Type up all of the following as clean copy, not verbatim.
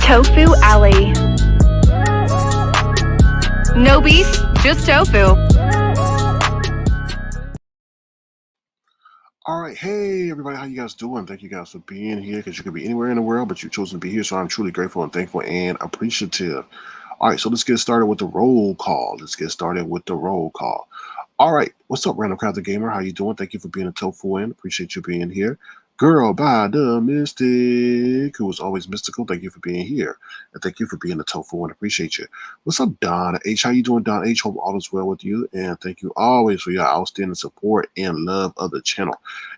Tofu Alley. No beef, just tofu. All right, hey everybody, how you guys doing? Thank you guys for being here, because you could be anywhere in the world, but you've chosen to be here, so I'm truly grateful and thankful and appreciative. All right, so let's get started with the roll call. All right, what's up, Random Crowd the Gamer? How you doing? Thank you for being a tofu in. Appreciate you being here. Girl by the Mystic, who was always mystical. Thank you for being here, and thank you for being a tofu in. Appreciate you. What's up, Donna H? How you doing, Donna H? Hope all is well with you, and thank you always for your outstanding support and love of the channel.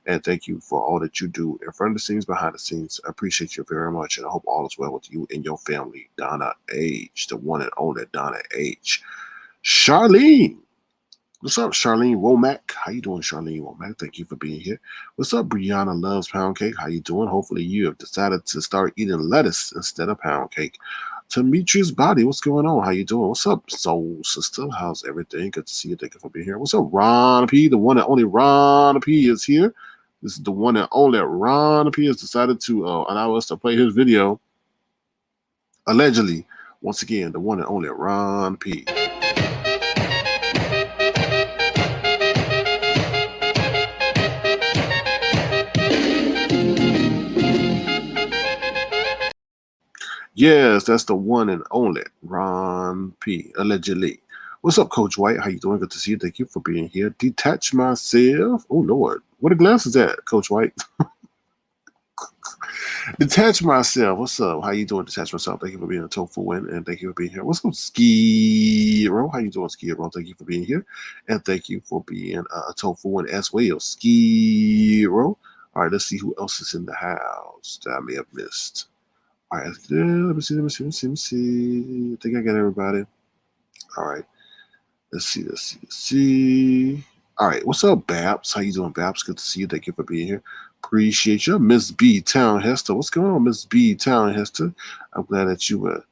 And thank you for all that you do in front of the scenes, behind the scenes. I appreciate you very much, and I hope all is well with you and your family. Donna H, the one and only Donna H. Charlene. What's up, Charlene Womack? How you doing, Charlene Womack? Thank you for being here. What's up, Brianna Loves Pound Cake? How you doing? Hopefully you have decided to start eating lettuce instead of pound cake. Demetrius Body, what's going on? How you doing? What's up, Soul Sister? How's everything? Good to see you. Thank you for being here. What's up, Ron P? The one and only Ron P is here. This is the one and only Ron P has decided to allow us to play his video. Allegedly, once again, the one and only Ron P. Yes, that's the one and only Ron P. Allegedly. What's up, Coach White? How you doing? Good to see you. Thank you for being here. Detach myself. Oh, Lord. What a glass is that, Coach White? Detach myself. What's up? How you doing, Detach myself? Thank you for being a tofu in, and thank you for being here. What's up, Ski Row? How you doing, Ski Row? Thank you for being here, and thank you for being a tofu in as well, Ski Row. All right, let's see who else is in the house that I may have missed. All right, let me see. I think I got everybody. All right, let's see. All right, what's up, Babs? How you doing, Babs? Good to see you. Thank you for being here. Appreciate you. Miss B Town Hester. What's going on, Miss B Town Hester? I'm glad that you were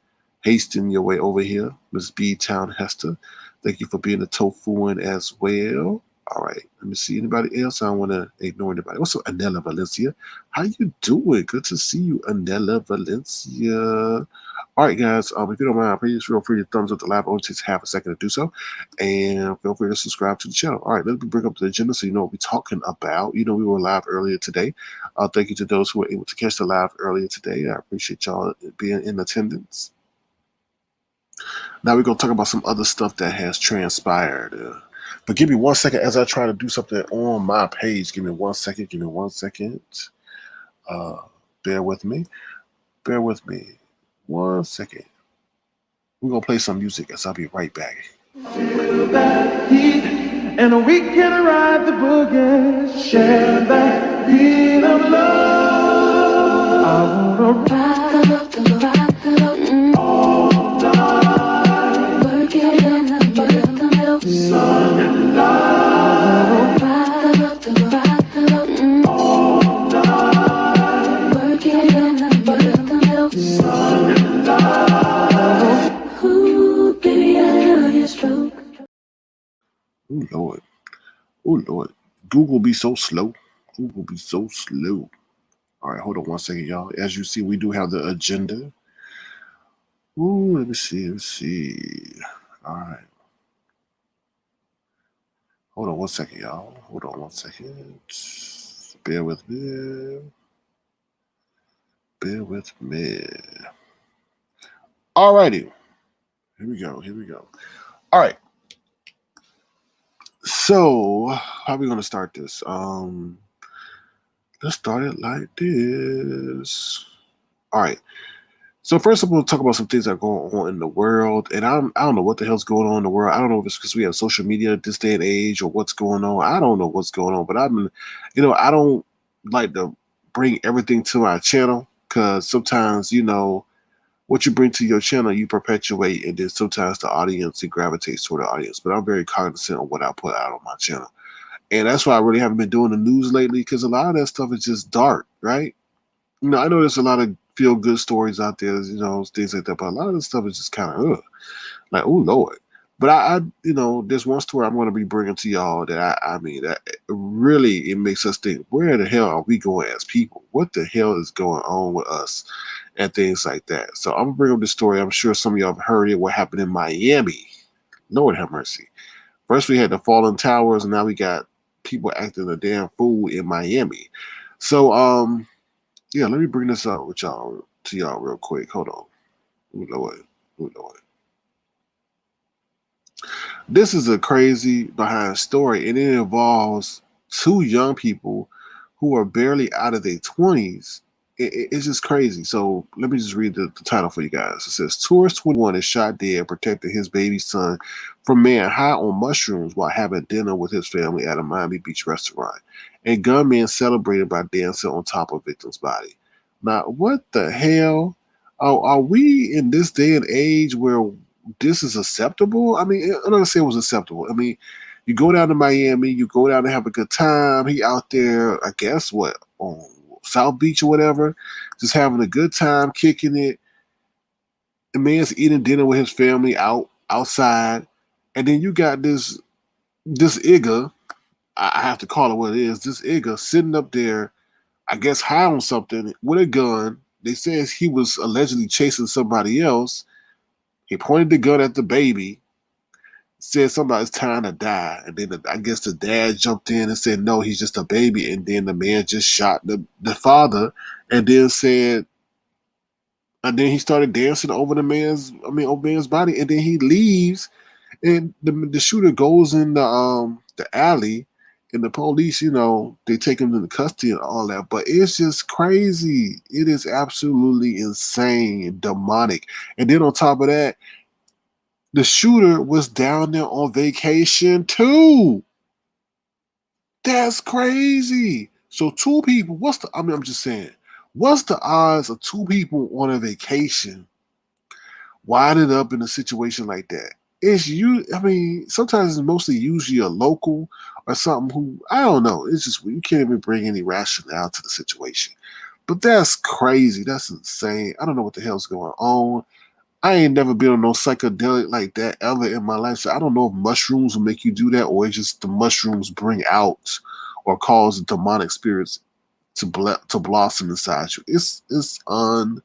hasting your way over here, Miss B Town Hester. Thank you for being a tofu in as well. All right, let me see. Anybody else? I don't want to ignore anybody. What's up, Anela Valencia? How you doing? Good to see you, Anela Valencia. All right, guys, if you don't mind, please feel free to thumbs up the live. It only takes half a second to do so. And feel free to subscribe to the channel. All right, let me bring up the agenda so you know what we're talking about. You know, we were live earlier today. Thank you to those who were able to catch the live earlier today. I appreciate y'all being in attendance. Now we're going to talk about some other stuff that has transpired. But give me 1 second as I try to do something on my page. Give me 1 second. Bear with me. 1 second. We're going to play some music as I'll be right back. Feel that heat, and we can ride the boogie. Share that beat of love. I wanna ride the boat all night. Work it in the middle. Sun and light. Ride the boat all night. Work it in the middle. Sun and light. Ooh, baby, I love your stroke. Oh, Lord. Oh, Lord. Google be so slow. Google be so slow. All right, hold on 1 second, y'all. As you see, we do have the agenda. Ooh, let me see. All right. Hold on 1 second, y'all. Hold on 1 second. Bear with me. Bear with me. All righty. Here we go. All right. So, how are we going to start this? Let's start it like this. All right. So first, I'm going to talk about some things that are going on in the world, and I don't know what the hell's going on in the world. I don't know if it's because we have social media at this day and age or what's going on. I don't know what's going on, but I don't like to bring everything to my channel because sometimes, what you bring to your channel, you perpetuate, and then sometimes the audience, it gravitates toward the audience. But I'm very cognizant of what I put out on my channel. And that's why I really haven't been doing the news lately, because a lot of that stuff is just dark, right? I know there's a lot of feel-good stories out there, things like that, but a lot of this stuff is just kind of, like, oh, Lord. But I there's one story I'm going to be bringing to y'all that that really, it makes us think, where the hell are we going as people? What the hell is going on with us and things like that? So I'm going to bring up this story. I'm sure some of y'all have heard it, what happened in Miami. Lord have mercy. First we had the fallen towers, and now we got people acting a damn fool in Miami. So, yeah, let me bring this up with y'all real quick. Hold on. Ooh, Lord. This is a crazy behind story, and it involves two young people who are barely out of their 20s. It's just crazy. So let me just read the title for you guys. It says, Tourist 21 is shot dead protecting his baby son from man high on mushrooms while having dinner with his family at a Miami Beach restaurant. And gunman celebrated by dancing on top of victim's body. Now, what the hell? Are we in this day and age where this is acceptable? I mean, I'm not gonna say it was acceptable. I mean, you go down to Miami, you go down to have a good time. He out there, I guess, on South Beach or whatever, just having a good time, kicking it. The man's eating dinner with his family outside, and then you got this Igga. I have to call it what it is. This Igga sitting up there, I guess high on something with a gun. They says he was allegedly chasing somebody else. He pointed the gun at the baby, said somebody's time to die. And then I guess the dad jumped in and said, no, he's just a baby. And then the man just shot the father and then he started dancing over the man's body. And then he leaves, and the shooter goes in the alley, and the police, they take him into custody and all that. But it's just crazy. It is absolutely insane, demonic. And then on top of that, the shooter was down there on vacation too. That's crazy. So two people, I'm just saying, what's the odds of two people on a vacation winding up in a situation like that? Sometimes it's mostly usually a local or something who, I don't know. It's just, you can't even bring any rationale to the situation. But that's crazy. That's insane. I don't know what the hell's going on. I ain't never been on no psychedelic like that ever in my life. So I don't know if mushrooms will make you do that, or it's just the mushrooms bring out or cause demonic spirits to blossom inside you. It's unbelievable.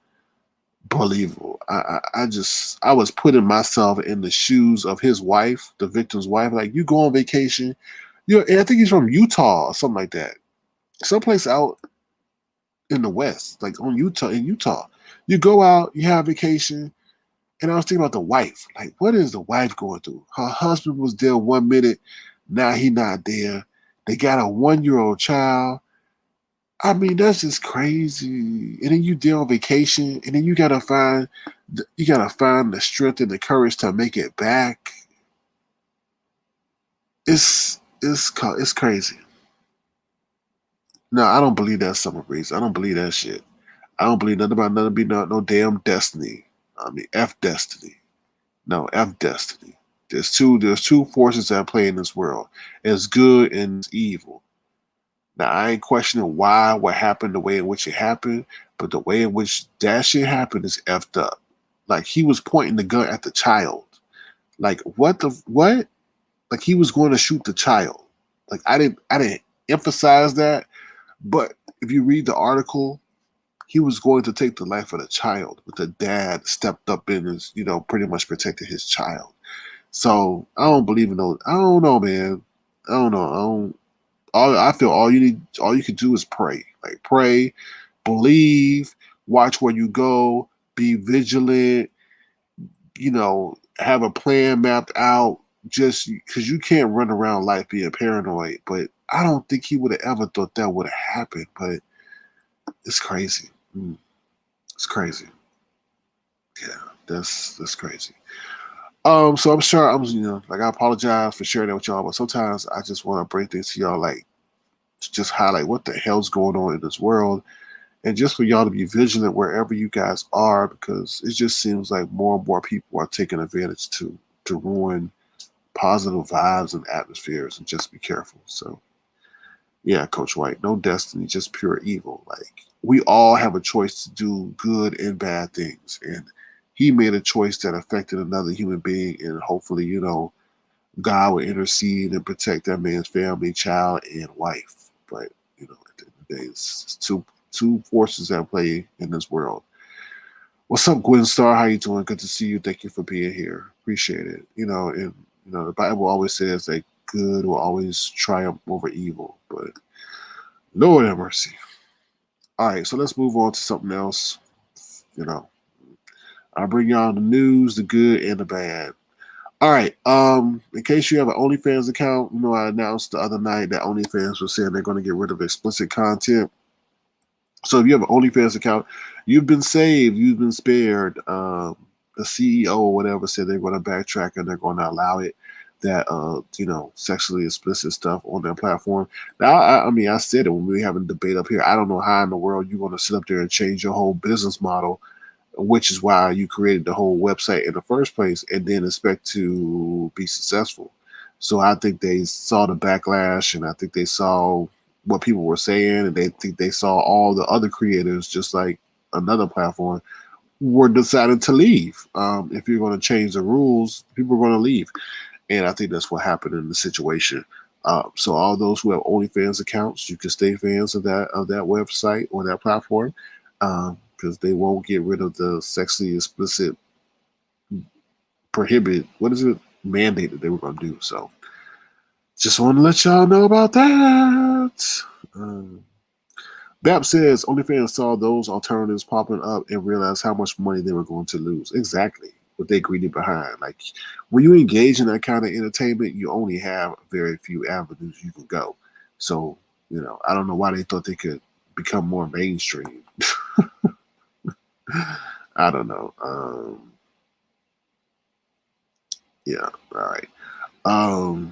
I was putting myself in the shoes of his wife, the victim's wife. Like, you go on vacation, and I think he's from Utah or something like that, someplace out in the West, like in Utah. You go out, you have vacation. And I was thinking about the wife. Like, what is the wife going through? Her husband was there 1 minute, now he not there. They got a 1-year-old child. I mean, that's just crazy. And then you deal on vacation, and then you gotta find the strength and the courage to make it back. It's crazy. No, I don't believe that's summer breeze. I don't believe that shit. I don't believe nothing about nothing be no damn destiny. I mean, F destiny. No, F destiny. There's two forces that play in this world. It's good and it's evil. Now I ain't questioning why what happened the way in which it happened, but the way in which that shit happened is effed up. Like he was pointing the gun at the child. Like what? Like he was going to shoot the child. Like I didn't emphasize that, but if you read the article, he was going to take the life of the child, but the dad stepped up and is, pretty much protected his child. So I don't believe in those. I don't know, man. I don't know. I feel all you can do is pray. Like pray, believe, watch where you go, be vigilant. Have a plan mapped out. Just because you can't run around life being paranoid. But I don't think he would have ever thought that would have happened. But it's crazy. It's crazy. Yeah, that's crazy. So I'm sure like I apologize for sharing that with y'all, but sometimes I just want to bring things to y'all, like to just highlight what the hell's going on in this world, and just for y'all to be vigilant wherever you guys are, because it just seems like more and more people are taking advantage to ruin positive vibes and atmospheres, and just be careful. So yeah, Coach White, no destiny, just pure evil. Like we all have a choice to do good and bad things, and he made a choice that affected another human being, and hopefully, God will intercede and protect that man's family, child, and wife. But at the end of the day, it's two forces that play in this world. What's up, Gwen Star? How you doing? Good to see you. Thank you for being here. Appreciate it. And the Bible always says that good will always triumph over evil, but Lord have mercy. All right, so let's move on to something else. I'll bring y'all the news, the good and the bad. All right. In case you have an OnlyFans account, I announced the other night that OnlyFans was saying they're going to get rid of explicit content. So if you have an OnlyFans account, you've been saved, you've been spared. The CEO or whatever said they're going to backtrack and they're going to allow it, that sexually explicit stuff on their platform. Now, I mean, I said it when we were having a debate up here. I don't know how in the world you're going to sit up there and change your whole business model, which is why you created the whole website in the first place, and then expect to be successful. So I think they saw the backlash, and I think they saw what people were saying, and they think they saw all the other creators, just like another platform, were deciding to leave. If you're going to change the rules, people are going to leave, and I think that's what happened in the situation. So all those who have OnlyFans accounts, you can stay fans of that website or that platform. Because they won't get rid of the sexually explicit mandate that they were going to do. So just want to let y'all know about that. BAP says OnlyFans saw those alternatives popping up and realized how much money they were going to lose. Exactly what they greedy behind. Like when you engage in that kind of entertainment, you only have very few avenues you can go. So, I don't know why they thought they could become more mainstream. I don't know. Yeah, all right. Oh,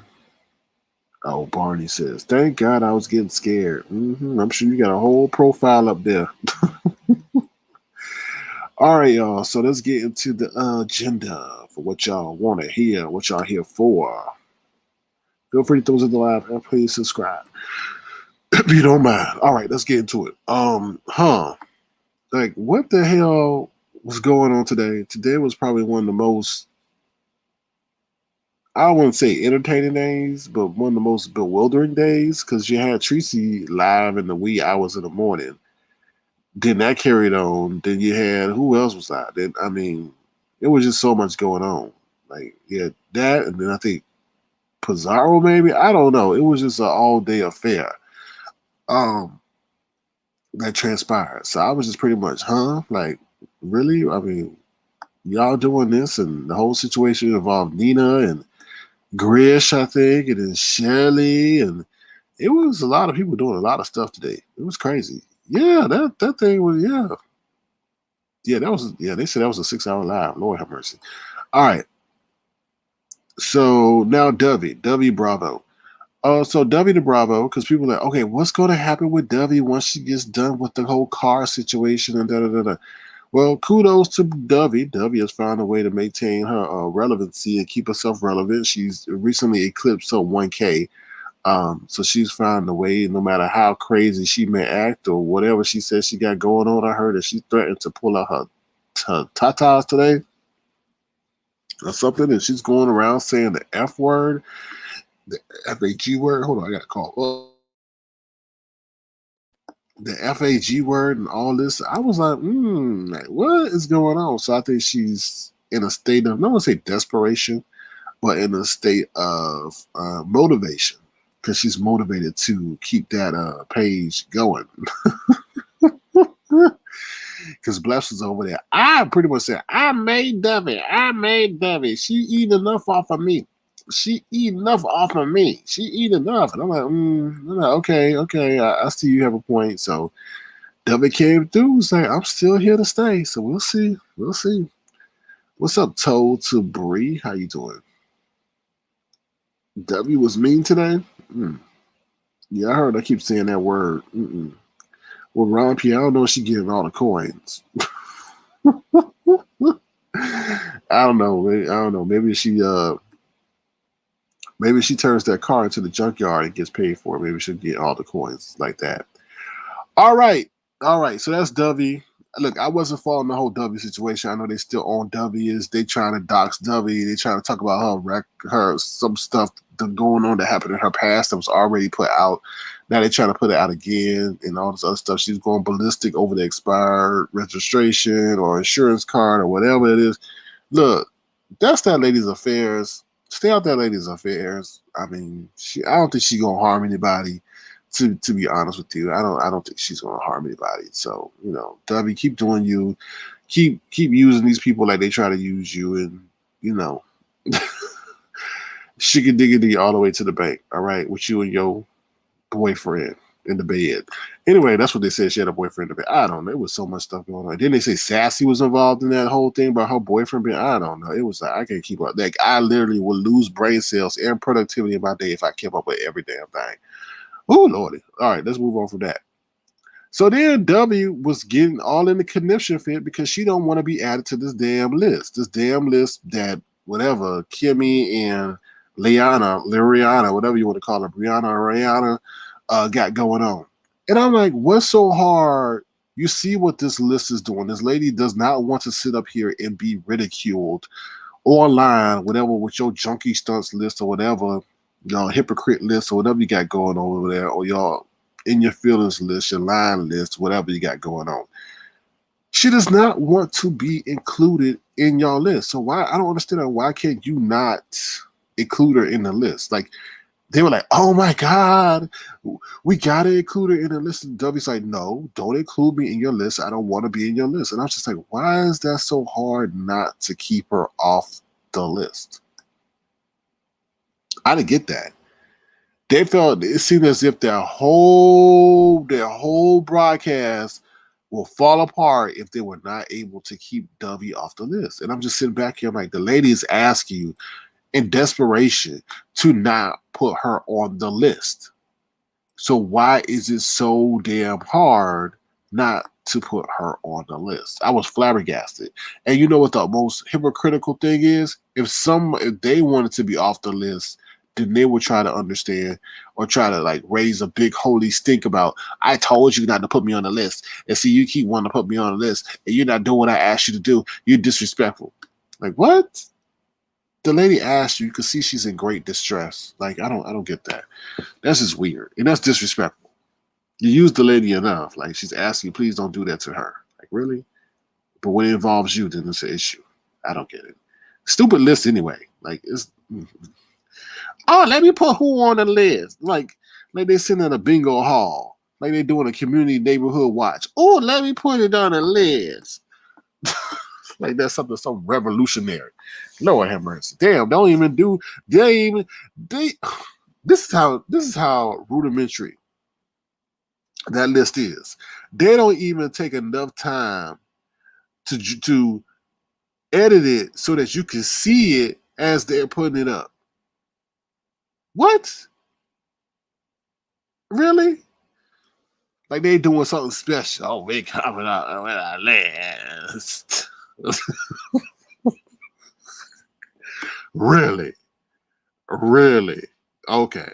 Barney says, thank God I was getting scared. I'm sure you got a whole profile up there. All right, y'all. So let's get into the agenda for what y'all want to hear, what y'all here for. Feel free to throw in the live and please subscribe if you don't mind. All right, let's get into it. Like, what the hell was going on today? Today was probably one of the most, I wouldn't say entertaining days, but one of the most bewildering days, because you had Tracy live in the wee hours of the morning. Then that carried on. Then you had, who else was live? Then, I mean, it was just so much going on. Like, yeah, that, and then I think Pizarro maybe? I don't know. It was just an all-day affair that transpired. So I was just pretty much, like, really? I mean, y'all doing this, and the whole situation involved Nina and Grish, I think, and then Shirley, and It was a lot of people doing a lot of stuff today. It was crazy. Yeah, that thing was they said that was a 6 hour live. Lord have mercy. All right. So now Dovie Bravo. So Dovie the Bravo, because people are like, okay, what's going to happen with Dovie once she gets done with the whole car situation and da da da da. Well, kudos to Dovie. Dovie has found a way to maintain her relevancy and keep herself relevant. She's recently eclipsed her 1K. So she's found a way, no matter how crazy she may act or whatever she says she got going on. I heard that she threatened to pull out her tatas today or something, and she's going around saying the F word, the FAG word. Hold on, I got to call. The FAG word and all this. I was like, like, what is going on? So I think she's in a state of, I don't want to say desperation, but in a state of motivation, because she's motivated to keep that page going. Because Bless was over there. I pretty much said, I made Dovie. She eat enough off of me. She eat enough. And I'm like, okay. I see you have a point. So Dovie came through saying, I'm still here to stay. So we'll see. What's up, Toad to Bree? How you doing? Dovie was mean today? Yeah, I heard. I keep saying that word. Well, Ron P, I don't know if she getting all the coins. I don't know. Maybe she turns that car into the junkyard and gets paid for it. Maybe she'll get all the coins like that. All right. So that's Dovie. Look, I wasn't following the whole Dovie situation. I know they still on Dovie. They trying to dox Dovie. They trying to talk about her some stuff going on that happened in her past that was already put out. Now they're trying to put it out again and all this other stuff. She's going ballistic over the expired registration or insurance card or whatever it is. Look, that's that lady's affairs. Stay out that lady's affairs. I mean, I don't think she's gonna harm anybody. To be honest with you, I don't think she's gonna harm anybody. So Dovie, keep doing you, keep using these people like they try to use you, and diggity all the way to the bank. All right, with you and your boyfriend in the bed. Anyway, that's what they said. She had a boyfriend in the bed. I don't know. It was so much stuff going on. Didn't they say Sassy was involved in that whole thing about her boyfriend being? I don't know. It was like I can't keep up. Like I literally would lose brain cells and productivity in my day if I kept up with every damn thing. Oh, Lordy. All right, let's move on from that. So then Dovie was getting all in the conniption fit because she don't want to be added to this damn list. This damn list that whatever Kimmy and Liriana, whatever you want to call her, Brianna or Rihanna, got going on. And I'm like, what's so hard? You see what this list is doing. This lady does not want to sit up here and be ridiculed online, whatever, with your junkie stunts list or whatever, hypocrite list or whatever you got going on over there, or y'all in your feelings list, your line list, whatever you got going on. She does not want to be included in your list. So why? I don't understand why can't you not include her in the list? Like they were like, oh my God, we gotta include her in the list. And Dovie's like, no, don't include me in your list. I don't want to be in your list. And I'm just like, why is that so hard not to keep her off the list? I didn't get that. They felt it seemed as if their whole broadcast will fall apart if they were not able to keep Dovie off the list. And I'm just sitting back here, I'm like, the lady is asking you in desperation to not put her on the list. So why is it so damn hard not to put her on the list? I was flabbergasted. And you know what the most hypocritical thing is? If they wanted to be off the list, then they would try to understand or try to like raise a big holy stink about, I told you not to put me on the list. And see, you keep wanting to put me on the list and you're not doing what I asked you to do. You're disrespectful. Like, what? The lady asked you, you can see she's in great distress. Like, I don't get that. That's just weird. And that's disrespectful. You use the lady enough. Like, she's asking you, please don't do that to her. Like, really? But when it involves you, then it's an issue. I don't get it. Stupid list anyway. Like, it's... Oh, let me put who on the list. Like they sitting in a bingo hall. Like they doing a community neighborhood watch. Oh, let me put it on the list. Like that's something so revolutionary. Lord have mercy. Damn, they This is how rudimentary that list is. They don't even take enough time to edit it so that you can see it as they're putting it up. What? Really? Like they doing something special. Oh, we coming out with our list. Really? Really? Okay.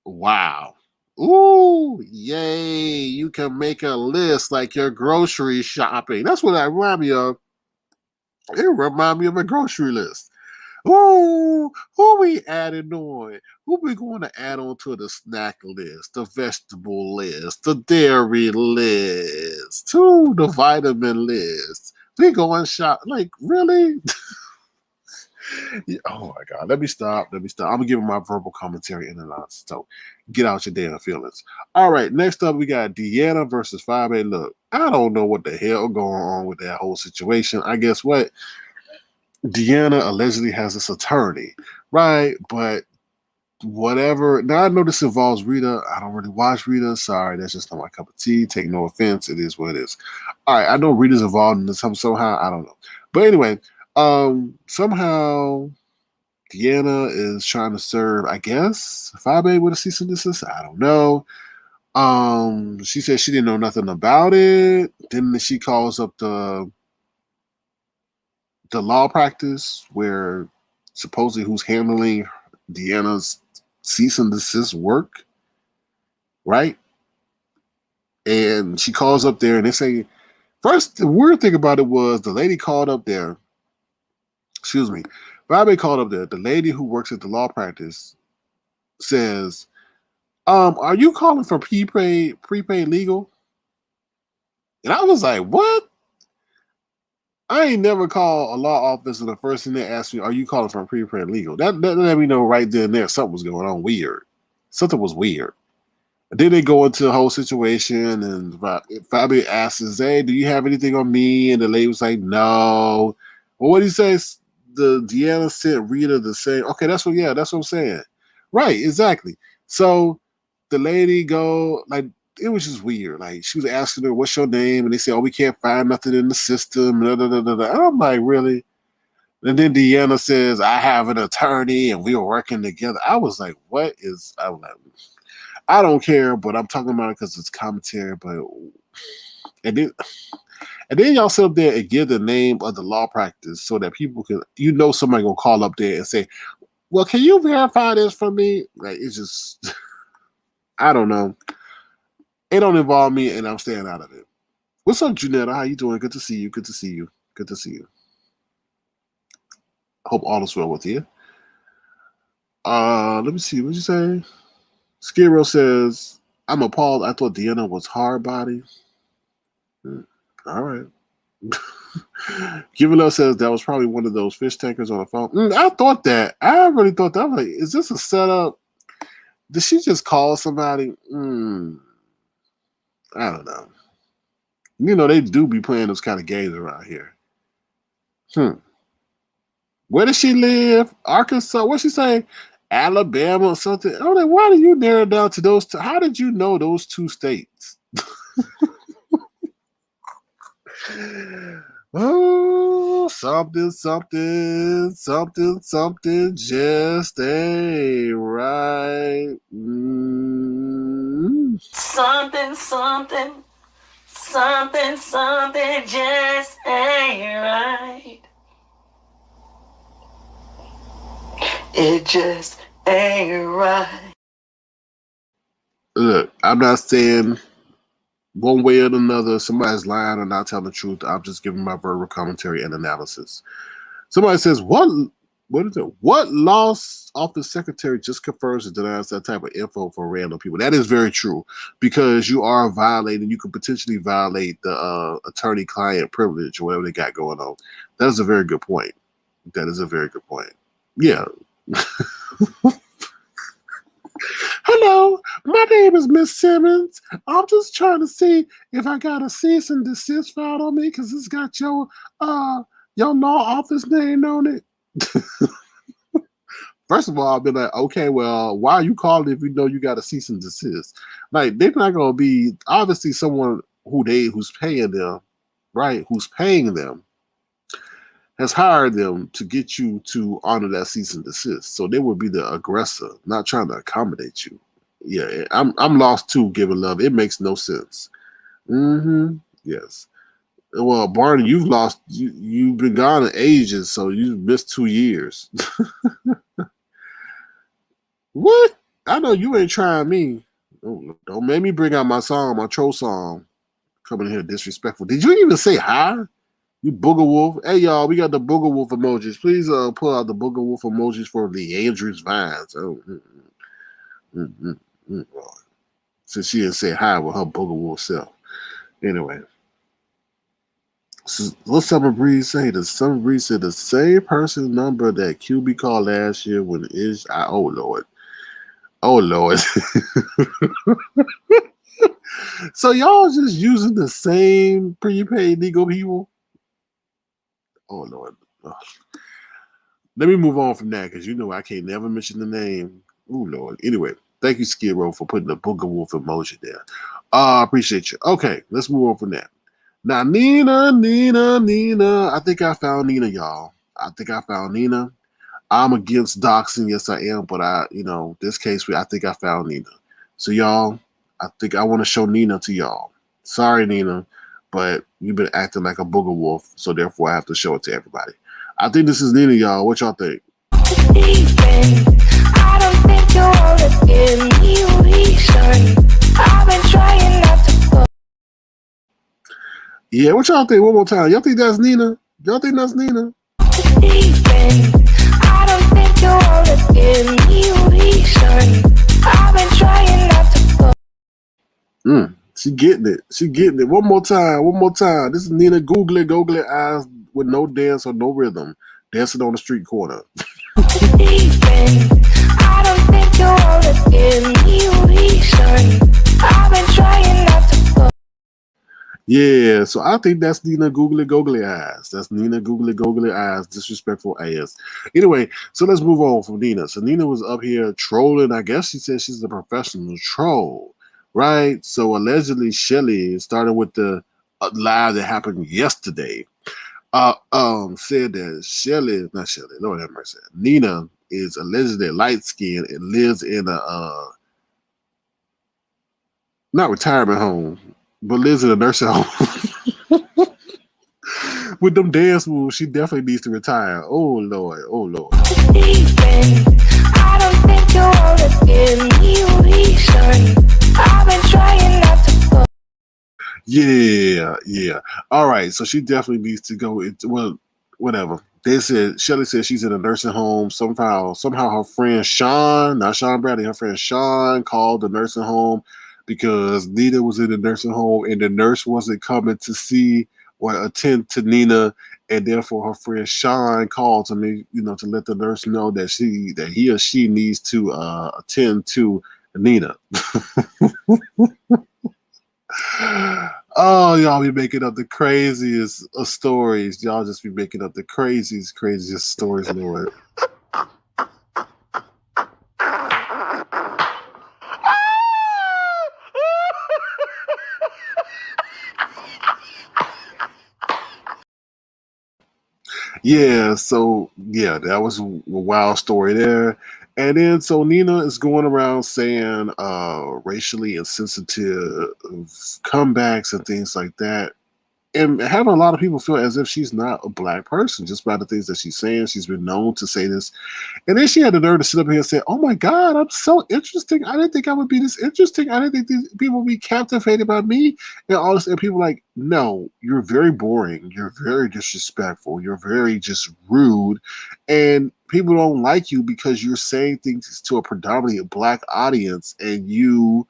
Wow. Ooh, yay. You can make a list like your grocery shopping. That's what I remind me of. It remind me of a grocery list. Ooh, who we adding on? Who we going to add on to the snack list, the vegetable list, the dairy list, to the vitamin list? We going shop. Like, really? Oh my God. Let me stop. I'm gonna give my verbal commentary in and out. So get out your damn feelings. All right, next up we got Deanna versus Fyebabe. Look, I don't know what the hell going on with that whole situation. I guess what? Deanna allegedly has this attorney, right? But whatever. Now I know this involves Rita. I don't really watch Rita. Sorry, that's just not my cup of tea. Take no offense. It is what it is. All right, I know Rita's involved in this somehow. I don't know. But anyway, somehow Deanna is trying to serve, I guess, Fyebabe with a cease and desist. I don't know. She said she didn't know nothing about it. Then she calls up the law practice where supposedly who's handling Deanna's cease and desist work, right? And she calls up there and they say, first, the weird thing about it was the lady called up there, excuse me, Bobby called up there. The lady who works at the law practice says, are you calling for prepaid legal? And I was like, what? I ain't never called a law office and the first thing they asked me, are you calling for prepaid legal? That let me know right then and there something was going on weird. Something was weird. And then they go into the whole situation and Fabio asks, hey, do you have anything on me? And the lady was like, no. Well, what do you say? The Deanna sent Rita the same. Okay, that's what I'm saying. Right, exactly. So the lady go, like, it was just weird. Like, she was asking her, what's your name? And they said, oh, we can't find nothing in the system. Blah, blah, blah, blah. And I'm like, really? And then Deanna says, I have an attorney and we were working together. I was like, what is, I was like, I don't care, but I'm talking about it because it's commentary. But and then y'all sit up there and give the name of the law practice so that people can, somebody gonna call up there and say, well, can you verify this for me? Like, it's just, I don't know. It don't involve me, and I'm staying out of it. What's up, Janetta? How you doing? Good to see you. Good to see you. Good to see you. Hope all is well with you. Let me see. What'd you say? Skiro says, I'm appalled. I thought Deanna was hard body. All right. Giving Up says that was probably one of those fish tankers on the phone. I thought that. I really thought that. I'm like, is this a setup? Did she just call somebody? I don't know. They do be playing those kind of games around here. Where does she live? Arkansas? What'd she say? Alabama or something? I'm like, why did you narrow down to those two? How did you know those two states? Oh, something just ain't right. Something just ain't right. It just ain't right. Look, I'm not saying one way or another somebody's lying or not telling the truth. I'm just giving my verbal commentary and analysis. Somebody says, what is it? What law office secretary just confirms and denies that type of info for random people? That is very true, because you are violating, you could potentially violate the attorney-client privilege or whatever they got going on. That is a very good point. Yeah. Hello, my name is Miss Simmons. I'm just trying to see if I got a cease and desist filed on me because it's got your law office name on it. First of all, I've been like, okay, well, why are you calling if you know you got a cease and desist? Like, they're not gonna be obviously someone who's paying them, right? Who's paying them has hired them to get you to honor that cease and desist. So they would be the aggressor, not trying to accommodate you. Yeah, I'm lost too, giving love. It makes no sense. Mm-hmm. Yes. Well, Barney, you've lost. You've been gone in ages, so you missed 2 years. What? I know you ain't trying me. Don't make me bring out my song, my troll song. Coming here disrespectful. Did you even say hi? You booger wolf. Hey y'all, we got the booger wolf emojis. Please pull out the booger wolf emojis for the Andrews Vines. Oh, since she didn't say hi with her booger wolf self. Anyway. So what Summer Breeze say? The Summer Breeze said the same person number that QB called last year when oh Lord. Oh Lord. So y'all just using the same prepaid legal people? Oh Lord. Ugh. Let me move on from that because you know I can't never mention the name. Oh Lord. Anyway, thank you, Skid Row, for putting the booger wolf emoji there. I appreciate you. Okay, let's move on from that. Now, Nina. I think I found Nina, y'all. I think I found Nina. I'm against doxing. Yes, I am. But this case, I think I found Nina. So, y'all, I think I want to show Nina to y'all. Sorry, Nina, but you've been acting like a booger wolf. So, therefore, I have to show it to everybody. I think this is Nina, y'all. What y'all think? I don't think you want to give me a reason. I've been trying not to. Yeah, what y'all think? One more time. Y'all think that's Nina? Y'all think that's Nina? I don't think you want to give me a reason. I've been trying not to. She getting it. She getting it. One more time. This is Nina googly eyes with no dance or no rhythm. Dancing on the street corner. I don't think you want to give me a reason. I've been trying not to. Yeah, so I think that's Nina googly eyes. That's Nina googly eyes, disrespectful ass. Anyway, so let's move on from Nina. So Nina was up here trolling. I guess she said she's a professional troll, right? So allegedly, Shelly started with the lie that happened yesterday. Said that Lord have mercy. Nina is allegedly light skinned and lives in a not retirement home, but lives in a nursing home. With them dance moves, she definitely needs to retire. Oh Lord. I don't think you want to give me a reason. I've been trying not to. Yeah. All right, so she definitely needs to go. Well, whatever. Shelly said she's in a nursing home. Somehow her friend Sean, not Sean Bradley, her friend Sean called the nursing home because Nina was in the nursing home and the nurse wasn't coming to see or attend to Nina, and therefore her friend Sean called to me, to let the nurse know that he or she needs to attend to Nina. Oh, y'all be making up the craziest stories. Y'all just be making up the craziest stories, Lord. Yeah, so yeah, that was a wild story there. And then so Nina is going around saying racially insensitive comebacks and things like that. And having a lot of people feel as if she's not a black person just by the things that she's saying. She's been known to say this. And then she had the nerve to sit up here and say, "Oh my God, I'm so interesting. I didn't think I would be this interesting. I didn't think these people would be captivated by me." And all this, and people are like, "No, you're very boring. You're very disrespectful. You're very just rude. And people don't like you because you're saying things to a predominantly black audience and you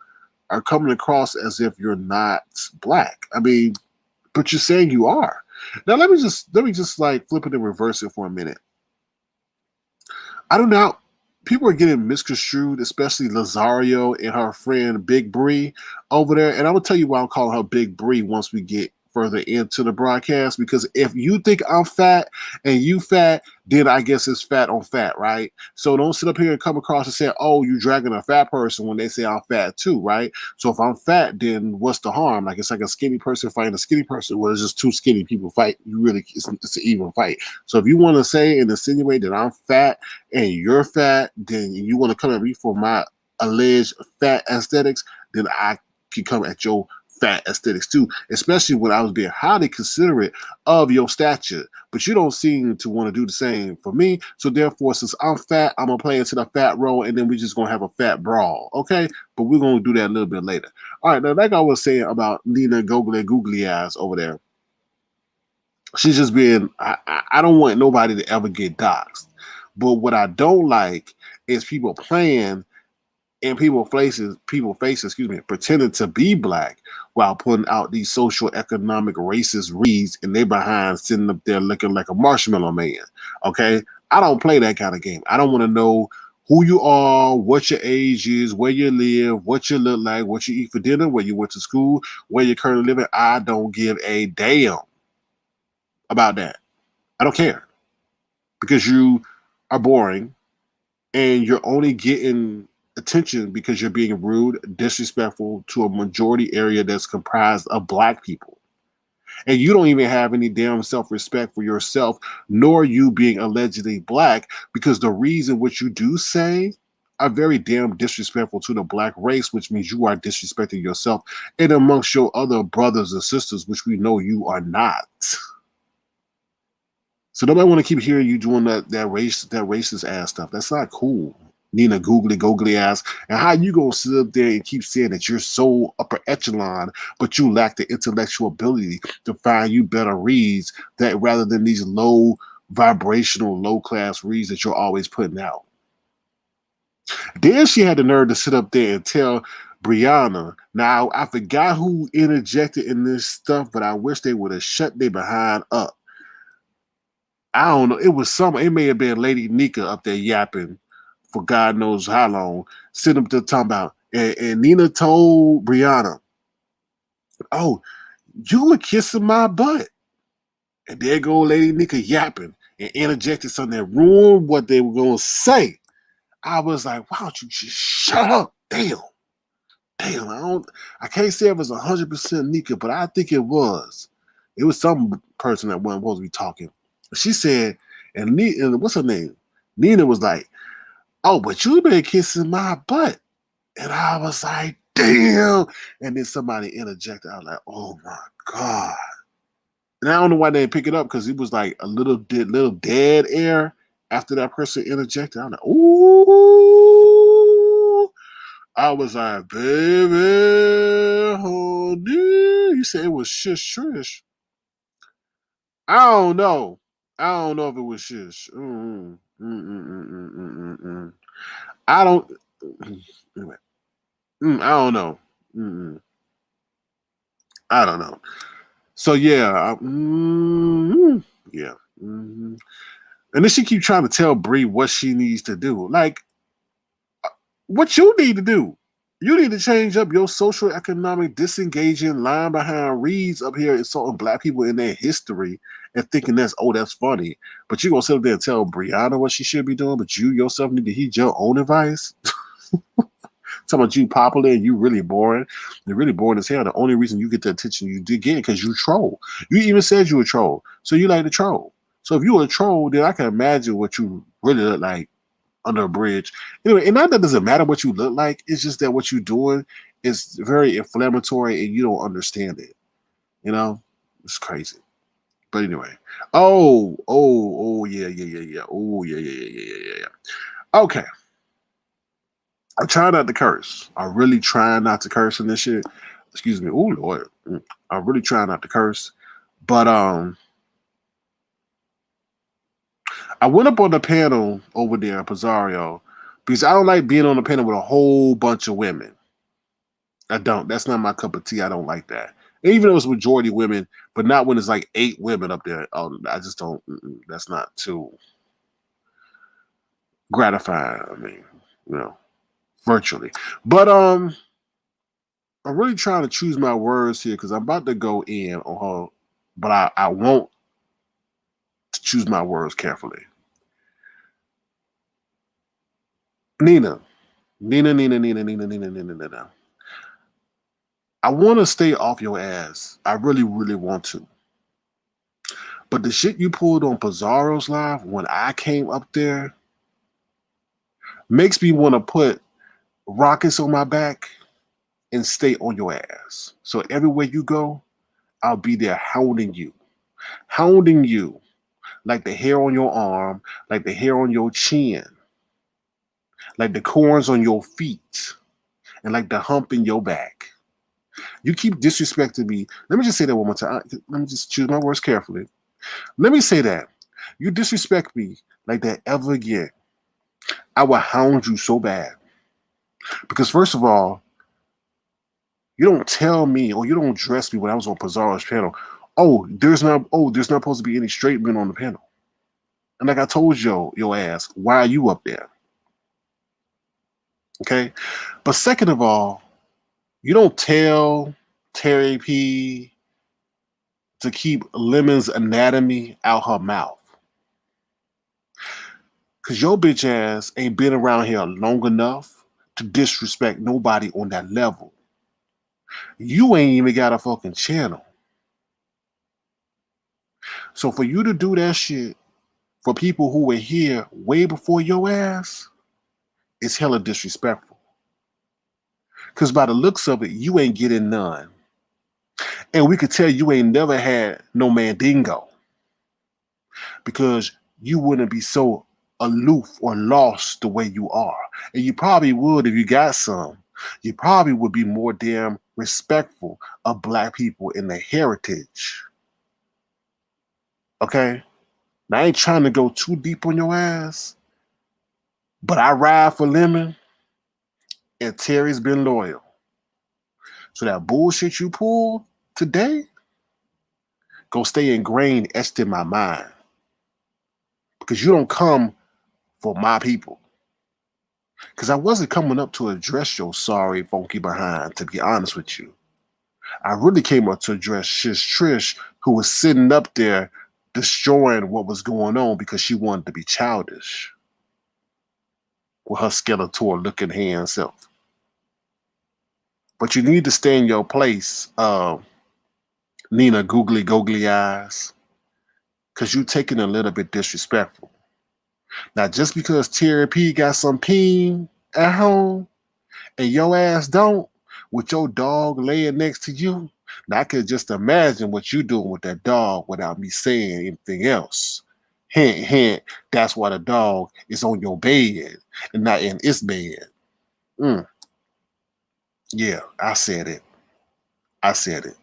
are coming across as if you're not black. I mean, but you're saying you are." Now let me just like flip it and reverse it for a minute. I don't know. People are getting misconstrued, especially Lazario and her friend Big Bree over there. And I'm gonna tell you why I'm calling her Big Bree once we get further into the broadcast, because if you think I'm fat and you fat, then I guess it's fat on fat, right? So don't sit up here and come across and say, oh, you dragging a fat person when they say I'm fat too, right? So if I'm fat, then what's the harm? Like, it's like a skinny person fighting a skinny person. Well, it's just two skinny people fight. It's an even fight. So if you want to say and insinuate that I'm fat and you're fat, then you want to come at me for my alleged fat aesthetics, then I can come at your fat aesthetics too, especially when I was being highly considerate of your stature. But you don't seem to want to do the same for me. So therefore, since I'm fat, I'm gonna play into the fat role, and then we're just gonna have a fat brawl, okay? But we're gonna do that a little bit later. All right, now like I was saying about Nina Googly Eyes over there, she's just being. I don't want nobody to ever get doxxed, but what I don't like is people playing and people faces, pretending to be black while putting out these social economic racist reads and they behind sitting up there looking like a marshmallow man. Okay, I don't play that kind of game. I don't want to know who you are, what your age is, where you live, what you look like, what you eat for dinner, where you went to school, where you're currently living. I don't give a damn about that. I don't care, because you are boring and you're only getting attention because you're being rude, disrespectful to a majority area that's comprised of black people. And you don't even have any damn self-respect for yourself, nor you being allegedly black, because the reason what you do say are very damn disrespectful to the black race, which means you are disrespecting yourself and amongst your other brothers and sisters, which we know you are not. So nobody want to keep hearing you doing that racist ass stuff. That's not cool. Nina googly ass. And how you gonna sit up there and keep saying that you're so upper echelon, but you lack the intellectual ability to find you better reads that rather than these low vibrational, low class reads that you're always putting out. Then she had the nerve to sit up there and tell Brianna. Now I forgot who interjected in this stuff, but I wish they would have shut their behind up. I don't know. It may have been Lady Nika up there yapping for God knows how long, sitting up there talking about, and Nina told Brianna, oh, you were kissing my butt. And there go Lady Nika yapping and interjected something that ruined what they were going to say. I was like, why don't you just shut up? Damn. I can't say it was 100% Nika, but I think it was. It was some person that wasn't supposed to be talking. She said, and what's her name? Nina was like, oh, but you been kissing my butt. And I was like, damn. And then somebody interjected. I was like, oh my God. And I don't know why they didn't pick it up, because it was like a little dead air after that person interjected. I was like, ooh. I was like, baby, honey. You said it was shish trish. I don't know. I don't know if it was shish. I don't. I don't know. I don't know. So yeah, yeah. And then she keep trying to tell Bree what she needs to do. Like, what you need to do? You need to change up your social economic disengaging line behind reads up here insulting black people in their history and thinking that's funny. But you gonna sit up there and tell Brianna what she should be doing, but you yourself need to heed your own advice. Talking about you popular and you really boring. You're really boring as hell. The only reason you get the attention you did get because you troll. You even said you a troll. So you like to troll. So if you were a troll, then I can imagine what you really look like under a bridge. Anyway, and not that doesn't matter what you look like. It's just that what you're doing is very inflammatory and you don't understand it. You know? It's crazy. But anyway. Oh, yeah. Oh, yeah. Okay. I try not to curse. I really try not to curse in this shit. Excuse me. Oh Lord. I really try not to curse. But I went up on the panel over there in Pizzario because I don't like being on the panel with a whole bunch of women. I don't. That's not my cup of tea. I don't like that. Even though it's majority women, but not when it's like 8 women up there. I just don't. That's not too gratifying. I mean, virtually. But I'm really trying to choose my words here because I'm about to go in on her, but I want to choose my words carefully. Nina. I want to stay off your ass. I really, really want to. But the shit you pulled on Pizarro's live when I came up there makes me want to put rockets on my back and stay on your ass. So everywhere you go, I'll be there hounding you. Hounding you like the hair on your arm, like the hair on your chin, like the corns on your feet, and like the hump in your back. You keep disrespecting me. Let me just say that one more time. Let me just choose my words carefully. Let me say that. You disrespect me like that ever again, I will hound you so bad. Because first of all, you don't tell me or you don't dress me when I was on Pizarro's panel. There's not supposed to be any straight men on the panel. And like I told your ass, why are you up there? Okay? But second of all, you don't tell Terry P to keep Lemon's anatomy out her mouth. Cause your bitch ass ain't been around here long enough to disrespect nobody on that level. You ain't even got a fucking channel. So for you to do that shit for people who were here way before your ass, it's hella disrespectful. Cause by the looks of it, you ain't getting none. And we could tell you ain't never had no mandingo. Because you wouldn't be so aloof or lost the way you are. And you probably would if you got some. You probably would be more damn respectful of black people and their heritage. Okay? Now, I ain't trying to go too deep on your ass, but I ride for Lemon, and Terry's been loyal. So that bullshit you pulled today, go stay ingrained, etched in my mind. Because you don't come for my people. Because I wasn't coming up to address your sorry, funky behind, to be honest with you. I really came up to address Shish Trish, who was sitting up there destroying what was going on because she wanted to be childish with her Skeletor-looking hand self. But you need to stay in your place, Nina Googly Eyes, because you taking a little bit disrespectful. Now, just because Terry P got some peen at home and your ass don't, with your dog laying next to you, now I could just imagine what you doing with that dog without me saying anything else. Hint, hint, that's why the dog is on your bed and not in its bed. Yeah, I said it. I said it.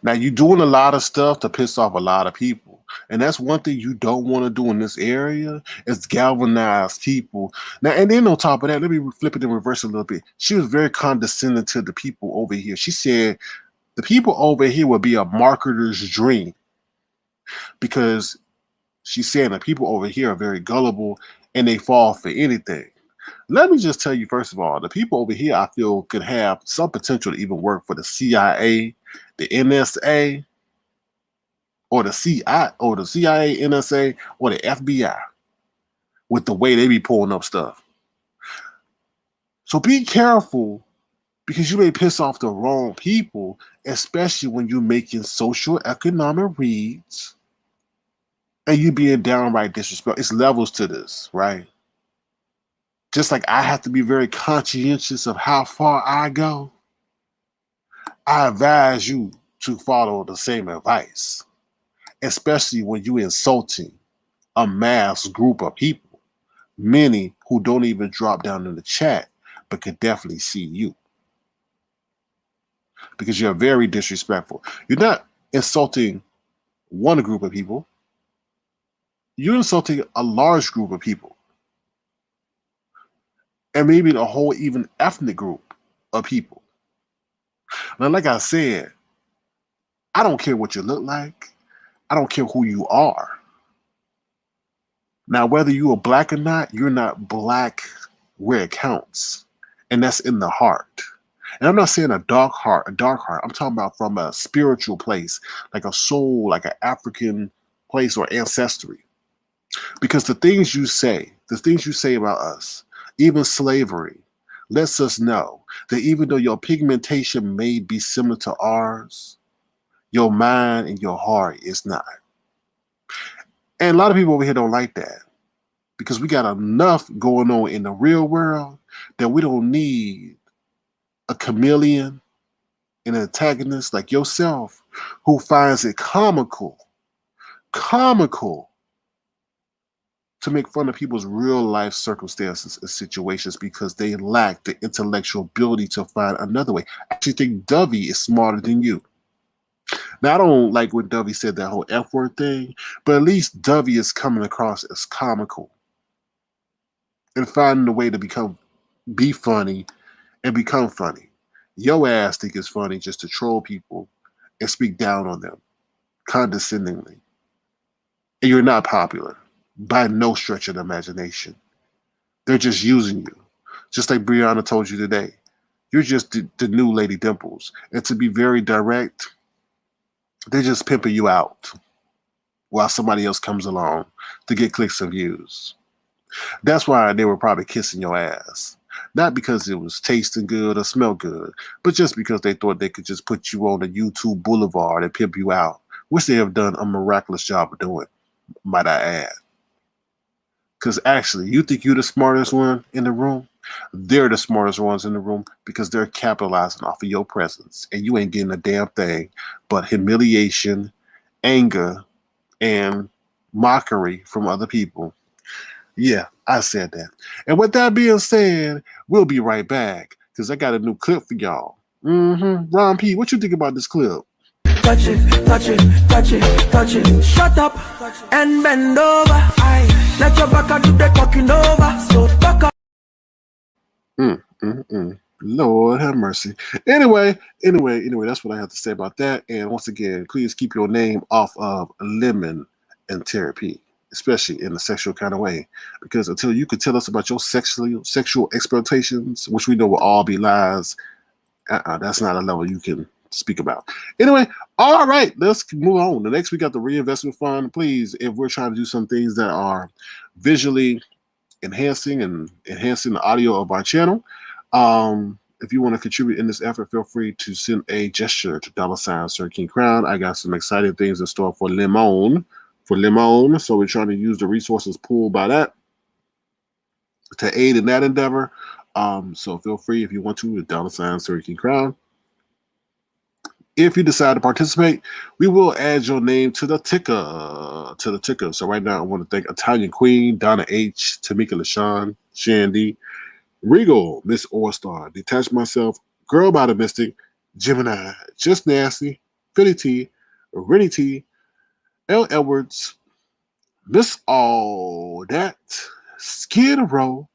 Now, you're doing a lot of stuff to piss off a lot of people. And that's one thing you don't want to do in this area is galvanize people. Now, and then on top of that, let me flip it and reverse it a little bit. She was very condescending to the people over here. She said the people over here would be a marketer's dream because she's saying the people over here are very gullible and they fall for anything. Let me just tell you, first of all, the people over here I feel could have some potential to even work for the CIA, the NSA, or the CIA, NSA, or the FBI with the way they be pulling up stuff. So be careful because you may piss off the wrong people, especially when you're making social economic reads and you being downright disrespectful. It's levels to this, right? Just like I have to be very conscientious of how far I go, I advise you to follow the same advice, especially when you're insulting a mass group of people, many who don't even drop down in the chat, but can definitely see you. Because you're very disrespectful. You're not insulting one group of people, you're insulting a large group of people. And maybe the whole even ethnic group of people. Now, like I said, I don't care what you look like. I don't care who you are. Now, whether you are black or not, you're not black where it counts. And that's in the heart. And I'm not saying a dark heart. I'm talking about from a spiritual place, like a soul, like an African place or ancestry. Because the things you say about us, even slavery, lets us know that even though your pigmentation may be similar to ours, your mind and your heart is not. And a lot of people over here don't like that because we got enough going on in the real world that we don't need a chameleon, an antagonist like yourself who finds it comical to make fun of people's real life circumstances and situations because they lack the intellectual ability to find another way. I actually think Dovie is smarter than you. Now, I don't like when Dovie said that whole F word thing, but at least Dovie is coming across as comical and finding a way to be funny and become funny. Your ass think it's funny just to troll people and speak down on them condescendingly. And you're not popular by no stretch of the imagination. They're just using you. Just like Brianna told you today. You're just the new Lady Dimples. And to be very direct, they're just pimping you out while somebody else comes along to get clicks and views. That's why they were probably kissing your ass. Not because it was tasting good or smell good, but just because they thought they could just put you on the YouTube boulevard and pimp you out, which they have done a miraculous job of doing, might I add. Because actually, you think you're the smartest one in the room? They're the smartest ones in the room because they're capitalizing off of your presence. And you ain't getting a damn thing but humiliation, anger, and mockery from other people. Yeah, I said that. And with that being said, we'll be right back because I got a new clip for y'all. Ron P, what you think about this clip? Touch it, touch it, touch it, touch it. Shut up and bend over. Let your back do the talking over. So talk up. Lord have mercy. Anyway, that's what I have to say about that. And once again, please keep your name off of lemon and therapy, especially in a sexual kind of way. Because until you can tell us about your sexual exploitations, which we know will all be lies, that's not a level you can speak about. Anyway, all right, let's move on. The next we got the reinvestment fund. Please, if we're trying to do some things that are visually enhancing the audio of our channel, if you want to contribute in this effort, feel free to send a gesture to Sir King Crown. I got some exciting things in store for Limon. So we're trying to use the resources pooled by that to aid in that endeavor. So feel free if you want to with Sir King Crown. If you decide to participate, we will add your name to the ticker. So right now, I want to thank Italian Queen, Donna H, Tamika LaShawn, Shandy, Regal, Miss All-Star, Detach Myself, Girl by the Mystic, Gemini, Just Nasty, Philly T, Rennie T, L. Edwards, Miss All That, Skid Row,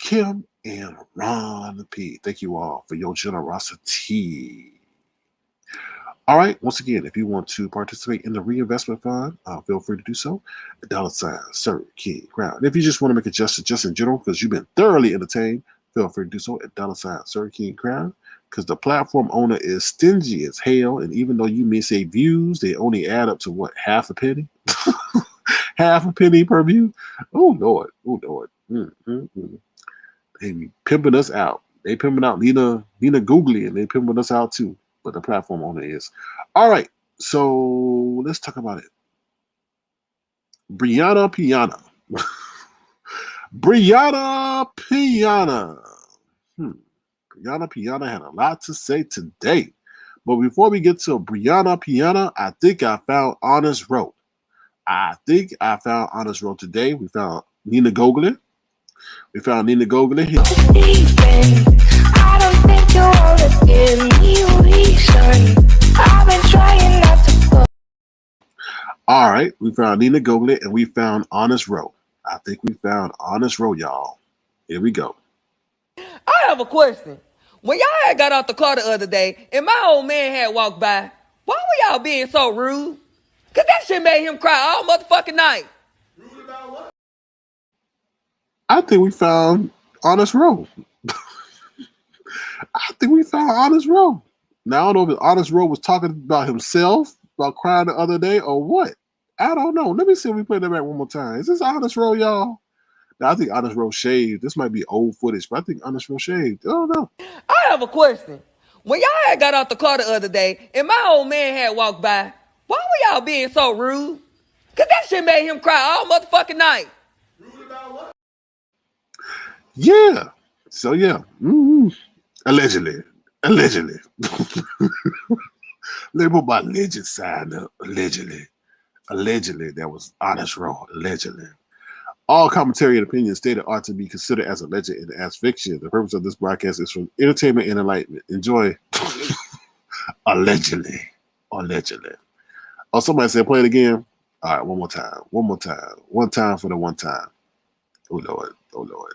Kim, and Ron P. Thank you all for your generosity. All right, once again, if you want to participate in the reinvestment fund, feel free to do so. Sir King Crown. And if you just want to make a gesture just in general because you've been thoroughly entertained, feel free to do so at Sir King Crown because the platform owner is stingy as hell. And even though you may say views, they only add up to what, half a penny? Half a penny per view? Oh, Lord. They be pimping us out. They pimping out Nina Googly, and they pimping us out too. But the platform owner is. All right, so let's talk about it. Brianna Piana. Brianna Piana had a lot to say today. But before we get to Brianna Piana, I think I found Honest Road. Today. We found Nina Googly. I don't think you wanna give me reason. I've been trying not to go. All right, we found Nina Googly and we found Honest Row. I think we found Honest Row, y'all. Here we go. I have a question. When y'all had got out the car the other day and my old man had walked by, why were y'all being so rude? Because that shit made him cry all motherfucking night. Rude about what? I think we found Honest Row. I think we found Honest Row. Now, I don't know if Honest Row was talking about himself, about crying the other day, or what. I don't know. Let me see if we play that back one more time. Is this Honest Row, y'all? Now, I think Honest Row shaved. This might be old footage, but I think Honest Row shaved. I don't know. I have a question. When y'all had got out the car the other day and my old man had walked by, why were y'all being so rude? Cause that shit made him cry all motherfucking night. Yeah. So, yeah. Mm-hmm. Allegedly. They put my legend sign up. Allegedly, that was Honest Row. Allegedly. All commentary and opinions stated are to be considered as alleged and as fiction. The purpose of this broadcast is for entertainment and enlightenment. Enjoy. Allegedly. Oh, somebody said play it again. All right, one more time. One time for the one time. Oh, Lord.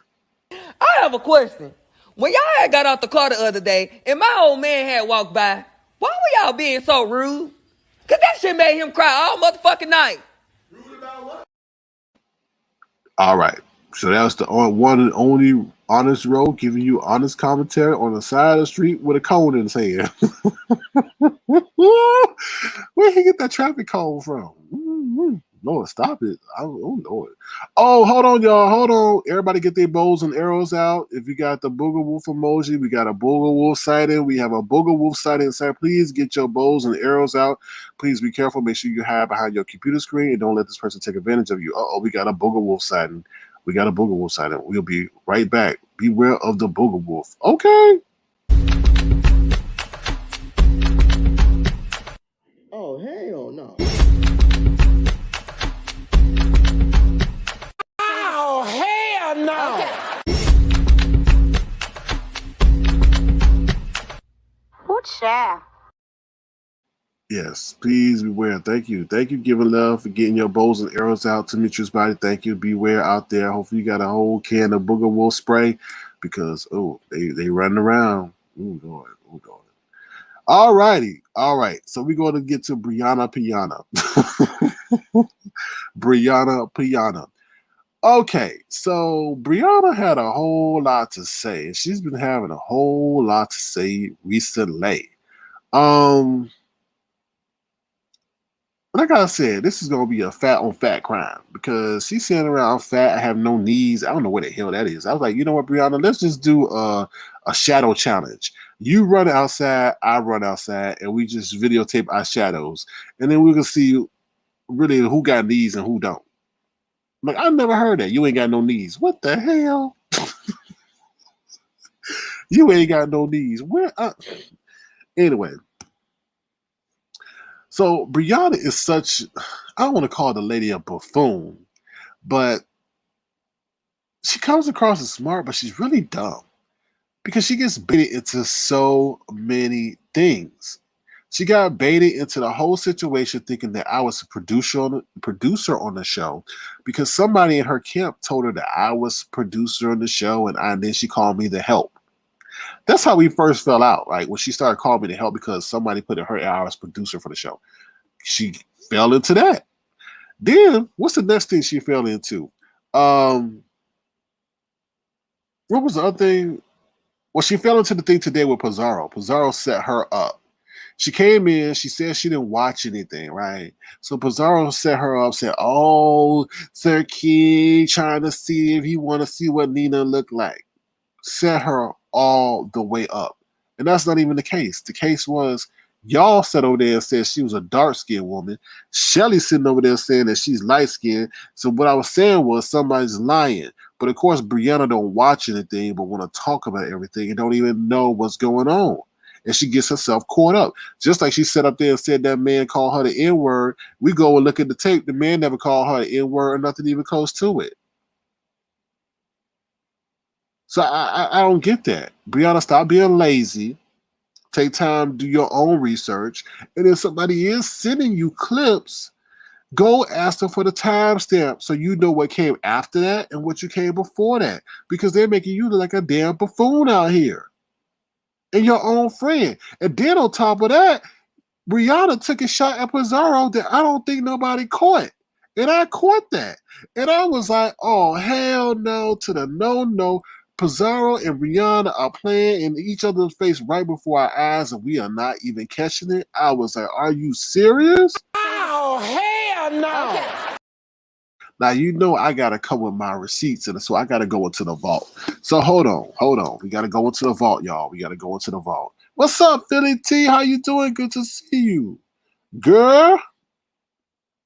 I have a question. When y'all had got out the car the other day and my old man had walked by, why were y'all being so rude? Cause that shit made him cry all motherfucking night. All right. So that was the one and only Honest Row giving you honest commentary on the side of the street with a cone in his hand. Where'd he get that traffic cone from? Lord, stop it. Oh, Lord. Oh, hold on, y'all. Hold on. Everybody get their bows and arrows out. If you got the Booger Wolf emoji, we got a Booger Wolf sighting. We have a Booger Wolf sighting inside. Please get your bows and arrows out. Please be careful. Make sure you hide behind your computer screen and don't let this person take advantage of you. We got a Booger Wolf sighting. We'll be right back. Beware of the Booger Wolf. Okay. Oh, hell no. Oh, hell no. What's that? Yes, please beware. Thank you. Giving love for getting your bows and arrows out to Demetrius' body. Thank you. Beware out there. Hopefully you got a whole can of Booger Wolf spray because, they running around. Oh, Lord. All righty. All right. So we're going to get to Brianna Piana. Okay. So Brianna had a whole lot to say. And she's been having a whole lot to say recently. Like I said, this is going to be a fat on fat crime because she's sitting around fat. I have no knees. I don't know what the hell that is. I was like, you know what, Brianna, let's just do a shadow challenge. You run outside, I run outside, and we just videotape our shadows. And then we can see really who got knees and who don't. Like, I never heard that. You ain't got no knees. What the hell? You ain't got no knees. Anyway. So Brianna is such, I don't want to call the lady a buffoon, but she comes across as smart, but she's really dumb because she gets baited into so many things. She got baited into the whole situation thinking that I was a producer on the show because somebody in her camp told her that I was producer on the show and then she called me the help. That's how we first fell out, right? When she started calling me the help because somebody put in her I was producer for the show. She fell into that. Then what's the next thing she fell into? What was the other thing? Well, she fell into the thing today with Pizarro. Pizarro set her up. She came in, she said she didn't watch anything, right? So Pizarro set her up, said, oh, Sir Key trying to see if he want to see what Nina looked like. Set her all the way up. And that's not even the case. The case was, y'all sat over there and said she was a dark-skinned woman. Shelly's sitting over there saying that she's light-skinned. So what I was saying was somebody's lying. But of course, Brianna don't watch anything but want to talk about everything and don't even know what's going on. And she gets herself caught up. Just like she sat up there and said that man called her the N-word. We go and look at the tape. The man never called her the N-word or nothing even close to it. So I don't get that. Brianna, stop being lazy. Take time to do your own research. And if somebody is sending you clips, go ask them for the timestamp so you know what came after that and what you came before that. Because they're making you look like a damn buffoon out here. And your own friend. And then on top of that, Brianna took a shot at Pizarro that I don't think nobody caught. And I caught that. And I was like, oh, hell no to the no. Pizarro and Brianna are playing in each other's face right before our eyes, and we are not even catching it. I was like, are you serious? Oh, hell no. Okay. Now, you know I got to come with my receipts, and so I got to go into the vault. So hold on. We got to go into the vault, y'all. We got to go into the vault. What's up, Philly T? How you doing? Good to see you. Girl,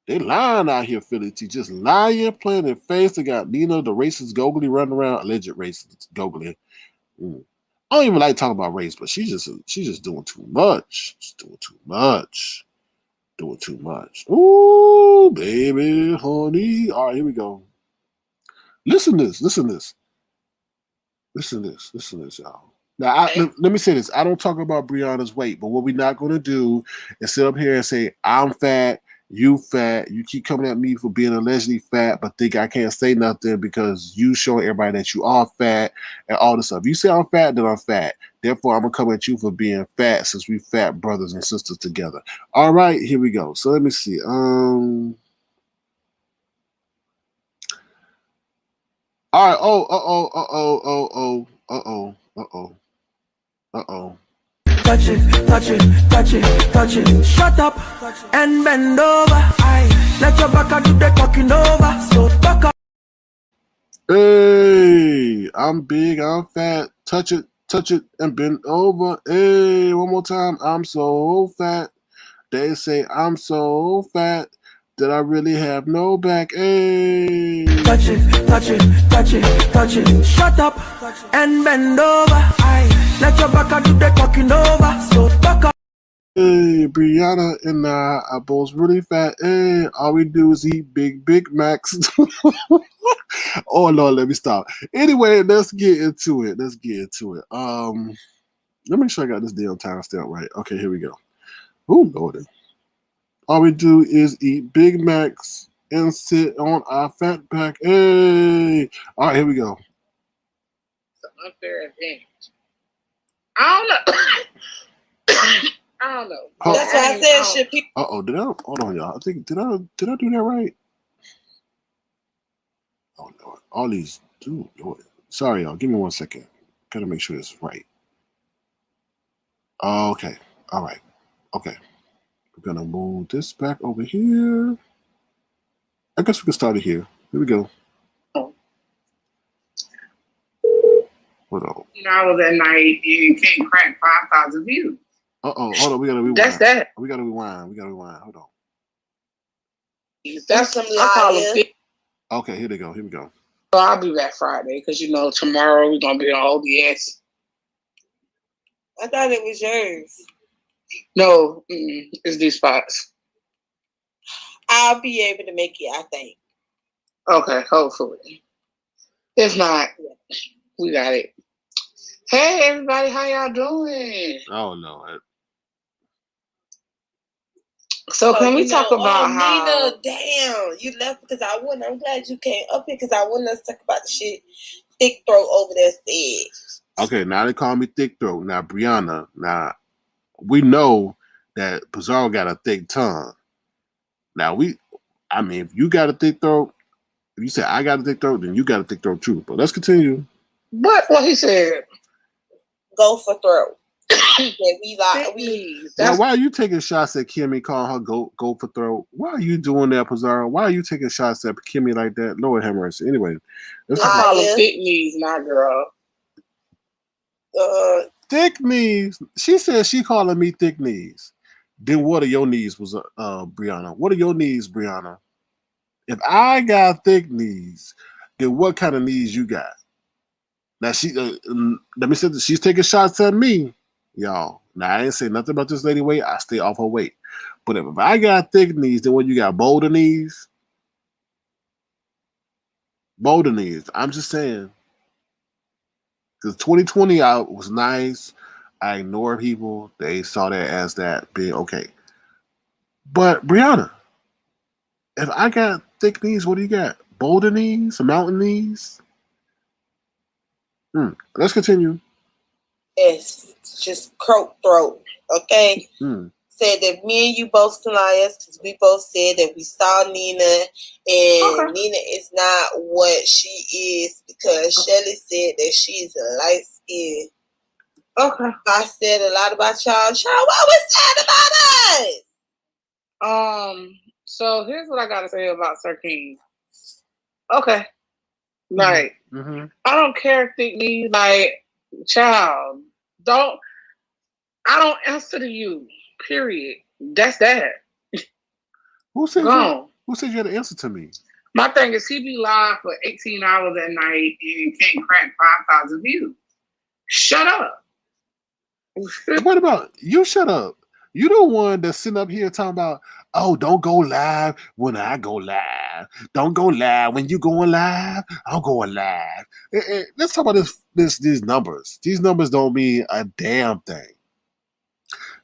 they lying out here, Philly T. Just lying, playing their face. They got Nina, the racist Gogly, running around. Alleged racist Gogly. I don't even like talking about race, but she's just doing too much. She's doing too much. Doing too much. Ooh, baby, honey. All right, here we go. Listen to this, y'all. Now, let me say this. I don't talk about Brianna's weight, but what we're not going to do is sit up here and say, I'm fat, you fat. You keep coming at me for being allegedly fat, but think I can't say nothing because you showing everybody that you are fat and all this stuff. If you say I'm fat, then I'm fat. Therefore, I'm going to come at you for being fat since we fat brothers and sisters together. All right, here we go. So let me see. All right. Touch it. Shut up and bend over. Aye. Let your back do the talking over. So talk up. Hey, I'm big, I'm fat. Touch it, and bend over. Hey, one more time. I'm so fat. They say I'm so fat that I really have no back. Hey. Touch it. Shut up and bend over. Aye. Let your back do the talking over. So talk up. Hey, Brianna and I are both really fat. Hey, all we do is eat Big Macs. Oh Lord, let me stop. Anyway, let's get into it. Let me make sure I got this damn timestamp right. Okay, here we go. Oh Lord. All we do is eat Big Macs and sit on our fat back. Hey. All right, here we go. Unfair advantage. I don't know. I don't know. That's why I said should people. Did I? Hold on, y'all. I think did I do that right? Oh Lord, all these. Dude, Lord. Sorry, y'all. Give me 1 second. Gotta make sure this is right. Okay. All right. Okay. We're gonna move this back over here. I guess we can start it here. Here we go. Hold on. I was at night and can't crack 5,000 views. Hold on. We gotta rewind. That's that. We gotta rewind. Hold on. That's some liars. Okay, here we go. So I'll be back Friday because tomorrow we're gonna be on ODS. I thought it was yours. No, it's these spots. I'll be able to make it, I think. Okay, hopefully. If not, we got it. Hey everybody, how y'all doing? Oh no. So can we talk about how Nina, damn, you left because I wouldn't. I'm glad you came up here because I wouldn't have talk about the shit thick throat over there said. Okay, now they call me thick throat. Now Brianna, we know that Pizarro got a thick tongue. Now if you got a thick throat, if you say I got a thick throat, then you got a thick throat too. But let's continue. What he said? Go for throat. Now, why are you taking shots at Kimmy, calling her go for throat? Why are you doing that, Pizarro? Why are you taking shots at Kimmy like that? Lord have mercy. Anyway, I call them thick knees, not girl. Thick knees. She said she calling me thick knees. Then what are your knees, Brianna? What are your knees, Brianna? If I got thick knees, then what kind of knees you got? Now let me say this. She's taking shots at me, y'all. Now I ain't say nothing about this lady weight. I stay off her weight. But if I got thick knees, then what you got? Boulder knees? Boulder knees. I'm just saying. Because 2020 I was nice. I ignored people. They saw that as that being okay. But Brianna, if I got thick knees, what do you got? Boulder knees? Mountain knees? Let's continue. It's just croak throat, okay? said that me and you both deny us because we both said that we saw Nina and Nina is not what she is because Shelly said that she's light skinned. Okay. I said a lot about y'all. Y'all always said about us. So here's what I gotta say about Sir King. Okay. Like, I don't care if me like, child. I don't answer to you. Period. That's that. Who said you had to answer to me? My thing is he be live for 18 hours at night and can't crack 5,000 views. Shut up. What about you? Shut up. You the one that's sitting up here talking about, oh, don't go live when I go live. Don't go live when you going live. I'm going live. Let's talk about these numbers. These numbers don't mean a damn thing.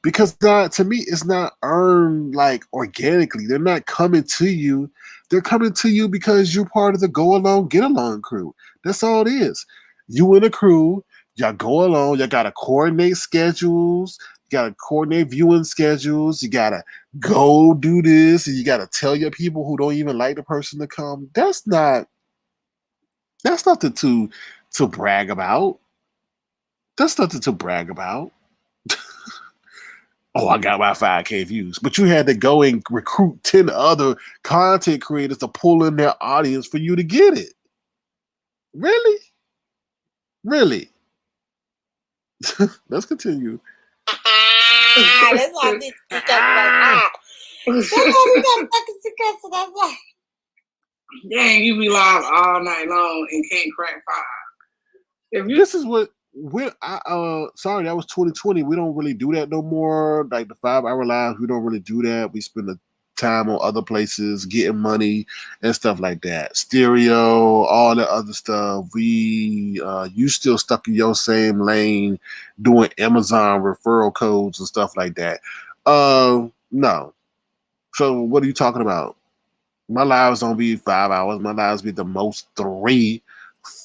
Because to me, it's not earned like organically. They're not coming to you. They're coming to you because you're part of the go along, get along crew. That's all it is. You and the crew, y'all go along. Y'all gotta coordinate schedules. You gotta coordinate viewing schedules. You gotta go do this, and you gotta tell your people who don't even like the person to come. That's nothing to brag about. That's nothing to brag about. Oh, I got my 5K views. But you had to go and recruit 10 other content creators to pull in their audience for you to get it. Really? Really? Let's continue. That's why I did speak up like That's why we got fucking secrets. That's why. Dang, you be live all night long and can't crack 5. This is what sorry, that was 2020. We don't really do that no more. Like the 5-hour lives, we don't really do that. We spend the time on other places, getting money and stuff like that. Stereo, all that other stuff. You still stuck in your same lane doing Amazon referral codes and stuff like that. No. So what are you talking about? My lives don't be 5 hours. My lives be the most 3,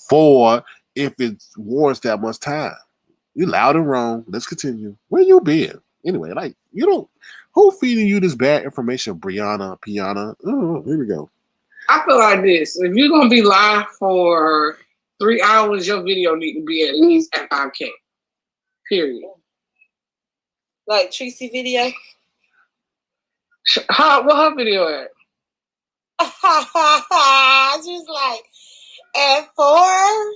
4, if it warrants that much time. You loud and wrong. Let's continue. Where you been? Anyway, like, you don't. Who feeding you this bad information, Brianna, Piana? Oh, here we go. I feel like this. If you're gonna be live for 3 hours, your video need to be at least at 5K. Period. Like Tracy video. What her video at? She's like at 4.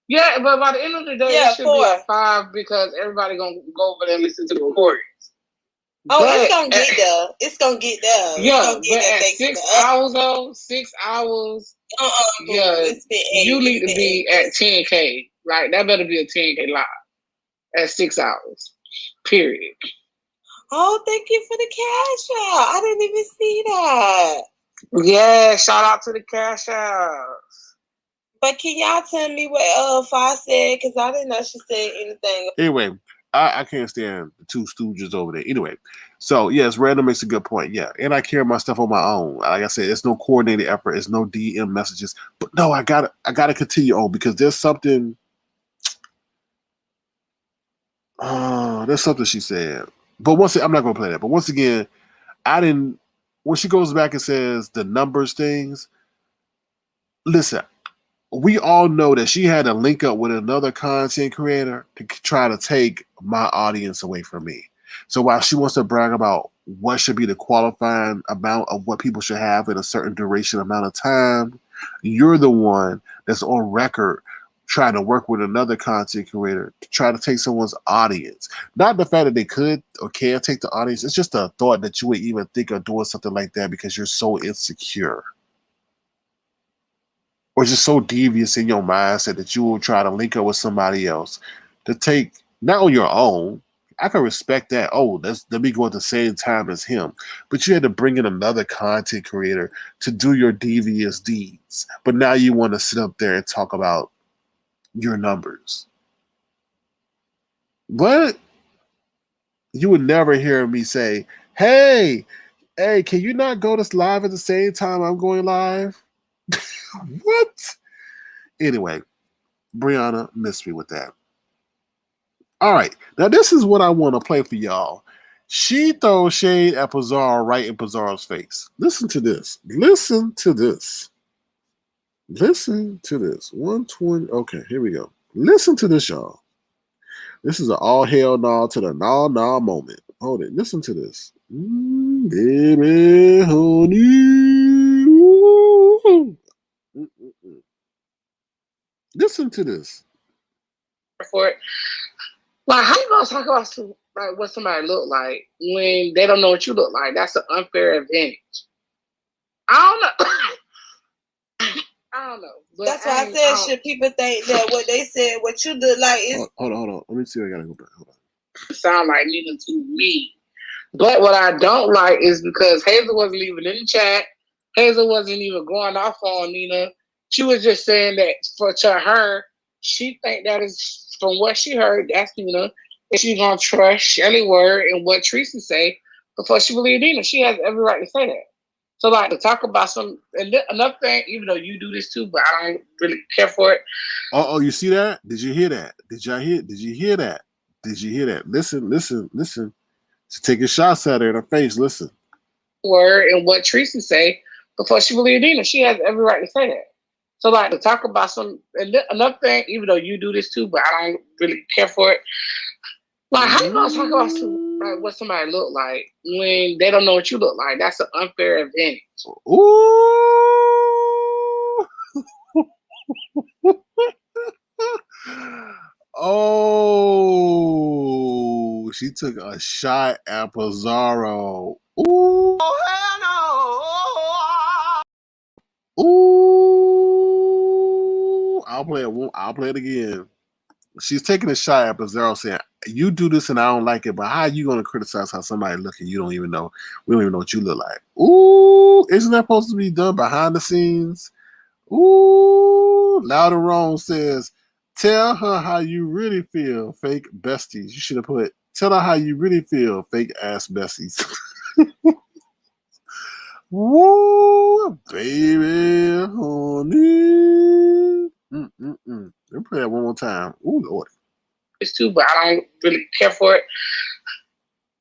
Yeah, but by the end of the day, it should 4. Be at 5 because everybody gonna go over there and listen to the recordings. Oh, but it's gonna get there. It's gonna get there. Yeah, but at 6 hours though, 6 hours. Yeah, you need to be at 10K. Like that better be a 10K live at 6 hours. Period. Oh, thank you for the cash out. I didn't even see that. Yeah, shout out to the cash outs. But can y'all tell me what Fa said? Because I didn't know she said anything. Anyway, I can't stand the two stooges over there. Anyway, so yes, Random makes a good point. Yeah, and I carry my stuff on my own. Like I said, it's no coordinated effort. It's no DM messages. But no, I gotta continue on because there's something. There's something she said. But I'm not gonna play that. But once again, when she goes back and says the numbers things, listen, we all know that she had to link up with another content creator to try to take my audience away from me. So while she wants to brag about what should be the qualifying amount of what people should have in a certain duration amount of time, you're the one that's on record trying to work with another content creator to try to take someone's audience. Not the fact that they could or can take the audience. It's just a thought that you would even think of doing something like that because you're so insecure. Or just so devious in your mindset that you will try to link up with somebody else to take, not on your own. I can respect that. Oh, let me go at the same time as him. But you had to bring in another content creator to do your devious deeds. But now you want to sit up there and talk about your numbers. What? You would never hear me say, hey, can you not go to live at the same time I'm going live? What? Anyway, Brianna missed me with that. All right. Now, this is what I want to play for y'all. She throws shade at Pizarro right in Pizarro's face. Listen to this. Listen to this. Listen to this. 120. Okay, here we go. Listen to this, y'all. This is an all hell no to the nah moment. Hold it. Listen to this. Baby, honey. Listen to this. For it. Like, how you gonna talk about like what somebody look like when they don't know what you look like? That's an unfair advantage. I don't know. I don't know. But that's why I said, should people think that what they said, what you look like is... Hold on. Let me see. I gotta go back. Hold on. Sound like Nina to me. But what I don't like is because Hazel wasn't even in the chat. Hazel wasn't even going off on Nina. She was just saying that to her, she think that is, from what she heard, that's Nina. And she's gonna trust Shelly word and what Teresa say before she believe Nina. She has every right to say that. So, like, to talk about another thing, even though you do this too, but I don't really care for it. Oh, you see that? Did you hear that? Did you hear that? Did you hear that? Listen. She's taking shots at her in her face. Listen. Word and what Teresa say before she believe Nina. She has every right to say that. So, like, to talk about another thing, even though you do this too, but I don't really care for it. Like, how you gonna talk about like what somebody look like when they don't know what you look like? That's an unfair advantage. Ooh. Oh, she took a shot at Pizarro. Ooh. Oh, hell no. Ooh. I'll play it again. She's taking a shot at Pizarro saying, you do this and I don't like it, but how are you going to criticize how somebody look and you don't even know? We don't even know what you look like. Ooh, isn't that supposed to be done behind the scenes? Ooh, Louder Wrong says, tell her how you really feel, fake besties. You should have put, tell her how you really feel, fake ass besties. Woo, baby, honey. Let me play that one more time. Ooh, Lord. It's too, but I don't really care for it.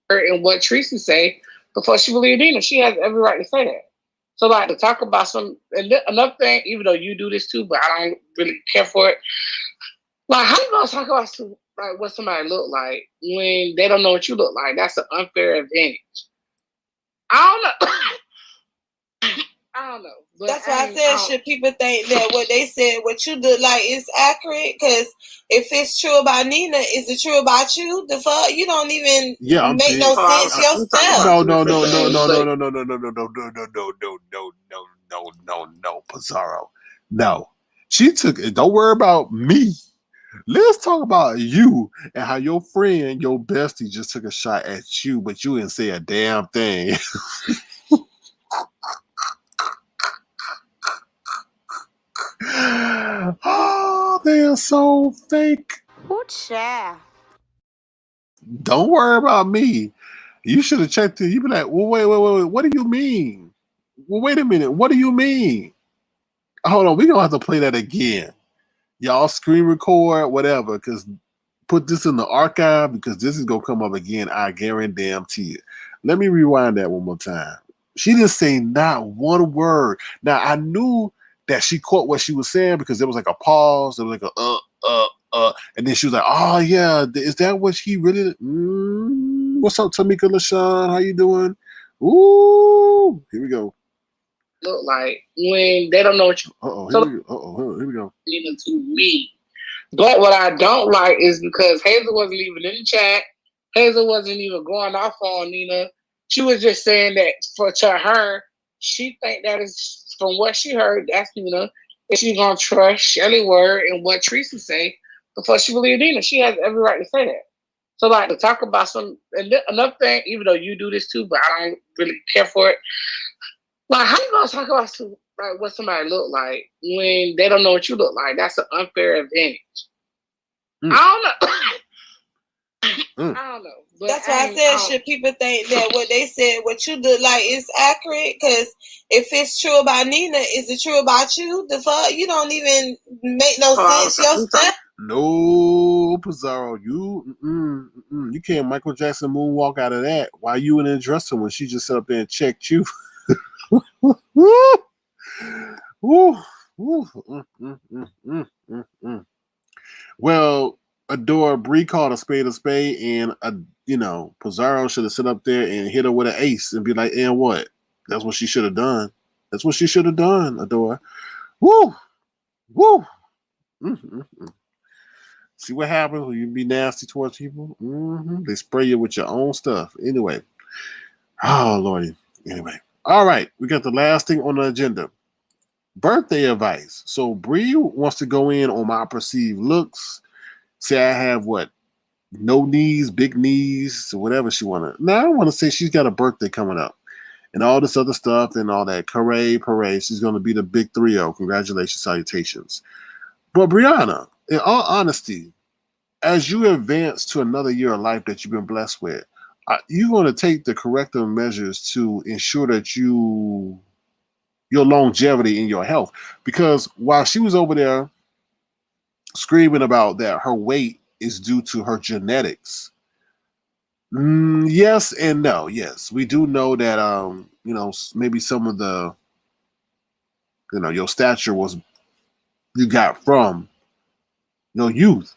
And what Teresa say before she believe Nina. She has every right to say that. So, like, to talk about another thing, even though you do this too, but I don't really care for it. Like, how you gonna talk about like what somebody look like when they don't know what you look like? That's an unfair advantage. I don't know. I don't know. But that's why I said, should people think that what they said, what you look like is accurate? Because if it's true about Nina, is it true about you? The fuck, you don't even make no sense yourself. No, Pizarro. No. She took it. Don't worry about me. Let's talk about you and how your friend, your bestie, just took a shot at you, but you didn't say a damn thing. Oh, they are so fake. Hoocha. Don't worry about me. You should have checked it. You be like, well, wait. What do you mean? Well, wait a minute. What do you mean? Hold on. We're going to have to play that again. Y'all screen record, whatever, because put this in the archive because this is going to come up again. I guarantee you. Let me rewind that one more time. She didn't say not one word. Now, I knew that she caught what she was saying because there was like a pause. There was like a and then she was like, oh, yeah, is that what she really... What's up, Tamika LaShawn? How you doing? Ooh, here we go. Look like when they don't know what you... Here we go. Even to me. But what I don't like is because Hazel wasn't even in the chat. Hazel wasn't even going off on Nina. She was just saying that to her, she think that is, from what she heard, that's Nina. And she's going to trust Shelly word and what Teresa say before she believe Nina. She has every right to say that. So, like, to talk about another thing, even though you do this too, but I don't really care for it. Like, how you gonna talk about like what somebody look like when they don't know what you look like? That's an unfair advantage. I don't know. But that's why I said, should people think that what they said, what you look like is accurate? Because if it's true about Nina, is it true about you? The fuck, you don't even make no sense yourself. No. No, Pizarro, you can't Michael Jackson moonwalk out of that. Why you in the dressing when she just sat up there and checked you? Woo! Woo! Well, Adore Bree called a spade, and Pizarro should have sit up there and hit her with an ace and be like, "And what?" That's what she should have done. That's what she should have done, Adore. Woo! Woo! See what happens when you be nasty towards people? They spray you with your own stuff. Anyway. Oh, Lordy. Anyway. All right. We got the last thing on the agenda. Birthday advice. So Bree wants to go in on my perceived looks. Say I have what? No knees, big knees, whatever she want to. Now I want to say she's got a birthday coming up. And all this other stuff and all that. Parade. She's going to be the big 3-0. Congratulations, salutations. But Brianna, in all honesty, as you advance to another year of life that you've been blessed with, you're going to take the corrective measures to ensure that your longevity in your health. Because while she was over there screaming about that her weight is due to her genetics, yes and no. Yes, we do know that maybe some of the your stature was you got from your youth.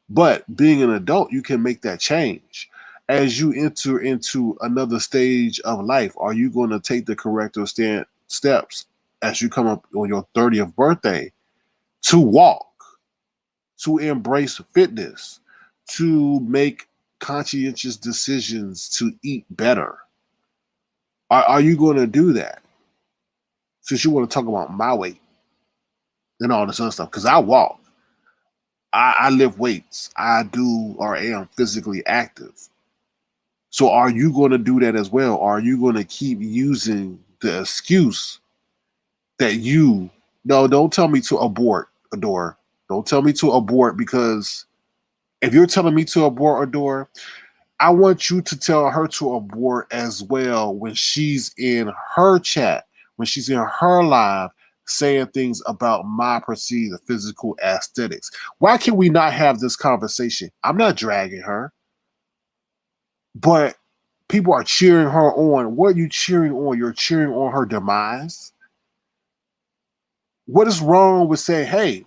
But being an adult, you can make that change. As you enter into another stage of life, are you going to take the corrective steps as you come up on your 30th birthday to walk, to embrace fitness, to make conscientious decisions to eat better? Are you going to do that? Since you want to talk about my weight and all this other stuff, because I walk. I lift weights. I do or am physically active. So are you going to do that as well? Or are you going to keep using the excuse that no, don't tell me to abort, Adore. Don't tell me to abort, because if you're telling me to abort, Adore, I want you to tell her to abort as well when she's in her chat, when she's in her live, saying things about my perceived physical aesthetics. Why can we not have this conversation? I'm not dragging her, but people are cheering her on. What are you cheering on? You're cheering on her demise? What is wrong with saying, hey,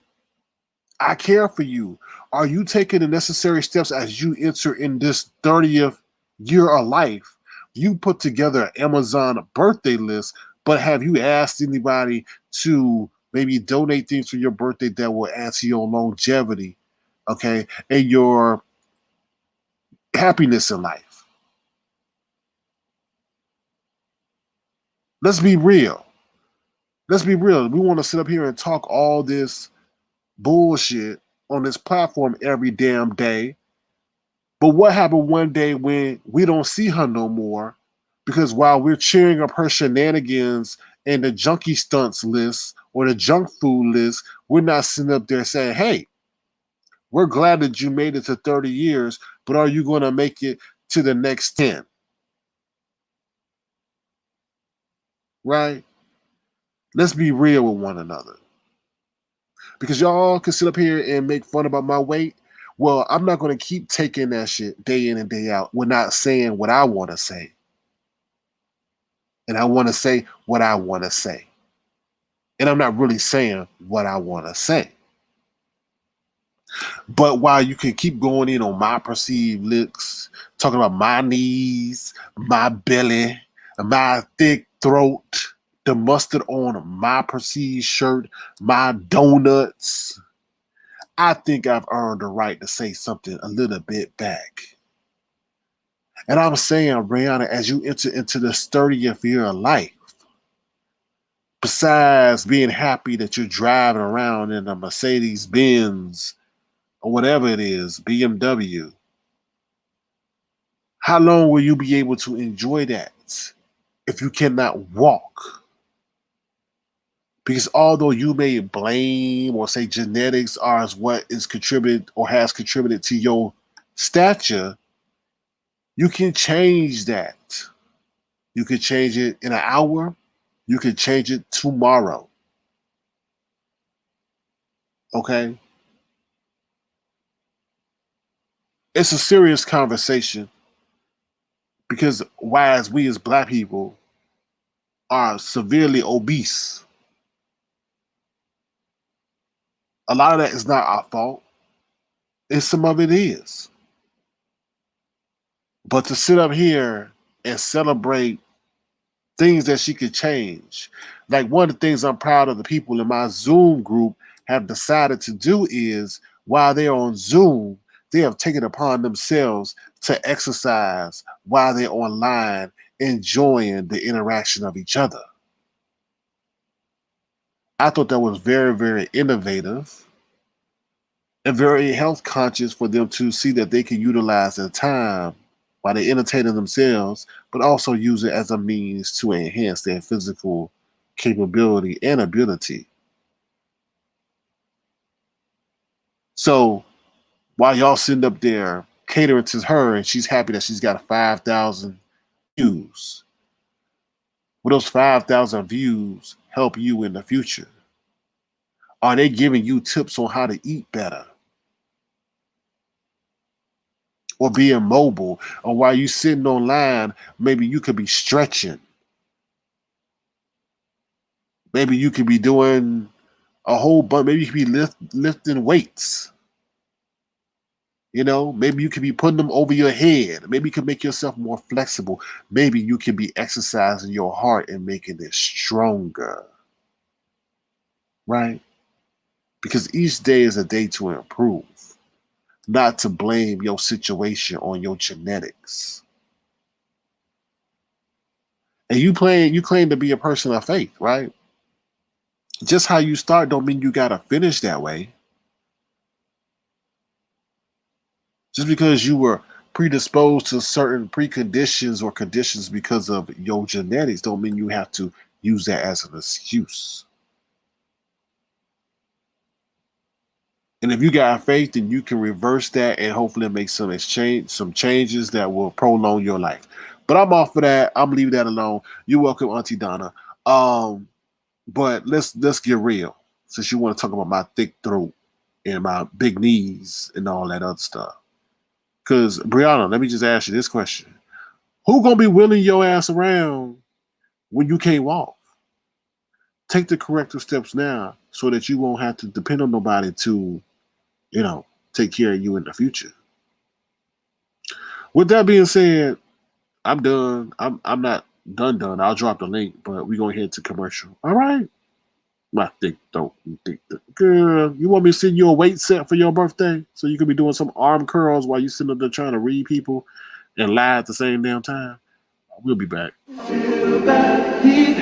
I care for you? Are you taking the necessary steps as you enter in this 30th year of life? You put together an Amazon birthday list, but have you asked anybody to maybe donate things for your birthday that will add to your longevity, okay, and your happiness in life? Let's be real. Let's be real. We want to sit up here and talk all this bullshit on this platform every damn day. But what happened one day when we don't see her no more? Because while we're cheering up her shenanigans and the junkie stunts list or the junk food list, we're not sitting up there saying, hey, we're glad that you made it to 30 years, but are you going to make it to the next 10? Right? Let's be real with one another. Because y'all can sit up here and make fun about my weight. Well, I'm not going to keep taking that shit day in and day out. We're not saying what I want to say. And I want to say what I want to say. And I'm not really saying what I want to say. But while you can keep going in on my perceived looks, talking about my knees, my belly, my thick throat, the mustard on my perceived shirt, my donuts, I think I've earned the right to say something a little bit back. And I'm saying, Brianna, as you enter into this 30th year of life, besides being happy that you're driving around in a Mercedes Benz or whatever it is, BMW, how long will you be able to enjoy that if you cannot walk? Because although you may blame or say genetics are what is contributed or has contributed to your stature, you can change that. You can change it in an hour. You can change it tomorrow. Okay? it's a serious conversation because whereas we as Black people are severely obese, a lot of that is not our fault, and some of it is. But to sit up here and celebrate things that she could change, like one of the things I'm proud of the people in my Zoom group have decided to do is while they're on Zoom, they have taken upon themselves to exercise while they're online, enjoying the interaction of each other. I thought that was very, very innovative and very health conscious for them to see that they can utilize their time while they're entertaining themselves, but also use it as a means to enhance their physical capability and ability. So while y'all sitting up there catering to her and she's happy that she's got 5,000 views, will those 5,000 views help you in the future? Are they giving you tips on how to eat better? Or being mobile? Or while you sitting online, maybe you could be stretching. Maybe you could be doing a whole bunch. Maybe you could be lifting weights. You know, maybe you could be putting them over your head. Maybe you can make yourself more flexible. Maybe you can be exercising your heart and making it stronger. Right? Because each day is a day to improve, not to blame your situation on your genetics. And you claim to be a person of faith, right? Just how you start don't mean you gotta finish that way. Just because you were predisposed to certain preconditions or conditions because of your genetics don't mean you have to use that as an excuse. And if you got faith, then you can reverse that and hopefully make some changes that will prolong your life. But I'm off of that. I'm leaving that alone. You're welcome, Auntie Donna. But let's get real. Since you want to talk about my thick throat and my big knees and all that other stuff. Because Brianna, let me just ask you this question: who gonna be wheeling your ass around when you can't walk? Take the corrective steps now so that you won't have to depend on nobody to, take care of you in the future. With that being said, I'm done. I'm not done. I'll drop the link, but we're gonna head to commercial. All right. My thick throat, girl. You want me to send you a weight set for your birthday so you can be doing some arm curls while you sitting up there trying to read people and lie at the same damn time? We'll be back. Feel that heat,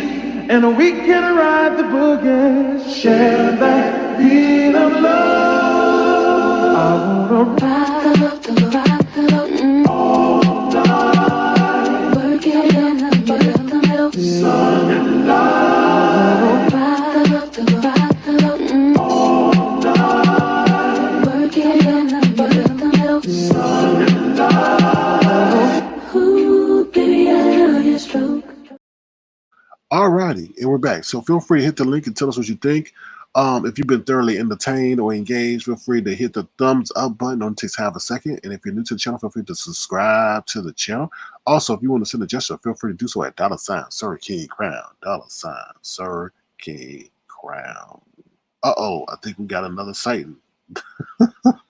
and we can ride the boogie. Share that beat of love. I wanna ride the boat all night. Work it in the middle. Sun and light. Ride the boat all night. Work it in the middle. Sun and light. Ooh, baby, I love your stroke. Alrighty, and we're back. So feel free to hit the link and tell us what you think. If you've been thoroughly entertained or engaged, feel free to hit the thumbs up button. Only takes half a second. And if you're new to the channel, feel free to subscribe to the channel. Also, if you want to send a gesture, feel free to do so at $ Sir King Crown. $ Sir King Crown. I think we got another sighting.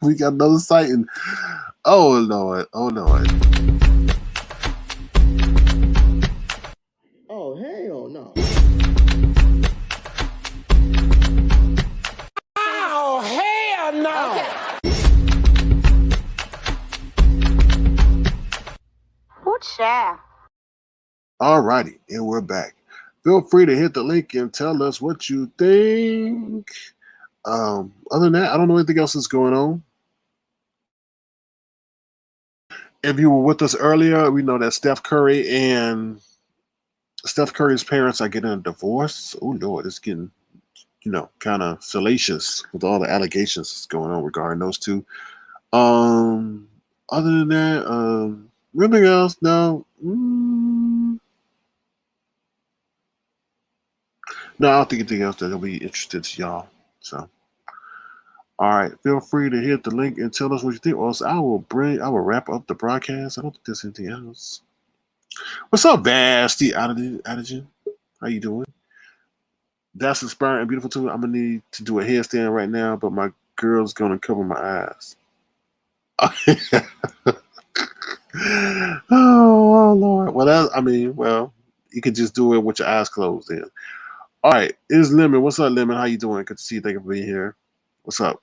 We got another sighting. Oh Lord. Oh Lord. Oh, hell no. Oh, hell no! What's that? Alrighty, and we're back. Feel free to hit the link and tell us what you think. Other than that, I don't know anything else that's going on. If you were with us earlier, we know that Steph Curry's parents are getting a divorce. Oh Lord, it's getting, kind of salacious with all the allegations that's going on regarding those two. Other than that, anything else? No. No, I don't think anything else that'll be interested to y'all. So, All right, feel free to hit the link and tell us what you think. Or else I will wrap up the broadcast. I don't think there's anything else. What's up, Vasty Addigen? How you doing? That's inspiring and beautiful too. I'm gonna need to do a headstand right now, but my girl's gonna cover my eyes. Oh Lord. Well, you can just do it with your eyes closed then. All right, it's Lemon. What's up, Lemon? How you doing? Good to see you. Thank you for being here. What's up?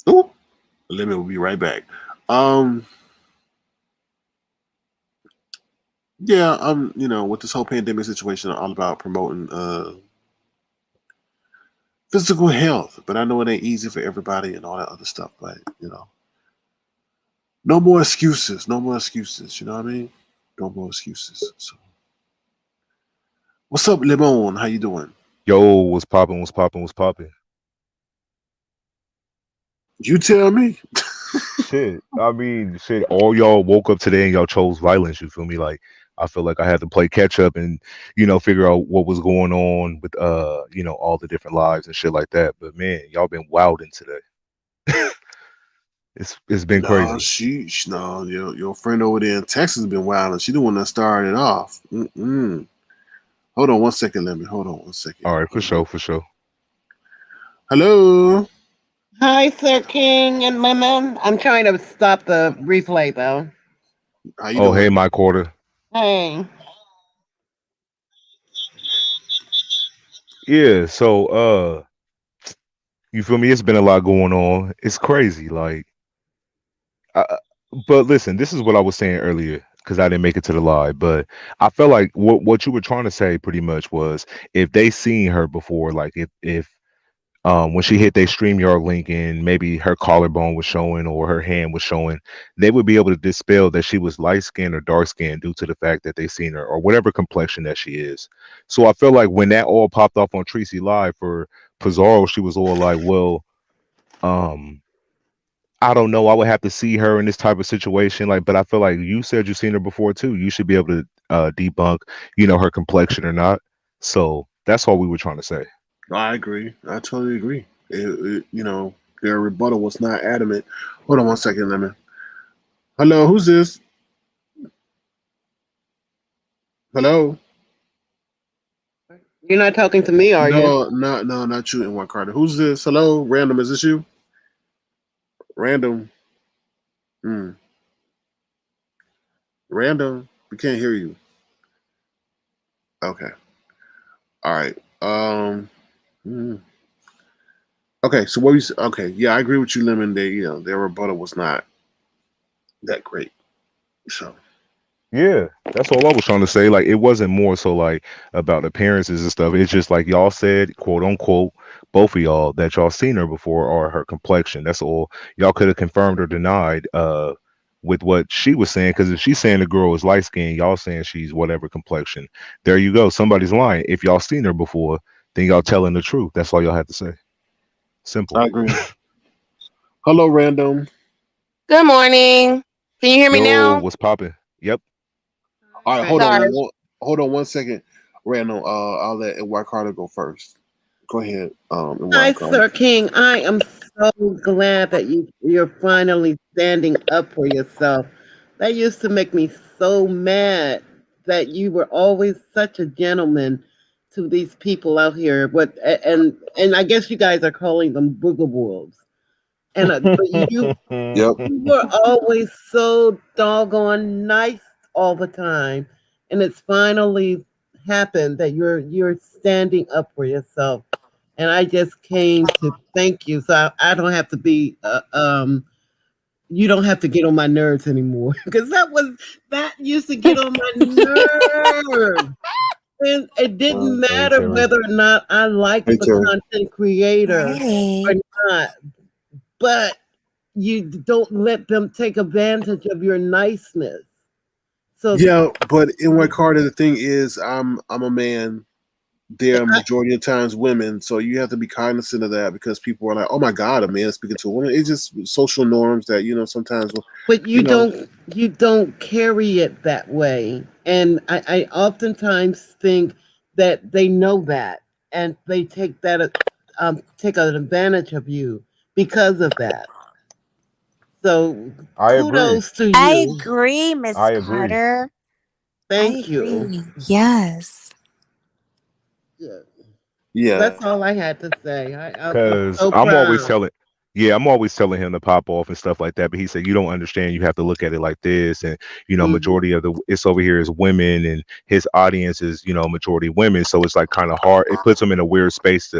Ooh, Lemon will be right back. Yeah, with this whole pandemic situation, I'm all about promoting physical health, but I know it ain't easy for everybody and all that other stuff. But no more excuses. No more excuses. You know what I mean? No more excuses. So, what's up, Lemon? How you doing? Yo, what's popping? What's popping? What's popping? You tell me. Shit. I mean, shit. All y'all woke up today and y'all chose violence. You feel me? Like, I feel like I had to play catch up and figure out what was going on with all the different lives and shit like that. But man, y'all been wilding today. It's been crazy. No, your friend over there in Texas has been wild, and she the one that started it off. Hold on one second, Lemon. Hold on one second. All right, for sure. Hello. Hi, Sir King and Lemon. I'm trying to stop the replay though. How you doing? Hey, my quarter. Hey. Yeah, so you feel me? It's been a lot going on. It's crazy, like but listen, this is what I was saying earlier because I didn't make it to the live. But I felt like what you were trying to say pretty much was if they seen her before, like if when she hit their StreamYard link and maybe her collarbone was showing or her hand was showing, they would be able to dispel that she was light skinned or dark skinned due to the fact that they seen her or whatever complexion that she is. So I feel like when that all popped off on Tracy Live for Pizarro, she was all like, well, I don't know. I would have to see her in this type of situation. Like, but I feel like you said you've seen her before too. You should be able to debunk, her complexion or not. So that's all we were trying to say. I agree. I totally agree. Their rebuttal was not adamant. Hold on one second, Lemon. Hello, who's this? Hello. You're not talking to me, are you? No, not you, N1 Carter. Who's this? Hello, random. Is this you? Random. Random. We can't hear you. Okay. All right. Okay. So what we? Okay. Yeah, I agree with you, Lemon. Their rebuttal was not that great. So. Yeah, that's all I was trying to say. Like, it wasn't more so like about appearances and stuff. It's just like y'all said, quote unquote, both of y'all that y'all seen her before or her complexion. That's all. Y'all could have confirmed or denied with what she was saying. Because if she's saying the girl is light skinned, y'all saying she's whatever complexion. There you go. Somebody's lying. If y'all seen her before, then y'all telling the truth. That's all y'all had to say. Simple. I agree. Hello, random. Good morning. Can you hear me now? What's popping? Yep. All right, hold on one second. Random, I'll let White Carter go first. Go ahead. Hi, Sir King. I am so glad that you're finally standing up for yourself. That used to make me so mad that you were always such a gentleman to these people out here. And I guess you guys are calling them boogaboos. And but you were always so doggone nice all the time, and it's finally happened that you're standing up for yourself, and I just came to thank you. So I don't have to be you don't have to get on my nerves anymore because that used to get on my nerves. And it didn't matter whether or not I liked the content creator or not, but you don't let them take advantage of your niceness. So yeah, but in White Carter, the thing is, I'm a man. They're majority of times women, so you have to be cognizant of that because people are like, "Oh my God, a man speaking to a woman." It's just social norms that sometimes. But you don't carry it that way, and I oftentimes think that they know that and they take that take advantage of you because of that. So I agree. kudos to I you. agree, Miss I agree. Carter. I Thank you. agree. Yes. Yeah. Yeah. That's all I had to say. I'm Because so proud. I'm always telling him to pop off and stuff like that. But he said, you don't understand. You have to look at it like this. And, Hmm. majority of it's over here is women and his audience is, majority women. So it's like kind of hard. It puts him in a weird space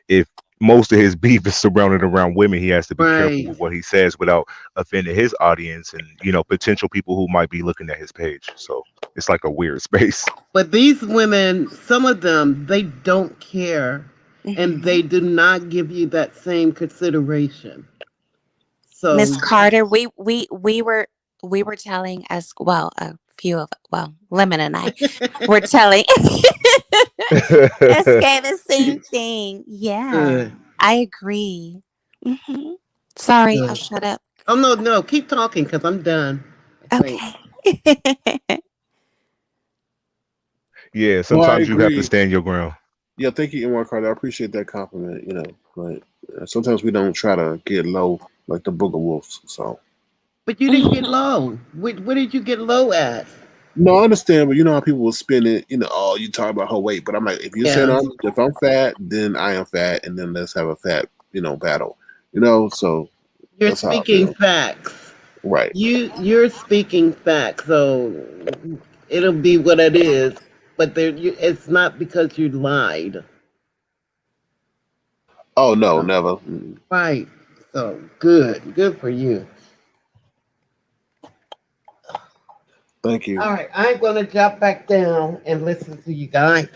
if most of his beef is surrounded around women, he has to be careful Right. with what he says without offending his audience and, potential people who might be looking at his page. So it's like a weird space. But these women, some of them, they don't care and they do not give you that same consideration. Miss So, Carter, we were telling us a few of Lemon and I were telling SK the same thing. Yeah, good, I agree. hmm Sorry, I'll good. shut up. Oh, no, no, keep talking because I'm done. I think. Okay. Yeah, No, I sometimes you have to agree. stand your ground. Yeah, thank you, Mark Carter. I appreciate that compliment. But sometimes we don't try to get low like the booger wolves. So But you didn't get low. What did you get low at? no, I understand. But you know how people will spin it. Oh, you talk about her weight. But I'm like, if you said Yeah. if I'm fat, then I am fat, and then let's have a fat battle. So You're that's how I speaking feel. facts. Right. You're speaking facts. So it'll be what it is. But it's not because you lied. Oh no, never. Mm. Right. So good. Good for you. Thank you. All right. I'm going to drop back down and listen to you guys.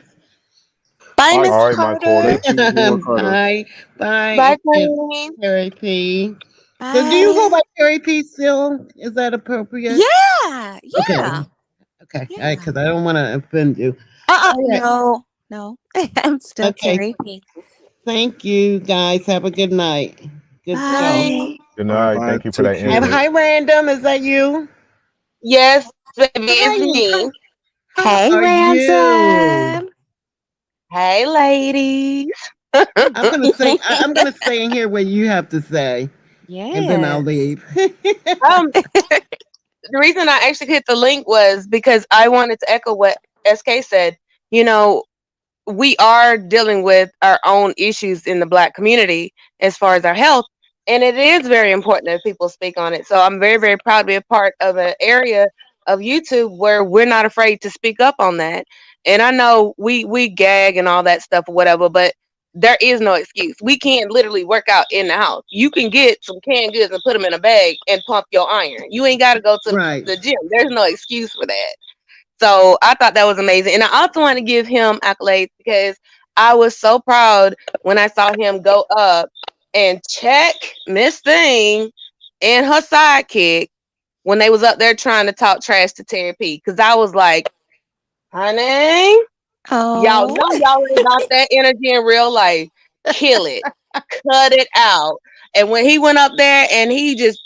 Bye, All right. Miss All right, my Carter. Carter. Thank you, Mark Carter. Bye. Bye, Bye. Queen. Cherry P. So do you go Bye. by Cherry P still? Is that appropriate? Yeah, Okay. yeah, Okay. All right. yeah. Because I don't want to offend you. All right. No, no. I'm still Okay. Terry P. Thank you, guys. Have a good night. Good show. Bye. Good All right. night. Bye. Thank you for Take that And care. input. hi, Random. Is that you? Yes, baby, it's Hi. me. How Hey, are you? Random. Hey, ladies. I'm gonna stay in here what you have to say, and then I'll Yes. leave. um, the reason I actually hit the link was because I wanted to echo what SK said. You know, we are dealing with our own issues in the Black community as far as our health. And it is very important that people speak on it. So I'm very, very proud to be a part of an area of YouTube where we're not afraid to speak up on that. And I know we gag and all that stuff or whatever, but there is no excuse. We can't literally work out in the house. You can get some canned goods and put them in a bag and pump your iron. You ain't got to go to Right. the gym. There's no excuse for that. So I thought that was amazing. And I also want to give him accolades because I was so proud when I saw him go up and check Miss Thing and her sidekick when they was up there trying to talk trash to Terry P. Because I was like, honey, y'all Oh. know y'all ain't got that energy in real life. Kill it. Cut it out. And when he went up there and he just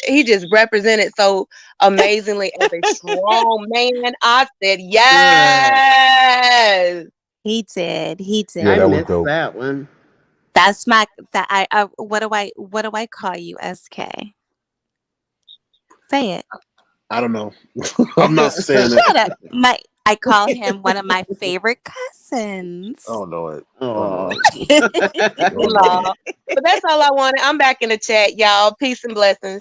represented so amazingly as a strong man, I said, Good. yes. He did. He Yeah, I that did. was missed dope. that one. That's my that I what do I call you, SK? Say it. I don't know. I'm not saying it. Shut up. I call him one of my favorite cousins. Oh Lord. Oh Oh. Lord. Oh Law. Lord. But that's all I wanted. I'm back in the chat, y'all. Peace and blessings.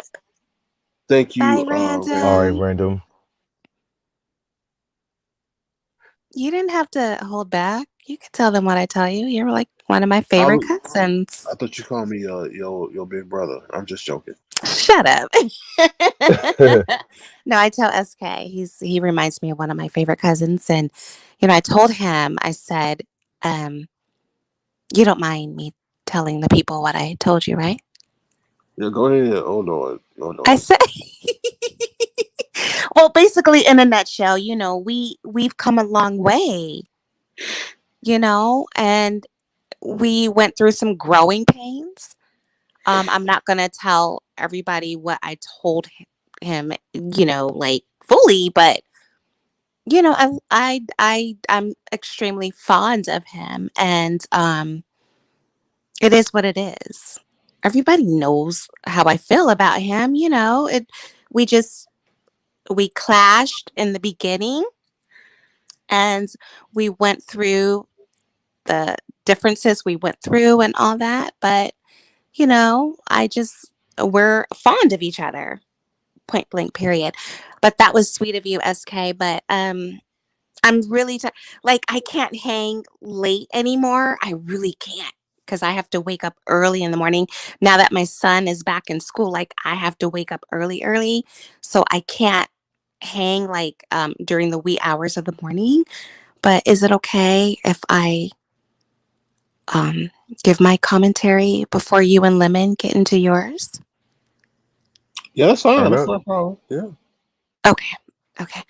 Thank Bye, you, All right, Random. Random. random. You didn't have to hold back. You could tell them what I tell you. You're like one of my I, favorite was- cousins. I thought you called me your big brother. I'm just joking. Shut up. No, I tell SK. He reminds me of one of my favorite cousins. And I told him, I said, you don't mind me telling the people what I told you, right? Yeah, go ahead. Oh Lord. Oh I Lord. said well, basically in a nutshell, we've come a long way, and we went through some growing pains. I'm not going to tell everybody what I told him, like fully, but I'm extremely fond of him, and It is what it is. Everybody knows how I feel about him. We just we clashed in the beginning, and we went through the differences we went through and all that. But I just we're fond of each other. Point blank. Period. But that was sweet of you, SK. But I'm really like I can't hang late anymore. I really can't because I have to wake up early in the morning. Now that my son is back in school, like I have to wake up early, so I can't hang like during the wee hours of the morning. But is it okay if I um give my commentary before you and Lemon get into yours? Yeah, that's fine. Start That's up. not a problem. Yeah. Okay. Okay.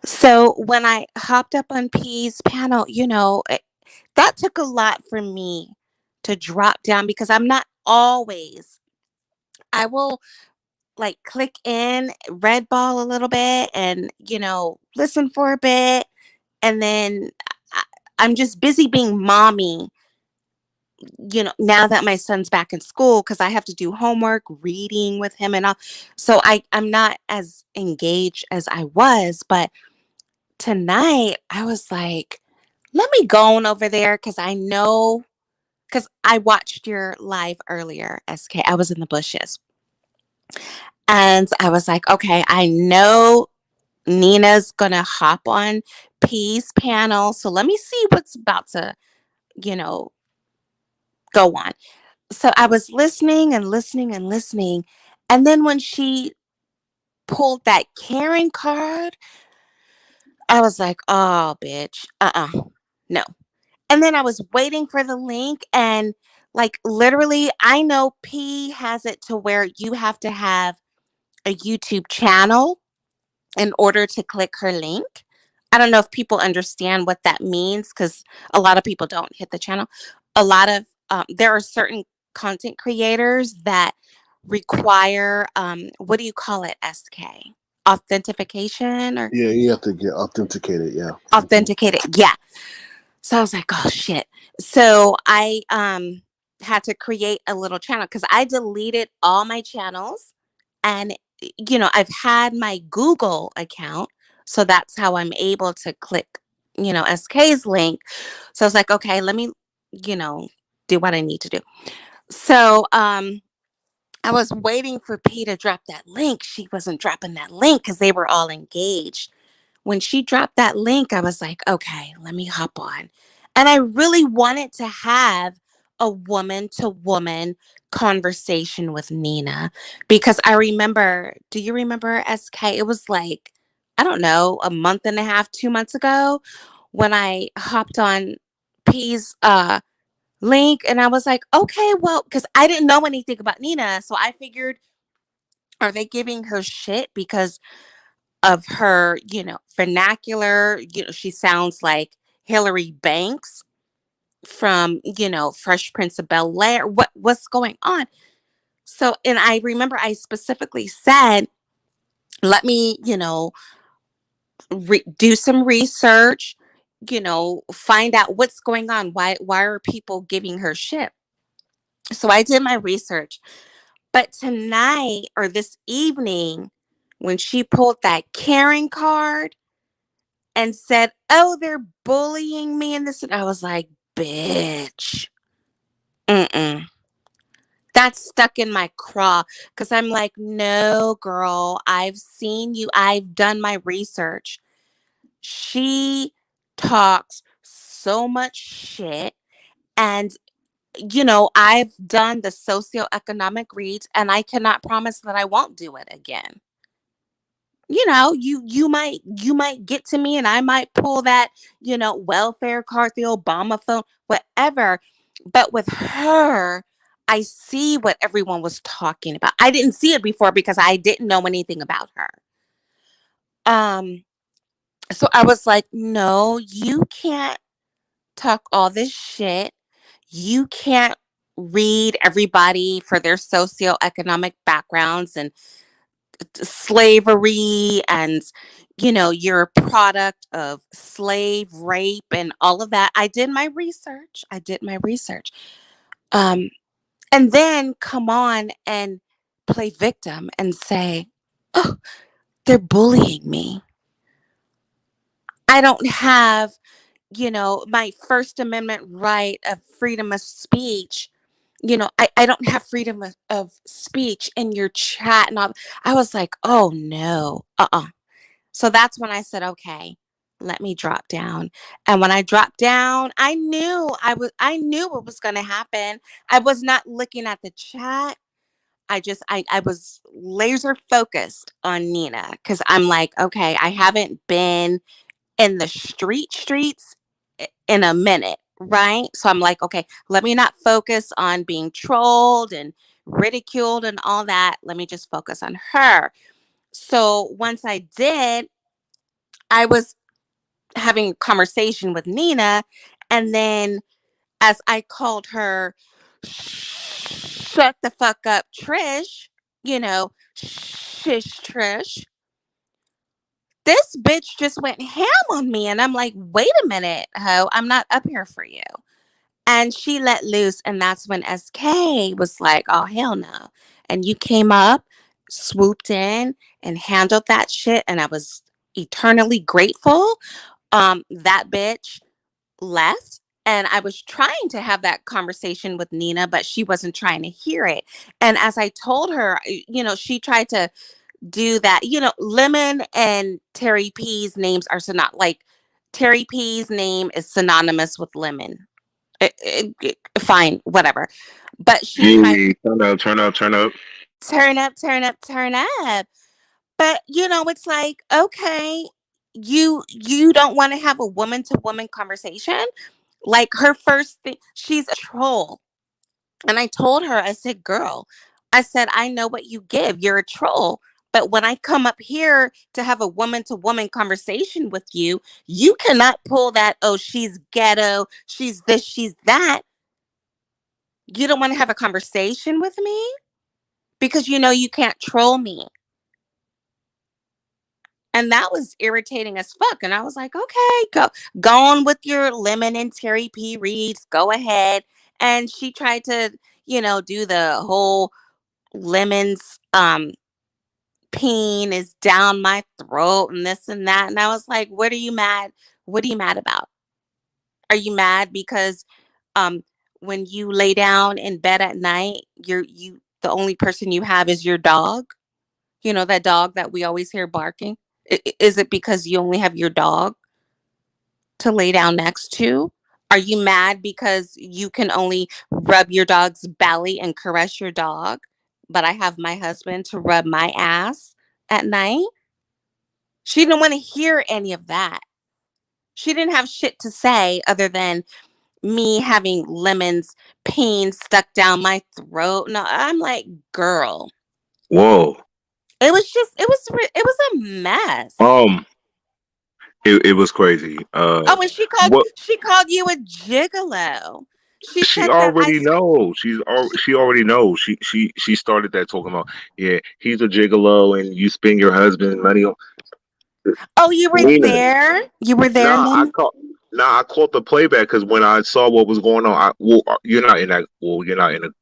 So when I hopped up on P's panel, that took a lot for me to drop down because I'm not always. I will like click in red ball a little bit and listen for a bit, and then I, I'm just busy being mommy. Now that my son's back in school, because I have to do homework, reading with him and all, so I'm not as engaged as I was. But tonight I was like, let me go on over there because I know because I watched your live earlier, SK. I was in the bushes. And I was like, okay, I know Nina's going to hop on P's panel. So let me see what's about to, you know, go on. So I was listening and listening and listening. And then when she pulled that Karen card, I was like, oh, bitch. No. And then I was waiting for the link, and like literally I know P has it to where you have to have a YouTube channel in order to click her link. I don't know if people understand what that means because a lot of people don't hit the channel. A lot of there are certain content creators that require what do you call it, SK? Authentication or Yeah, you have to get authenticated. Yeah. authenticated. Yeah. So I was like, oh shit. So I had to create a little channel because I deleted all my channels, and I've had my Google account. So that's how I'm able to click, SK's link. So I was like, okay, let me, you know, do what I need to do. So I was waiting for P to drop that link. She wasn't dropping that link because they were all engaged. When she dropped that link, I was like, okay, let me hop on. And I really wanted to have a woman to woman conversation with Nina because I remember, do you remember, SK? It was like, I don't know, a month and a half, 2 months ago when I hopped on P's link and I was like, okay, well, because I didn't know anything about Nina. So I figured, are they giving her shit because of her, vernacular? She sounds like Hillary Banks from, Fresh Prince of Bel-Air. What's going on? So, and I remember I specifically said, let me, do some research, find out what's going on. Why are people giving her shit? So I did my research. But tonight or this evening, when she pulled that Karen card and said, "Oh, they're bullying me," and this, and I was like, "Bitch, mm-mm." That's stuck in my craw because I'm like, "No, girl, I've seen you. I've done my research. She talks so much shit, and I've done the socioeconomic reads, and I cannot promise that I won't do it again." You might get to me and I might pull that, welfare card, the Obama phone, whatever. But with her, I see what everyone was talking about. I didn't see it before because I didn't know anything about her. Um, so I was like, no, you can't talk all this shit. You can't read everybody for their socioeconomic backgrounds and slavery, and you're a product of slave rape and all of that. I did my research. Um, and then come on and play victim and say, oh, they're bullying me. I don't have, my First Amendment right of freedom of speech. I don't have freedom of speech in your chat and all. I was like, oh no, So that's when I said, okay, let me drop down. And when I dropped down, I knew what was going to happen. I was not looking at the chat. I was laser focused on Nina because I'm like, okay, I haven't been in the streets in a minute, right? So I'm like, okay, let me not focus on being trolled and ridiculed and all that. Let me just focus on her. So once I did, I was having a conversation with Nina, and then as I called her, shut the fuck up, Trish, shish Trish, this bitch just went ham on me. And I'm like, wait a minute, ho, I'm not up here for you. And she let loose. And that's when SK was like, oh, hell no. And you came up, swooped in, and handled that shit. And I was eternally grateful. That bitch left. And I was trying to have that conversation with Nina, but she wasn't trying to hear it. And as I told her, she tried to do that. Lemon and Terry P's names are like Terry P's name is synonymous with lemon. Fine, whatever. But she tried Hey, turn up, turn up, turn up. turn up, turn up, turn up. But it's like, okay, you don't want to have a woman to woman conversation. Like her first thing, she's a troll. And I told her, I said, girl, I said, I know what you give. You're a troll. But when I come up here to have a woman to woman conversation with you, you cannot pull that, oh, she's ghetto, she's this, she's that. You don't want to have a conversation with me because you can't troll me. And that was irritating as fuck. And I was like, okay, go on with your Lemon and Terry P. reads. Go ahead. And she tried to, do the whole Lemon's peen is down my throat and this and that. And I was like, what are you mad? What are you mad about? Are you mad because when you lay down in bed at night, the only person you have is your dog? That dog that we always hear barking. Is it because you only have your dog to lay down next to? Are you mad because you can only rub your dog's belly and caress your dog, but I have my husband to rub my ass at night? She didn't want to hear any of that. She didn't have shit to say other than me having Lemon's pain stuck down my throat. No, I'm like, girl. Whoa. It was a mess. It was crazy. Oh, and she called you a gigolo. She already knows. She already knows. She started that talking about, yeah, he's a gigolo and you spend your husband's money on. Oh, you were there? You were there, Lynn? I caught the playback because when I saw what was going on, you're not in that. Well, you're not in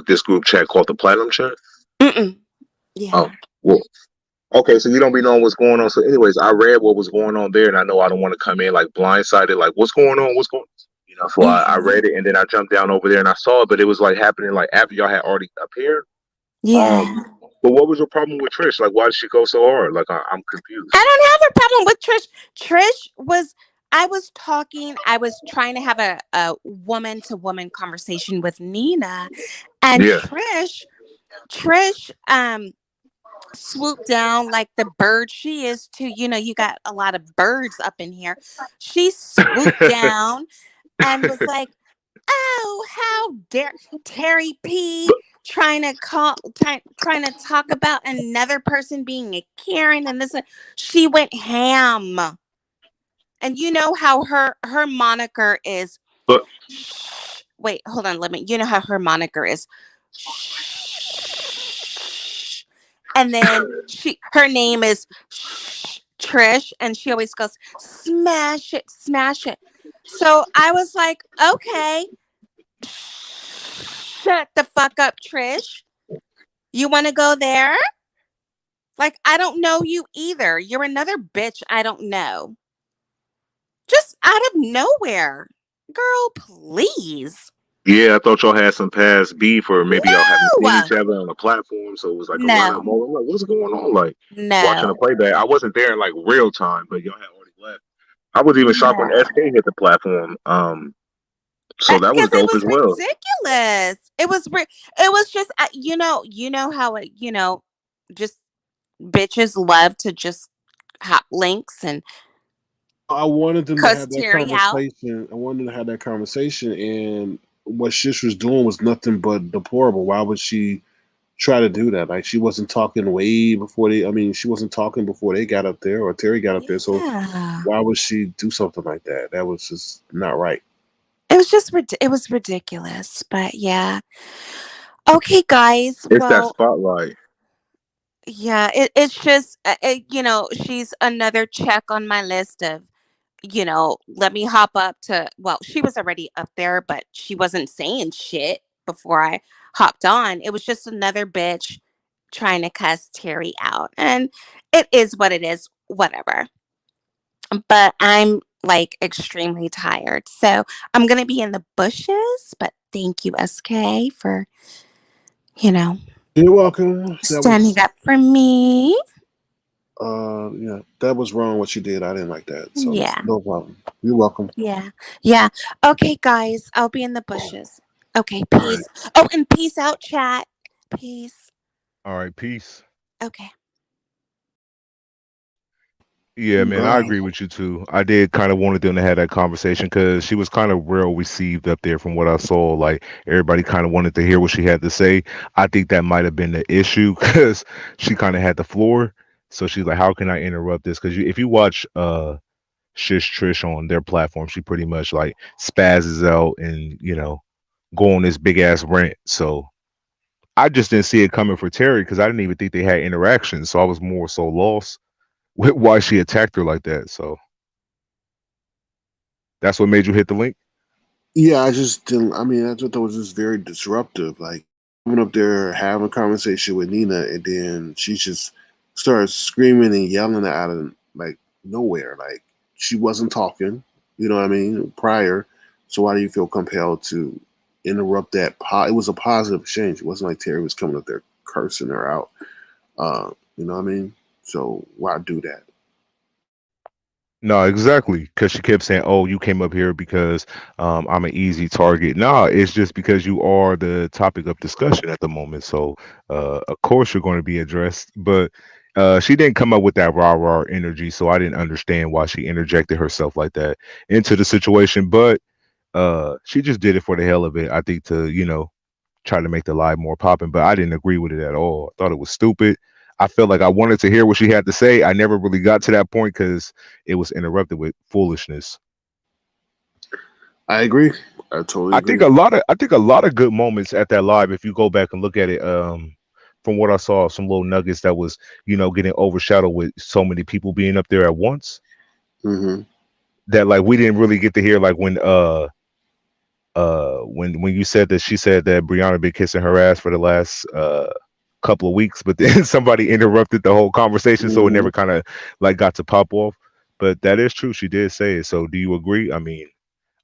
this group chat called the Platinum Chat. Yeah. Oh, well, okay, so you don't be knowing what's going on. So, anyways, I read what was going on there, and I know I don't want to come in like blindsided, like what's going on, what's going on. So I read it, and then I jumped down over there and I saw it, but it was like happening like after y'all had already appeared. Yeah. But what was your problem with Trish? Like, why did she go so hard? Like, I'm confused. I don't have a problem with Trish. I was trying to have a woman to woman conversation with Nina, and yeah. Trish swooped down like the bird she is too. You got a lot of birds up in here. She swooped down and was like, oh, how dare Terry P trying to talk about another person being a Karen and this. She went ham. And you know how her moniker is. Wait, hold on. You know how her moniker is. And then her name is Trish, and she always goes, smash it, smash it. So I was like, okay. Shut the fuck up, Trish. You want to go there? Like, I don't know you either. You're another bitch I don't know. Just out of nowhere. Girl, please. Yeah, I thought y'all had some past beef, or maybe y'all haven't seen No. each other on a platform, so it was like a random No. moment. Like, what's going on? Like watching the No. playback, I wasn't there in like real time, but y'all had already left. I was even shocked when No. SK hit the platform. So that was Because it dope was as well. ridiculous. It was just you know how it just bitches love to just hop links and I wanted them to cuss have that Terry out. conversation. I wanted them to have that conversation, and what Shish was doing was nothing but deplorable. Why would she try to do that? Like, she wasn't talking way before they. I mean, she wasn't talking before they got up there or Terry got up there. So Yeah. why would she do something like that? That was just not right. It was just it was ridiculous, but yeah. Okay, guys. It's that Well, spotlight. yeah, it's just she's another check on my list of let me hop up to. Well, she was already up there, but she wasn't saying shit before I hopped on. It was just another bitch trying to cuss Terry out, and it is what it is. Whatever. But I'm like extremely tired, so I'm gonna be in the bushes. But thank you, SK, for you know You're welcome. That was standing up for me. yeah, that was wrong what you did. I didn't like that. So Yeah. no problem. You're welcome. Yeah. Yeah. Okay, guys, I'll be in the bushes. Okay, All right. peace. Oh, and peace out, chat. Peace. All right, peace. Okay. Yeah, man, I Bye. agree with you too. I did kind of wanted them to have that conversation because she was kind of well received up there from what I saw. Like everybody kind of wanted to hear what she had to say. I think that might have been the issue because she kind of had the floor. So she's like, "How can I interrupt this?" Because if you watch Shish Trish on their platform, she pretty much like spazzes out and go on this big ass rant. So I just didn't see it coming for Terry because I didn't even think they had interactions. So I was more so lost with why she attacked her like that. So that's what made you hit the link. Yeah, I just didn't. I mean, I thought that was just very disruptive. Like coming up there, having a conversation with Nina, and then she just started screaming and yelling out of like nowhere. Like she wasn't talking. You know what I mean? Prior. So why do you feel compelled to interrupt that? It was a positive change. It wasn't like Terry was coming up there cursing her out. You know what I mean? So why do that? No, exactly. Because she kept saying, "Oh, you came up here because I'm an easy target." Nah, it's just because you are the topic of discussion at the moment. So, of course, you're going to be addressed. But she didn't come up with that rah rah energy, so I didn't understand why she interjected herself like that into the situation. But she just did it for the hell of it. I think to try to make the live more popping, but I didn't agree with it at all. I thought it was stupid. I felt like I wanted to hear what she had to say. I never really got to that point because it was interrupted with foolishness. I agree. I totally I think agree. a lot of good moments at that live. If you go back and look at it, from what I saw, some little nuggets that was getting overshadowed with so many people being up there at once. Mm-hmm. That like we didn't really get to hear like when you said that she said that Brianna been kissing her ass for the last couple of weeks, but then somebody interrupted the whole conversation, so it Mm-hmm. never kind of like got to pop off. But that is true. She did say it. So do you agree? I mean,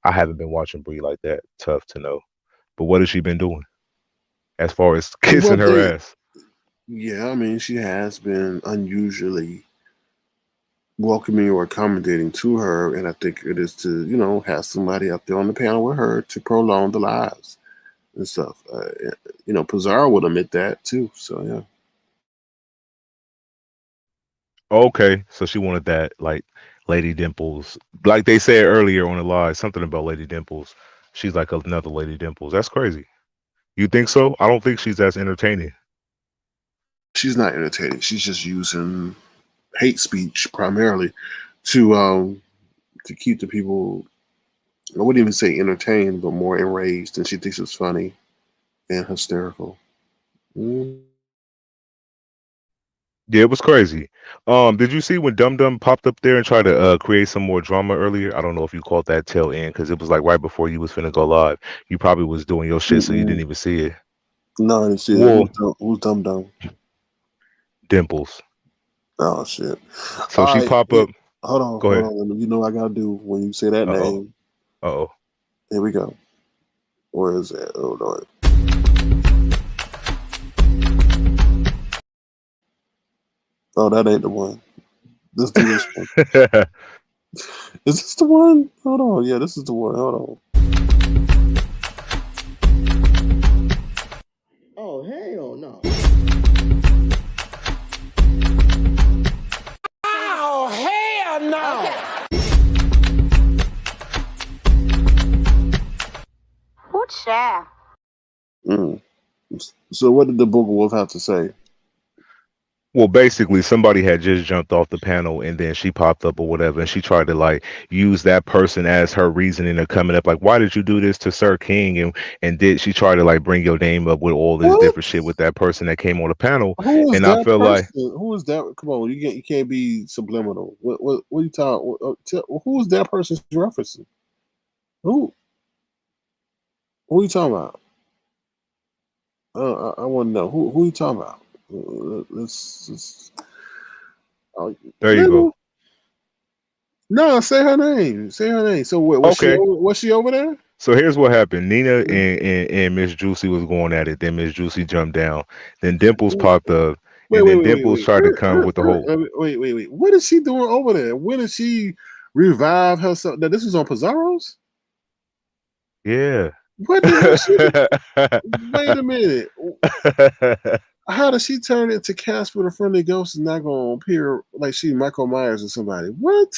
I haven't been watching Brie like that. Tough to know. But what has she been doing as far as Well, kissing her ass? yeah, I mean, she has been unusually welcoming or accommodating to her, and I think it is to have somebody up there on the panel with her to prolong the lives and stuff. Pizarro would admit that too. So yeah. Okay, so she wanted that like Lady Dimples, like they said earlier on the live, something about Lady Dimples. She's like another Lady Dimples. That's crazy. You think so? I don't think she's as entertaining. She's not entertaining. She's just using hate speech primarily to keep the people. I wouldn't even say entertained, but more enraged, and she thinks it's funny and hysterical. Mm. Yeah, it was crazy. Did you see when Dum Dum popped up there and tried to create some more drama earlier? I don't know if you caught that tail end because it was like right before you was finna go live. You probably was doing your shit, so you didn't Mm-mm. even see it. No, I didn't see it. Well, Who's dumb dumb? Dimples. Oh shit! So All she right, pop up. Go hold ahead. on. You know what I gotta do when you say that Uh oh. name. Uh oh. Here we go. Where is it? Hold on. Oh, that ain't the one. Let's do this one. Is this the one? Hold on. Yeah, this is the one. Hold on. Oh, hell no. Oh, hell no. Ooh, child. Mm. So, what did the Booger Wolf have to say? Well, basically, somebody had just jumped off the panel, and then she popped up or whatever, and she tried to like use that person as her reasoning of coming up. Like, why did you do this to Sir King? And did she try to like bring your name up with all this What? different shit with that person that came on the panel? Who is And I that feel like, person? Who is that? Come on, you can't be subliminal. What are you talking? Who is that person she's referencing? Who who are you talking about? I want to know who are you talking about. Let's oh, there you nigga. go. No, say her name. Say her name. So what, Okay. was she over there? So here's what happened. Nina and Miss Juicy was going at it. Then Miss Juicy jumped down. Then Dimples popped up, and then Dimples tried to come with the whole. Wait. What is she doing over there? When did she revive herself? Now this was on Pizarro's. Yeah. What did she? Wait a minute. How does she turn into Casper the Friendly Ghost and not gonna appear like she Michael Myers or somebody? What?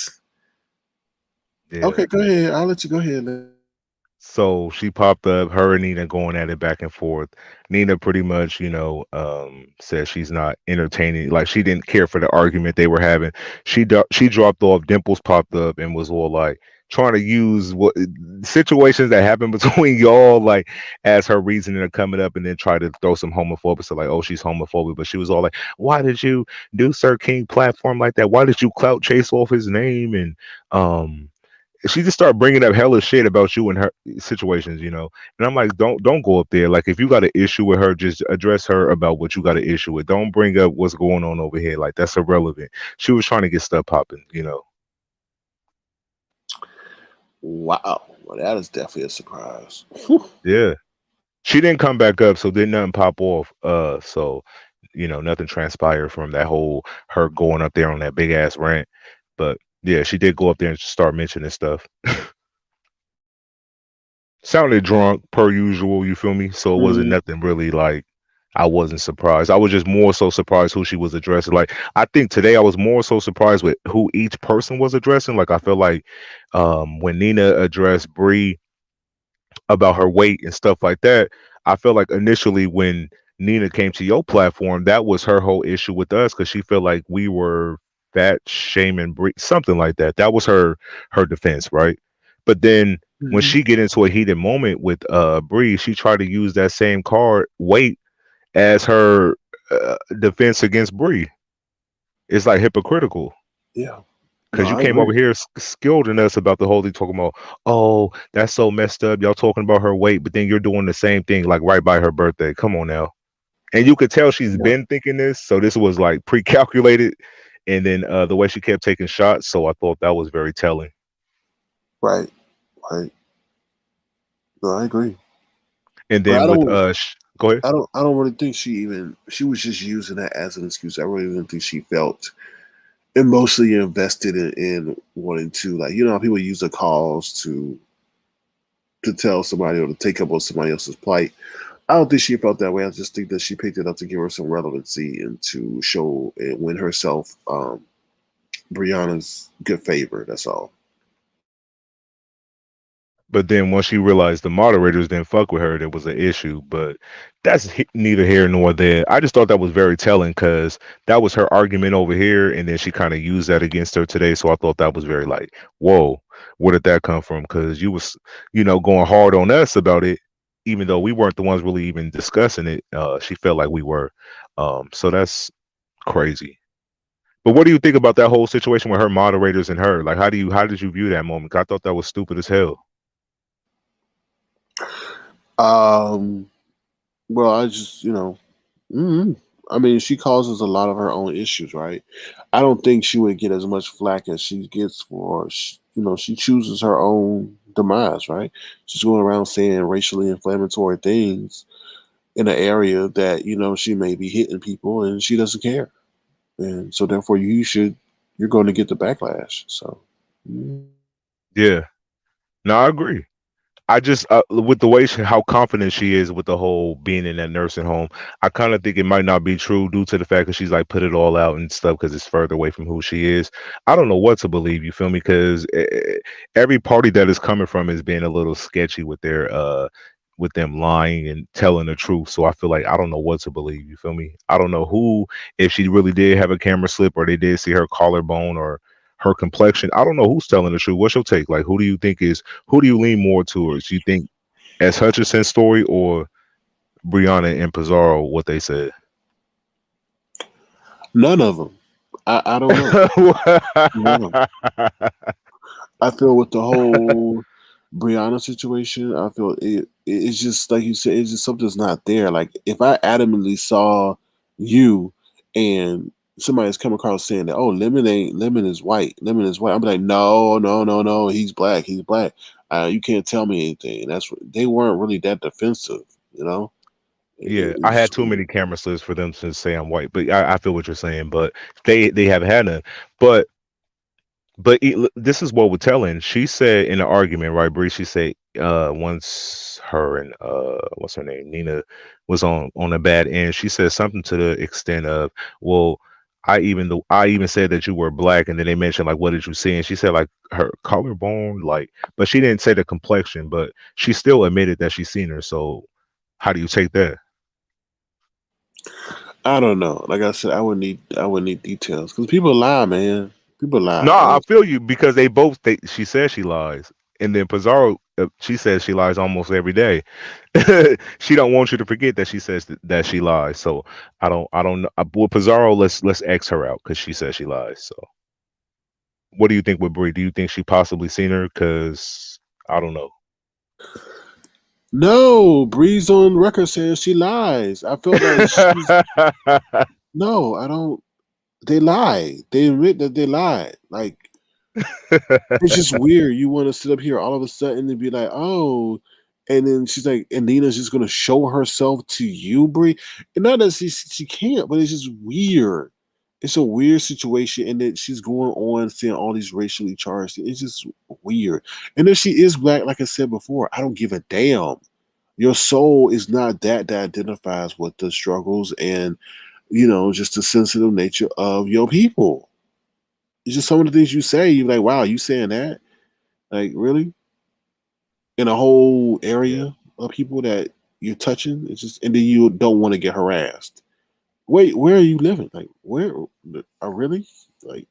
Yeah. Okay, go ahead. I'll let you go ahead. So she popped up, her and Nina going at it back and forth. Nina pretty much, said she's not entertaining. Like she didn't care for the argument they were having. She dropped off. Dimples popped up and was all like trying to use what situations that happen between y'all like as her reasoning of coming up, and then try to throw some homophobic. So like, oh, she's homophobic, but she was all like, why did you do Sir King platform like that? Why did you clout chase off his name? And she just started bringing up hella shit about you and her situations. And I'm like, don't go up there. Like, if you got an issue with her, just address her about what you got an issue with. Don't bring up what's going on over here. Like, that's irrelevant. She was trying to get stuff popping. Wow, well, that is definitely a surprise. Yeah, she didn't come back up, so didn't nothing pop off. So nothing transpired from that whole her going up there on that big ass rant. But yeah, she did go up there and start mentioning stuff. Sounded drunk per usual, you feel me? So it wasn't Mhm. nothing really like I wasn't surprised. I was just more so surprised who she was addressing. Like I think today I was more so surprised with who each person was addressing. Like I feel like when Nina addressed Bree about her weight and stuff like that, I feel like initially when Nina came to your platform, that was her whole issue with us because she felt like we were fat shaming Bree, something like that. That was her defense, right? But then when Mhm. she get into a heated moment with Bree, she tried to use that same card weight as her defense against Bree. It's like hypocritical. Yeah, no, Cause you I came over agree. here skilled us about the whole thing talking about, oh, that's so messed up. Y'all talking about her weight, but then you're doing the same thing like right by her birthday. Come on now. And you could tell she's Yeah, been thinking this, so this was like pre-calculated. And then the way she kept taking shots, so I thought that was very telling. right, right. No, I agree. And But then with go ahead. I don't really think she was just using that as an excuse. I really didn't think she felt emotionally invested in wanting to, like, how people use the calls to tell somebody or to take up on somebody else's plight. I don't think she felt that way. I just think that she picked it up to give her some relevancy and to show and win herself Brianna's good favor. That's all. But then once she realized the moderators didn't fuck with her, there was an issue. But that's neither here nor there. I just thought that was very telling because that was her argument over here, and then she kind of used that against her today. So I thought that was very like, whoa, where did that come from? Because you was, going hard on us about it, even though we weren't the ones really even discussing it. She felt like we were. So that's crazy. But what do you think about that whole situation with her moderators and her? Like, how did you view that moment? 'Cause I thought that was stupid as hell. Well, I just I mean, she causes a lot of her own issues, right? I don't think she would get as much flack as she gets for she chooses her own demise, right? She's going around saying racially inflammatory things in an area that she may be hitting people, and she doesn't care, and so therefore you're going to get the backlash. So Yeah. No, I agree. I just with the way how confident she is with the whole being in that nursing home, I kind of think it might not be true due to the fact that she's like put it all out and stuff because it's further away from who she is. I don't know what to believe. You feel me? Because every party that is coming from is being a little sketchy with them lying and telling the truth. So I feel like I don't know what to believe. You feel me? I don't know who, if she really did have a camera slip or they did see her collarbone or her complexion. I don't know who's telling the truth. What's your take? Like, who do you lean more towards? You think as Hutchinson's story or Brianna and Pizarro what they said? none of them. I don't know. None of 'em. I feel with the whole Brianna situation, I feel it's just like you said, it's just something's not there. Like if I adamantly saw you and somebody's come across saying that, oh, lemon is white, I'm like, no, no, no, no, he's black, he's black. You can't tell me anything. That's what they weren't really that defensive, you know. Yeah, I It's had just too weird. many camera slips for them to say I'm white, but I feel what you're saying. But they haven't had none. But this is what we're telling. She said in the argument, right, Bree? She said once her and what's her name, Nina, was on a bad end. She said something to the extent of, "Well, I even said that you were black," and then they mentioned like, "What did you see?" And she said like her collarbone, like, but she didn't say the complexion, but she still admitted that she's seen her. So how do you take that? I don't know. Like I said, I would need details because people lie, man. People lie. No, I feel you because they both. She says she lies, and then Pizarro, she says she lies almost every day. She don't want you to forget that she says that she lies. So I don't know. With Pizarro, let's X her out because she says she lies. So what do you think with Brie? Do you think she possibly seen her? Because I don't know. No, Bree's on record saying she lies. I felt like she's no, I don't. They lie. They admit that they lied. Like it's just weird. You want to sit up here all of a sudden and be like, oh, and then she's like, and Nina's just gonna show herself to you, Bree. And not that she can't, but it's just weird. It's a weird situation, and then she's going on saying all these racially charged. It's just weird. And if she is black, like I said before, I don't give a damn. Your soul is not that identifies with the struggles and just the sensitive nature of your people. It's just some of the things you say. You're like, wow, you saying that? Like, really? In a whole Yeah. area of people that you're touching, it's just, and then you don't want to get harassed. Wait, where are you living? Like, where? Really? Like,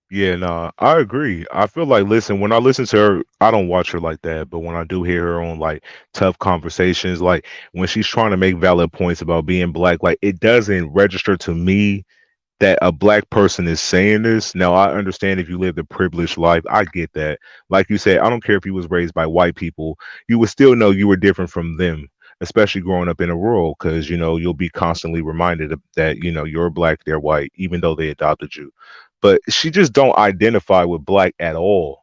Yeah, no, I agree. I feel like, listen, when I listen to her, I don't watch her like that, but when I do hear her on like tough conversations, like when she's trying to make valid points about being black, like it doesn't register to me that a black person is saying this. Now, I understand if you lived a privileged life, I get that. Like you said, I don't care if you was raised by white people, you would still know you were different from them, especially growing up in a rural, because you'll be constantly reminded that you're black, they're white, even though they adopted you. But she just don't identify with black at all.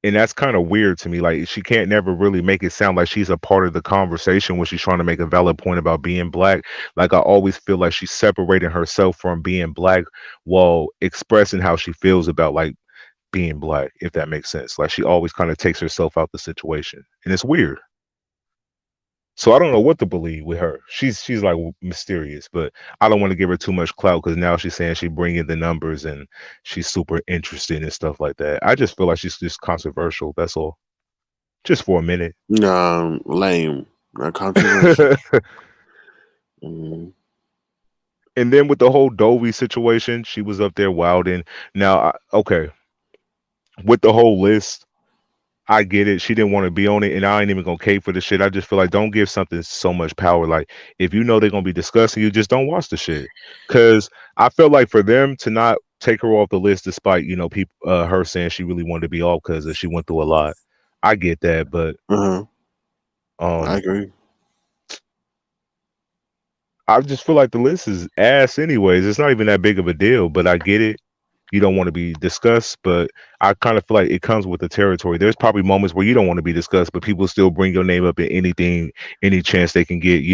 And that's kind of weird to me. Like she can't never really make it sound like she's a part of the conversation when she's trying to make a valid point about being black. Like I always feel like she's separating herself from being black while expressing how she feels about like being black, if that makes sense. Like she always kind of takes herself out the situation. And it's weird. So I don't know what to believe with her. She's like mysterious, but I don't want to give her too much clout because now she's saying she bringing the numbers and she's super interested and stuff like that. I just feel like she's just controversial. That's all. Just for a minute. lame, not controversial. Mm. And then with the whole Dovie situation, she was up there wilding. Now, okay, with the whole list, I get it. She didn't want to be on it, and I ain't even gonna cape for the shit. I just feel like don't give something so much power. Like if you know they're gonna be discussing you, just don't watch the shit. Cause I felt like for them to not take her off the list, despite people her saying she really wanted to be off because she went through a lot. I get that, but I um, agree. I just feel like the list is ass anyways. It's not even that big of a deal, but I get it. You don't want to be discussed, but I kind of feel like it comes with the territory. There's probably moments where you don't want to be discussed, but people still bring your name up in anything, any chance they can get,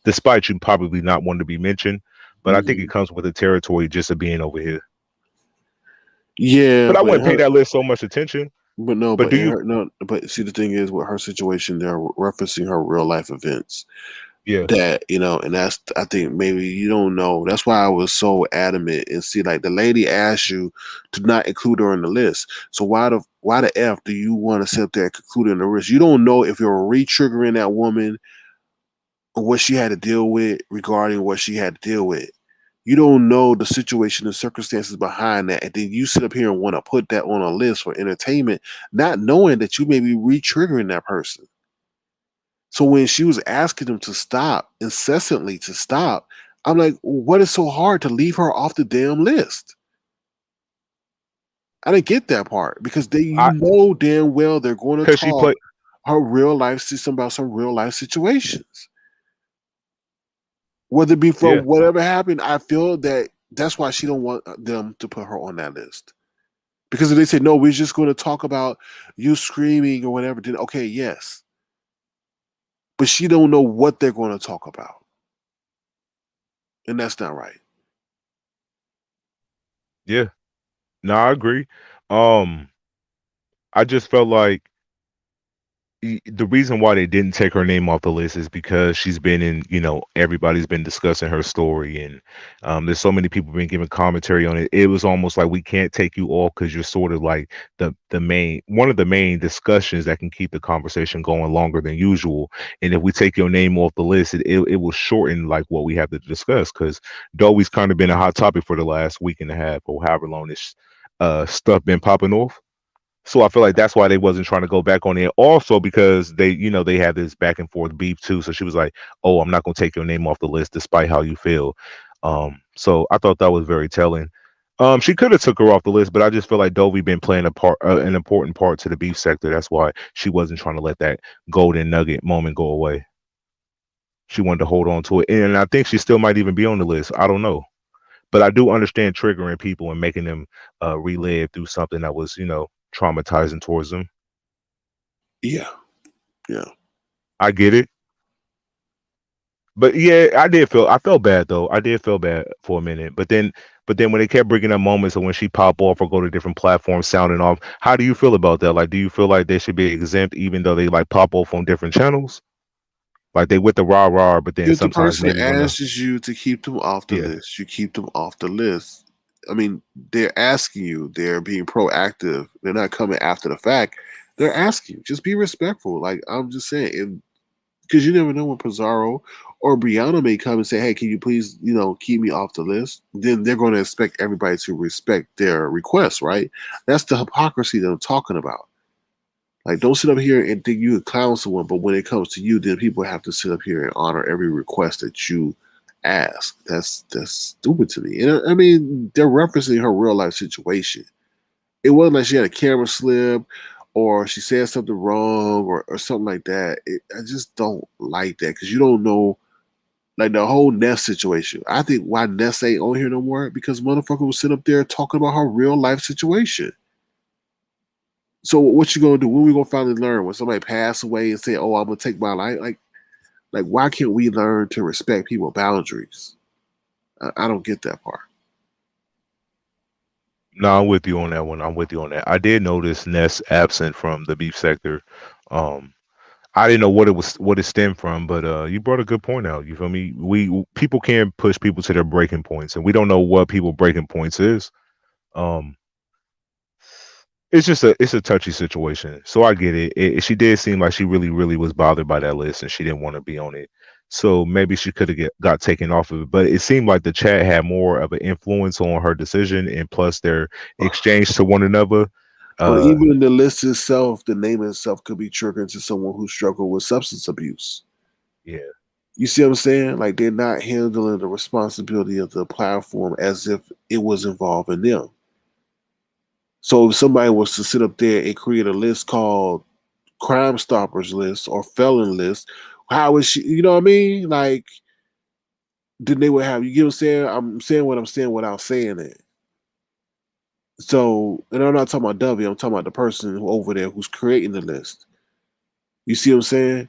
despite you probably not wanting to be mentioned. But I think it comes with the territory just of being over here. Yeah, But I wouldn't pay that list so much attention. But no, But but but see, the thing is, with her situation, they're referencing her real life events. Yeah. That and that's, I think maybe you don't know. That's why I was so adamant. And see, like the lady asked you to not include her in the list. So why the f do you want to sit up there and conclude her in the list? You don't know if you're re-triggering that woman or what she had to deal with regarding what she had to deal with. You don't know the situation and circumstances behind that, and then you sit up here and want to put that on a list for entertainment, not knowing that you may be re-triggering that person. So when she was asking them to stop, incessantly to stop, I'm like, what is so hard to leave her off the damn list? I didn't get that part because you know damn well they're going to talk her real life system about some real life situations. Whether it be from whatever happened, I feel that's why she don't want them to put her on that list. Because if they say no, we're just going to talk about you screaming or whatever, then okay, yes. But she don't know what they're going to talk about. And that's not right. Yeah. No, I agree. I just felt like the reason why they didn't take her name off the list is because she's been in, everybody's been discussing her story, and there's so many people been giving commentary on it. It was almost like we can't take you off because you're sort of like the main one of the main discussions that can keep the conversation going longer than usual. And if we take your name off the list, it will shorten like what we have to discuss, because Dovie's kind of been a hot topic for the last week and a half or however long this stuff been popping off. So I feel like that's why they wasn't trying to go back on it. Also because they had this back and forth beef too. So she was like, "Oh, I'm not gonna take your name off the list, despite how you feel." So I thought that was very telling. She could have took her off the list, but I just feel like Dovie been playing an important part to the beef sector. That's why she wasn't trying to let that golden nugget moment go away. She wanted to hold on to it, and I think she still might even be on the list. I don't know. But I do understand triggering people and making them relive through something that was, traumatizing towards them. Yeah. I get it. But yeah, I felt bad though. I did feel bad for a minute. But then when they kept bringing up moments of when she pop off or go to different platforms sounding off, how do you feel about that? Like, do you feel like they should be exempt even though they like pop off on different channels? Like they with the rah, but then If the sometimes person maybe asks you to keep them off the list, you keep them off the list. I mean, they're asking you, they're being proactive. They're not coming after the fact. They're asking you. Just be respectful. Like I'm just saying, because you never know when Pizarro or Brianna may come and say, "Hey, can you please, keep me off the list?" Then they're going to expect everybody to respect their request, right? That's the hypocrisy that I'm talking about. Like, don't sit up here and think you can clown someone, but when it comes to you, then people have to sit up here and honor every request that you ask. That's stupid to me. And I mean, they're referencing her real life situation. It wasn't like she had a camera slip or she said something wrong or something like that. I just don't like that because you don't know, like the whole Ness situation. I think why Ness ain't on here no more because motherfucker was sitting up there talking about her real life situation. So what you gonna do? When we gonna finally learn? When somebody pass away and say, "Oh, I'm gonna take my life," like why can't we learn to respect people's boundaries? I don't get that part. No, I'm with you on that one. I'm with you on that. I did notice Ness absent from the beef sector. I didn't know what it stemmed from, but you brought a good point out. You feel me? People can push people to their breaking points, and we don't know what people breaking points is. It's just it's a touchy situation. So I get it. She did seem like she really, really was bothered by that list and she didn't want to be on it. So maybe she could have got taken off of it. But it seemed like the chat had more of an influence on her decision, and plus their exchange to one another. But even in the list itself, the name itself could be triggering to someone who struggled with substance abuse. Yeah. You see what I'm saying? Like they're not handling the responsibility of the platform as if it was involving them. So if somebody was to sit up there and create a list called Crime Stoppers list or felon list, how is she? You know what I mean? Like, then they would have. You get what I'm saying? I'm saying what I'm saying without saying it. So, and I'm not talking about Dovie. I'm talking about the person over there who's creating the list. You see what I'm saying?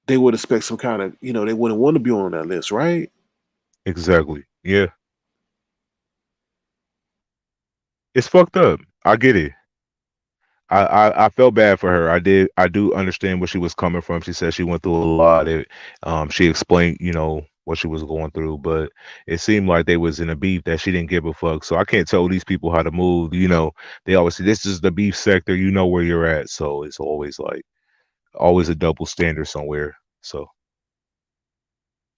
They would expect some kind of, they wouldn't want to be on that list, right? Exactly. Yeah. It's fucked up. I get it. I felt bad for her. I do understand where she was coming from. She said she went through a lot. She explained, what she was going through, but it seemed like they was in a beef that she didn't give a fuck. So I can't tell these people how to move. They always say this is the beef sector. You know where you're at. So it's always always a double standard somewhere. So.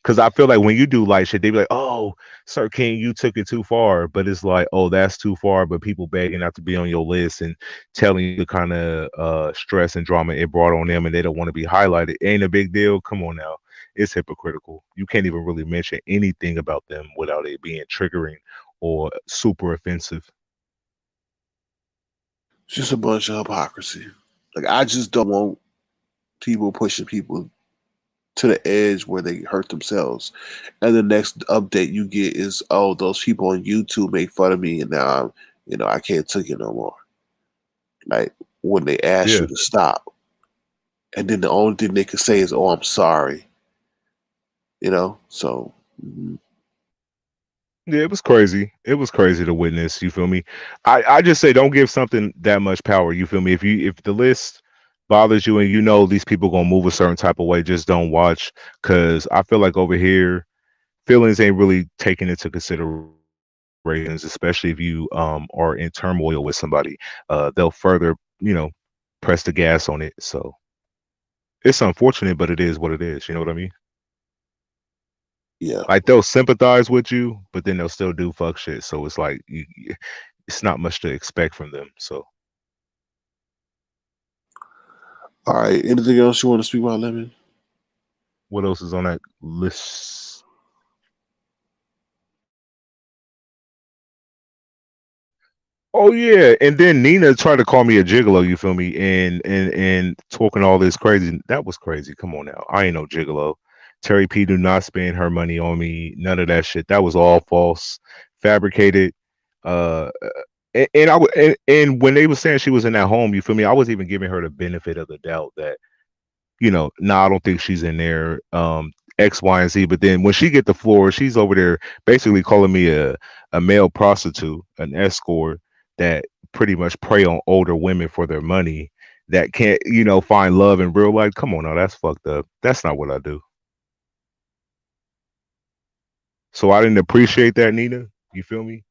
Because I feel like when you do light shit, they be like, "Oh, Sir King, you took it too far." But it's like, "Oh, that's too far." But people begging not to be on your list and telling you the kind of stress and drama it brought on them, and they don't want to be highlighted. Ain't a big deal. Come on now, it's hypocritical. You can't even really mention anything about them without it being triggering or super offensive. It's just a bunch of hypocrisy. Like I just don't want people pushing people to the edge where they hurt themselves. And the next update you get is, oh, those people on YouTube make fun of me and now I can't take it no more. Like when they ask you Yeah. to stop. And then the only thing they can say is, oh, I'm sorry. So Yeah, it was crazy. It was crazy to witness. You feel me? I just say don't give something that much power. You feel me? If the list bothers you and you know these people gonna move a certain type of way, just don't watch. Cause I feel like over here, feelings ain't really taken into considerations, especially if you are in turmoil with somebody. They'll further, press the gas on it. So it's unfortunate, but it is what it is. You know what I mean? yeah. Like they'll sympathize with you, but then they'll still do fuck shit. So it's like it's not much to expect from them. So All right. Anything else you want to speak about, Lemon? what else is on that list? Oh yeah, and then Nina tried to call me a gigolo. You feel me? And talking all this crazy. That was crazy. Come on now, I ain't no gigolo. Terry P do not spend her money on me. None of that shit. That was all false, fabricated. Uh, and when they were saying she was in that home, you feel me? I was even giving her the benefit of the doubt that I don't think she's in there. X, Y, and Z. But then when she get the floor, she's over there basically calling me a male prostitute, an escort that pretty much prey on older women for their money that can't, find love in real life. Come on now, that's fucked up. That's not what I do. So I didn't appreciate that, Nina. You feel me?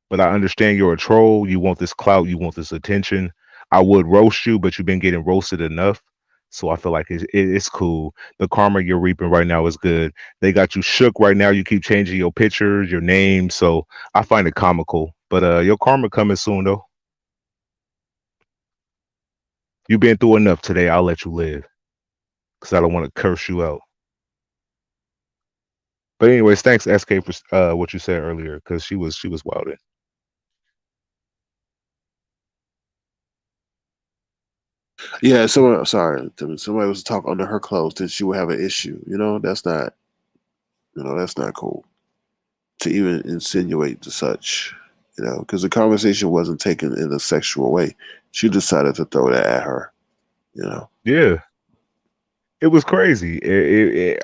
But I understand you're a troll. You want this clout. You want this attention. I would roast you, but you've been getting roasted enough. So I feel like it's cool. The karma you're reaping right now is good. They got you shook right now. You keep changing your pictures, your name. So I find it comical. But your karma coming soon though. You've been through enough today. I'll let you live. Because I don't want to curse you out. But anyways, thanks SK for what you said earlier, because she was wilding. Yeah, somebody was talking under her clothes that she would have an issue. That's not cool to even insinuate to such. Because the conversation wasn't taken in a sexual way. She decided to throw that at her. Yeah. It was crazy.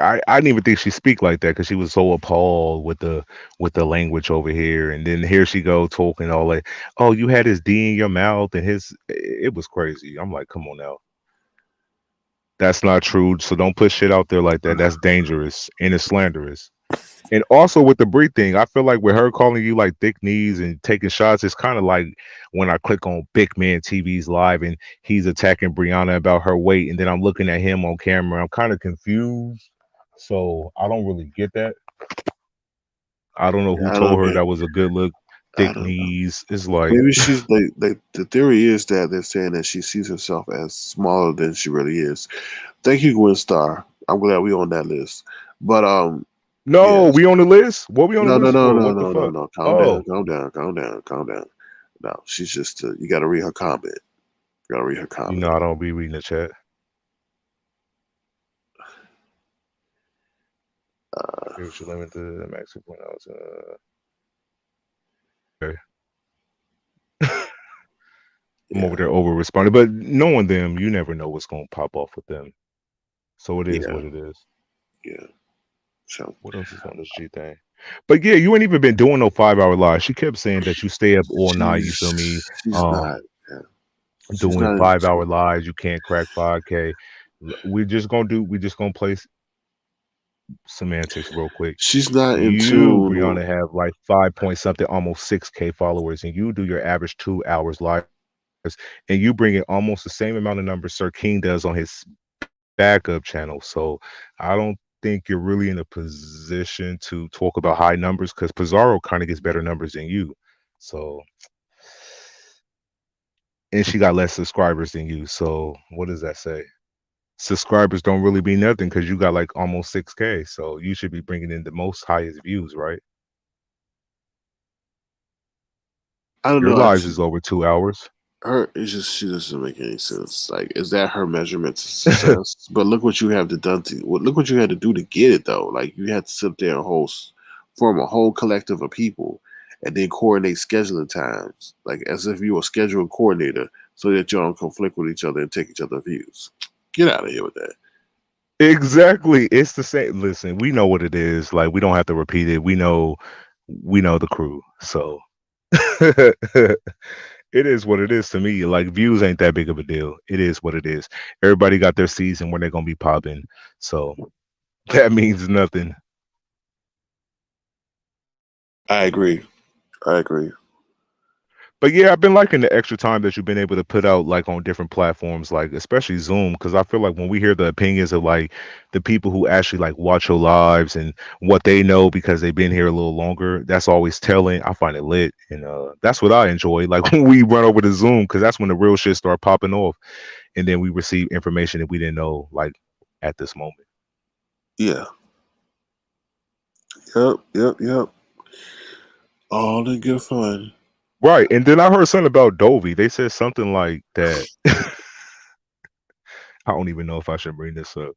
I didn't even think she speak like that because she was so appalled with the language over here, and then here she go talking all like, "Oh, you had his D in your mouth," and it was crazy. I'm like, come on now, that's not true. So don't put shit out there like that. That's dangerous and it's slanderous. And also with the Brie thing, I feel like with her calling you like thick knees and taking shots, it's kind of like when I click on Big Man TV's live and he's attacking Brianna about her weight, and then I'm looking at him on camera. I'm kind of confused, so I don't really get that. I don't know who Yeah, I don't told her get. that was a good look. thick knees. It's like maybe she's the theory is that they're saying that she sees herself as smaller than she really is. Thank you, Gwen Star. I'm glad we on that list. But no, we on the list. What we on the no, list for? What the fuck? no. Calm Oh, down. No, she's just you got to read her comment. You got to read her comment. I don't be reading the chat. You should limit the max point out. Okay. I'm over there over responding, but knowing them, you never know what's gonna pop off with them. So it is what it is. Yeah. So what else is on this G thing? But yeah, you ain't even been doing no 5-hour live. She kept saying that you stay up all night. You feel me? She's not. Yeah. Doing 5-hour lives. You can't crack 5K. We're just gonna play semantics real quick. She's not you, into Brianna, have like 5 point something, almost 6K followers, and you do your average 2 hours live, and you bring in almost the same amount of numbers Sir King does on his backup channel. So I don't think you're really in a position to talk about high numbers because Pizarro kind of gets better numbers than you. So, and she got less subscribers than you. So what does that say? Subscribers don't really be nothing because you got like almost 6K. So you should be bringing in the most highest views, right? I don't Your know. lives is over 2 hours. She doesn't make any sense. Like, is that her measurement to success? But look what you have to done to. Look what you had to do to get it though. Like you had to sit there and form a whole collective of people, and then coordinate scheduling times, like as if you were a schedule coordinator, so that you don't conflict with each other and take each other's views. Get out of here with that. Exactly. It's the same. Listen, we know what it is. Like we don't have to repeat it. We know the crew. So it is what it is to me. Like views ain't that big of a deal. It is what it is. Everybody got their season when they're gonna be popping. So that means nothing. I agree. But yeah, I've been liking the extra time that you've been able to put out like on different platforms, like especially Zoom, because I feel like when we hear the opinions of like the people who actually like watch your lives and what they know because they've been here a little longer, that's always telling. I find it lit, and that's what I enjoy. Like when we run over to Zoom, because that's when the real shit start popping off, and then we receive information that we didn't know like at this moment. Yeah. Yep. All in good fun. Right, and then I heard something about Dovie. They said something like that. I don't even know if I should bring this up.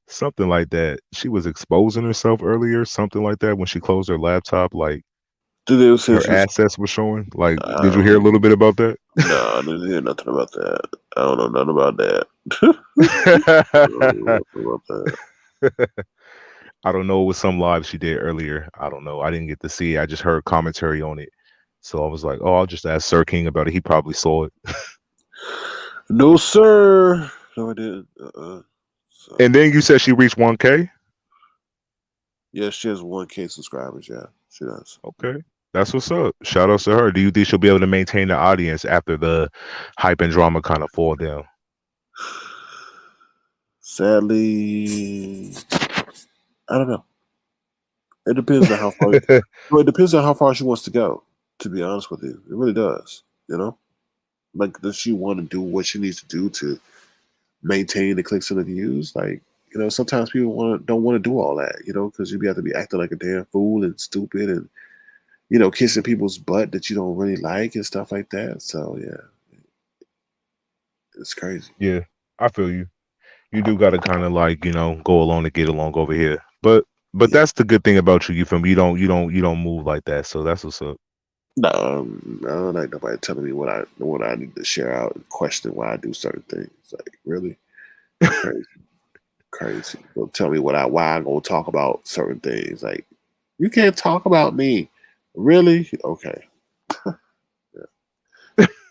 Something like that. She was exposing herself earlier, something like that, when she closed her laptop. Like her assets were showing. Like, did you hear a little bit about that? No, I didn't hear nothing about that. I don't know nothing about that. I don't know. It was some live she did earlier. I don't know. I didn't get to see it. I just heard commentary on it. So I was like, oh, I'll just ask Sir King about it. He probably saw it. No, sir. No, I didn't. So. And then you said she reached 1K? Yeah, she has 1K subscribers. Yeah, she does. Okay. That's what's up. Shout out to her. Do you think she'll be able to maintain the audience after the hype and drama kind of fall down? Sadly, I don't know. It depends on how far. It depends on how far she wants to go. To be honest with you, it really does. You know, like does she want to do what she needs to do to maintain the clicks and the views? Like, you know, sometimes people don't want to do all that. You know, because you have to be acting like a damn fool and stupid and kissing people's butt that you don't really like and stuff like that. So yeah, it's crazy. Yeah, I feel you. You do got to kind of like go along to get along over here. But that's the good thing about you. You feel me? You don't move like that. So that's what's up. No, I don't like nobody telling me what I need to share out and question why I do certain things. Like really, crazy. Don't tell me why I'm gonna talk about certain things. Like you can't talk about me. Really? Okay.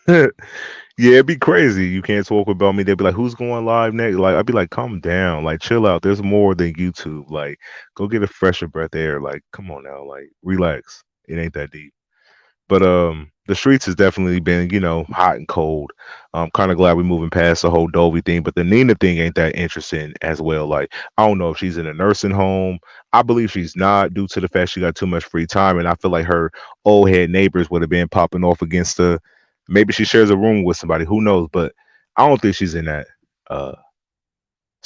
Yeah, it'd be crazy. You can't talk about me. They'd be like, "Who's going live next?" Like I'd be like, "Calm down. Like chill out. There's more than YouTube. Like go get a fresher breath of air. Like come on now. Like relax. It ain't that deep." But the streets has definitely been, hot and cold. I'm kind of glad we're moving past the whole Dovie thing, but the Nina thing ain't that interesting as well. Like, I don't know if she's in a nursing home. I believe she's not, due to the fact she got too much free time, and I feel like her old head neighbors would have been popping off against her. Maybe she shares a room with somebody, who knows? But I don't think she's in that uh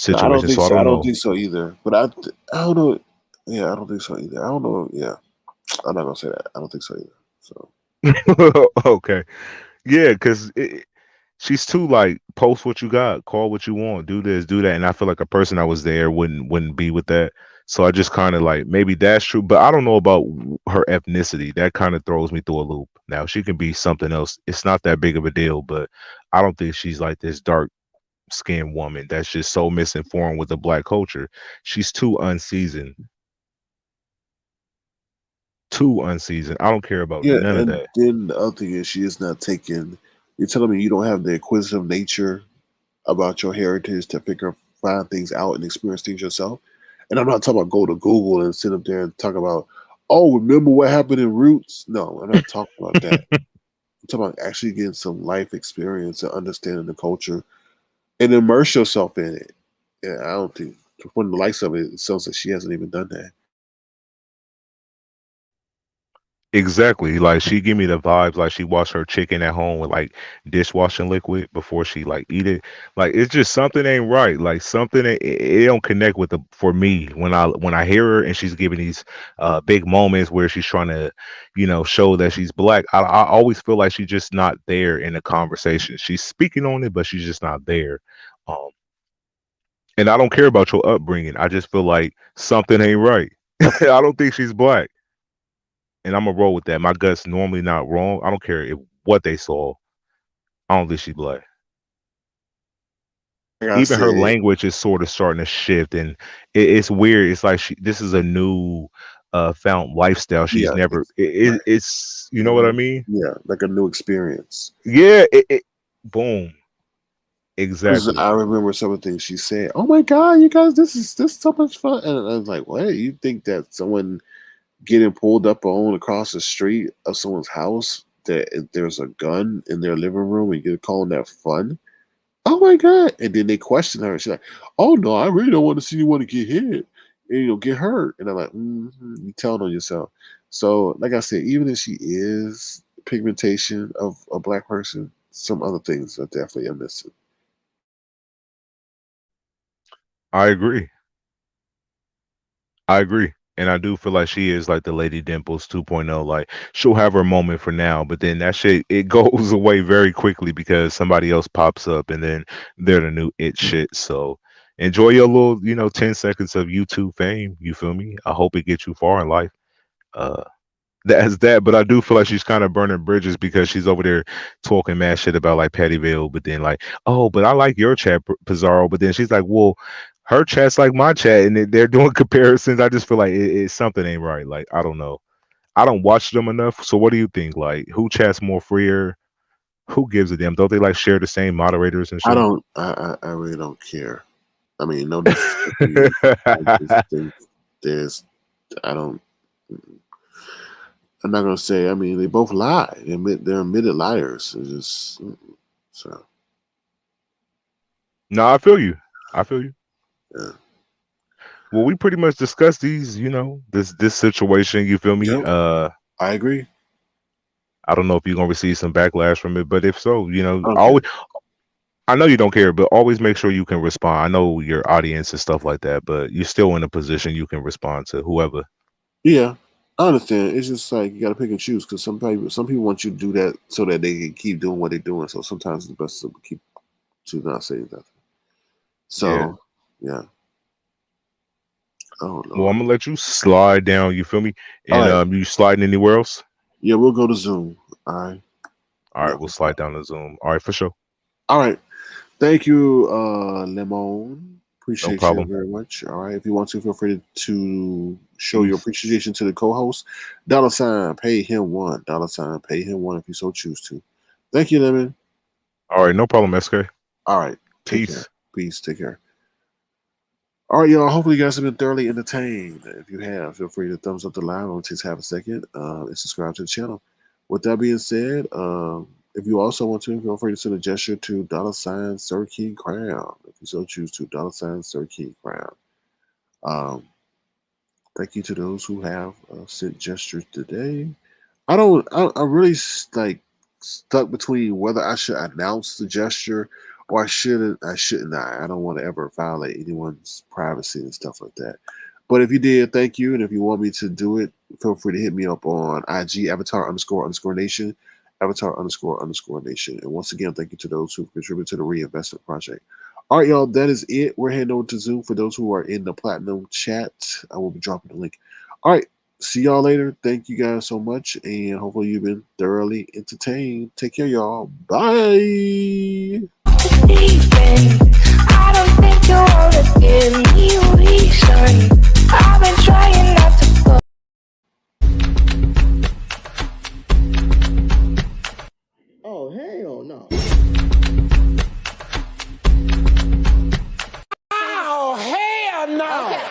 No, I don't situation. think So I so. I don't don't know. think so either. But I don't know. Yeah, I don't think so either. I don't know. Yeah, I'm not gonna say that. I don't think so either. So Okay. Yeah, because she's too like, post what you got, call what you want, do this, do that, and I feel like a person that was there wouldn't be with that. So I just kind of like, maybe that's true, but I don't know about her ethnicity. That kind of throws me through a loop. Now she can be something else. It's not that big of a deal, but I don't think she's like this dark skinned woman that's just so misinformed with the black culture. She's too unseasoned. Too unseasoned. I don't care about yeah, none of and that. then the other thing is she is not taking. You're telling me you don't have the inquisitive nature about your heritage to find things out and experience things yourself. And I'm not talking about go to Google and sit up there and talk about, oh, remember what happened in Roots? No, I'm not talking about that. I'm talking about actually getting some life experience and understanding the culture and immerse yourself in it. Yeah, I don't think from the likes of it, it sounds like she hasn't even done that. Exactly. Like, she give me the vibes like she washed her chicken at home with like dishwashing liquid before she like eat it. Like, it's just something ain't right. Like, something it don't connect with the for me when I hear her and she's giving these big moments where she's trying to, show that she's black. I always feel like she's just not there in the conversation. She's speaking on it, but she's just not there. Um, and I don't care about your upbringing. I just feel like something ain't right. I don't think she's black, and I'm gonna roll with that. My gut's normally not wrong. I don't care what they saw. I don't think she's black. Like I Even her said, language is sort of starting to shift, and it's weird. It's like this is a new found lifestyle. She's yeah, never. right. It's you know what I mean? Yeah, like a new experience. Yeah. Boom. Because Exactly. I remember some of the things she said. Oh my god, you guys, this is so much fun. And I was like, what? You think that someone getting pulled up on across the street of someone's house that if there's a gun in their living room and you're calling that fun? Oh my god! And then they question her. She's like, "Oh no, I really don't want to see anyone get hit and get hurt." And I'm like, "You telling on yourself." So, like I said, even if she is pigmentation of a black person, some other things are definitely are missing. I agree. I agree. And I do feel like she is like the Lady Dimples 2.0. Like, she'll have her moment for now, but then that shit it goes away very quickly because somebody else pops up and then they're the new it shit. So enjoy your little, 10 seconds of YouTube fame. You feel me? I hope it gets you far in life. Uh that's that, but I do feel like she's kind of burning bridges because she's over there talking mad shit about like Pattyville, but then like, oh, but I like your chat, Pizarro. But then she's like, well, her chat's like my chat, and they're doing comparisons. I just feel like something ain't right. Like, I don't know. I don't watch them enough. So what do you think? Like, who chats more freer? Who gives a damn? Don't they like share the same moderators and I shit? don't. I really don't care. I mean, no disrespect to you. I just think there's. I don't. I'm not gonna say. I mean, they both lie. They're admitted liars. It's just so. No, I feel you. I feel you. Yeah. Well, we pretty much discussed these, this situation. You feel me? Yep. I agree. I don't know if you're gonna receive some backlash from it, but if so, Okay. always. I know you don't care, but always make sure you can respond. I know your audience and stuff like that, but you're still in a position you can respond to whoever. Yeah, I understand. It's just like you got to pick and choose because some people want you to do that so that they can keep doing what they're doing. So sometimes it's best to keep to not say nothing. Yeah. So, yeah. Oh Well, I'm Lord. gonna let you slide down. You feel me? All And right. you sliding anywhere else? Yeah, we'll go to Zoom. All right. All Yeah. right, we'll slide down the Zoom. All right, for sure. All right. Thank you, Lemon. No Appreciate you problem. very much. All right. If you want to, feel free to show your Peace. appreciation to the co-host. $ pay him one. $ pay him one if you so choose to. Thank you, Lemon. All right, no problem, SK. All right. Take care. Peace. Peace. Take care. All right, y'all. Hopefully, you guys have been thoroughly entertained. If you have, feel free to thumbs up the live. It'll take half a second and subscribe to the channel. With that being said, if you also want to, feel free to send a gesture to $ Sir King Crown. If you so choose to, $ Sir King Crown. Thank you to those who have sent gestures today. I really like stuck between whether I should announce the gesture or I shouldn't. I don't want to ever violate anyone's privacy and stuff like that. But if you did, thank you. And if you want me to do it, feel free to hit me up on IG, avatar__nation, avatar__nation. And once again, thank you to those who contribute to the reinvestment project. All right, y'all, that is it. We're heading over to Zoom. For those who are in the Platinum chat, I will be dropping the link. All right, see y'all later. Thank you guys so much. And hopefully you've been thoroughly entertained. Take care, y'all. Bye. I don't think you wanna give me a reason. I've been trying not to go. Oh, hell no. Oh, hell no. Okay.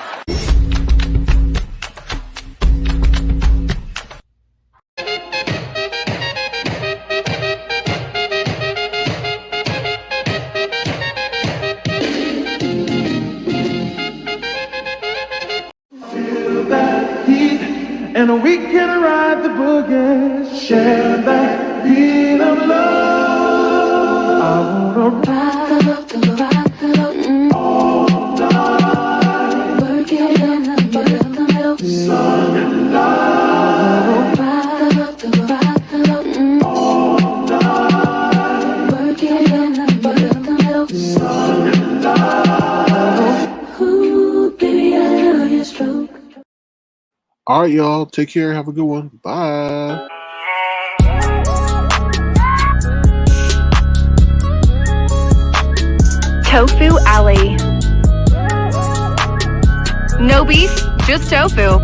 And we can ride the boogie, share that beat of love. I wanna ride all night, work it in the middle, sun and light. All night, work it in the middle, sun and light. Ooh, baby, I love your stroke. All right, y'all. Take care. Have a good one. Bye. Tofu Alley. No beef, just tofu.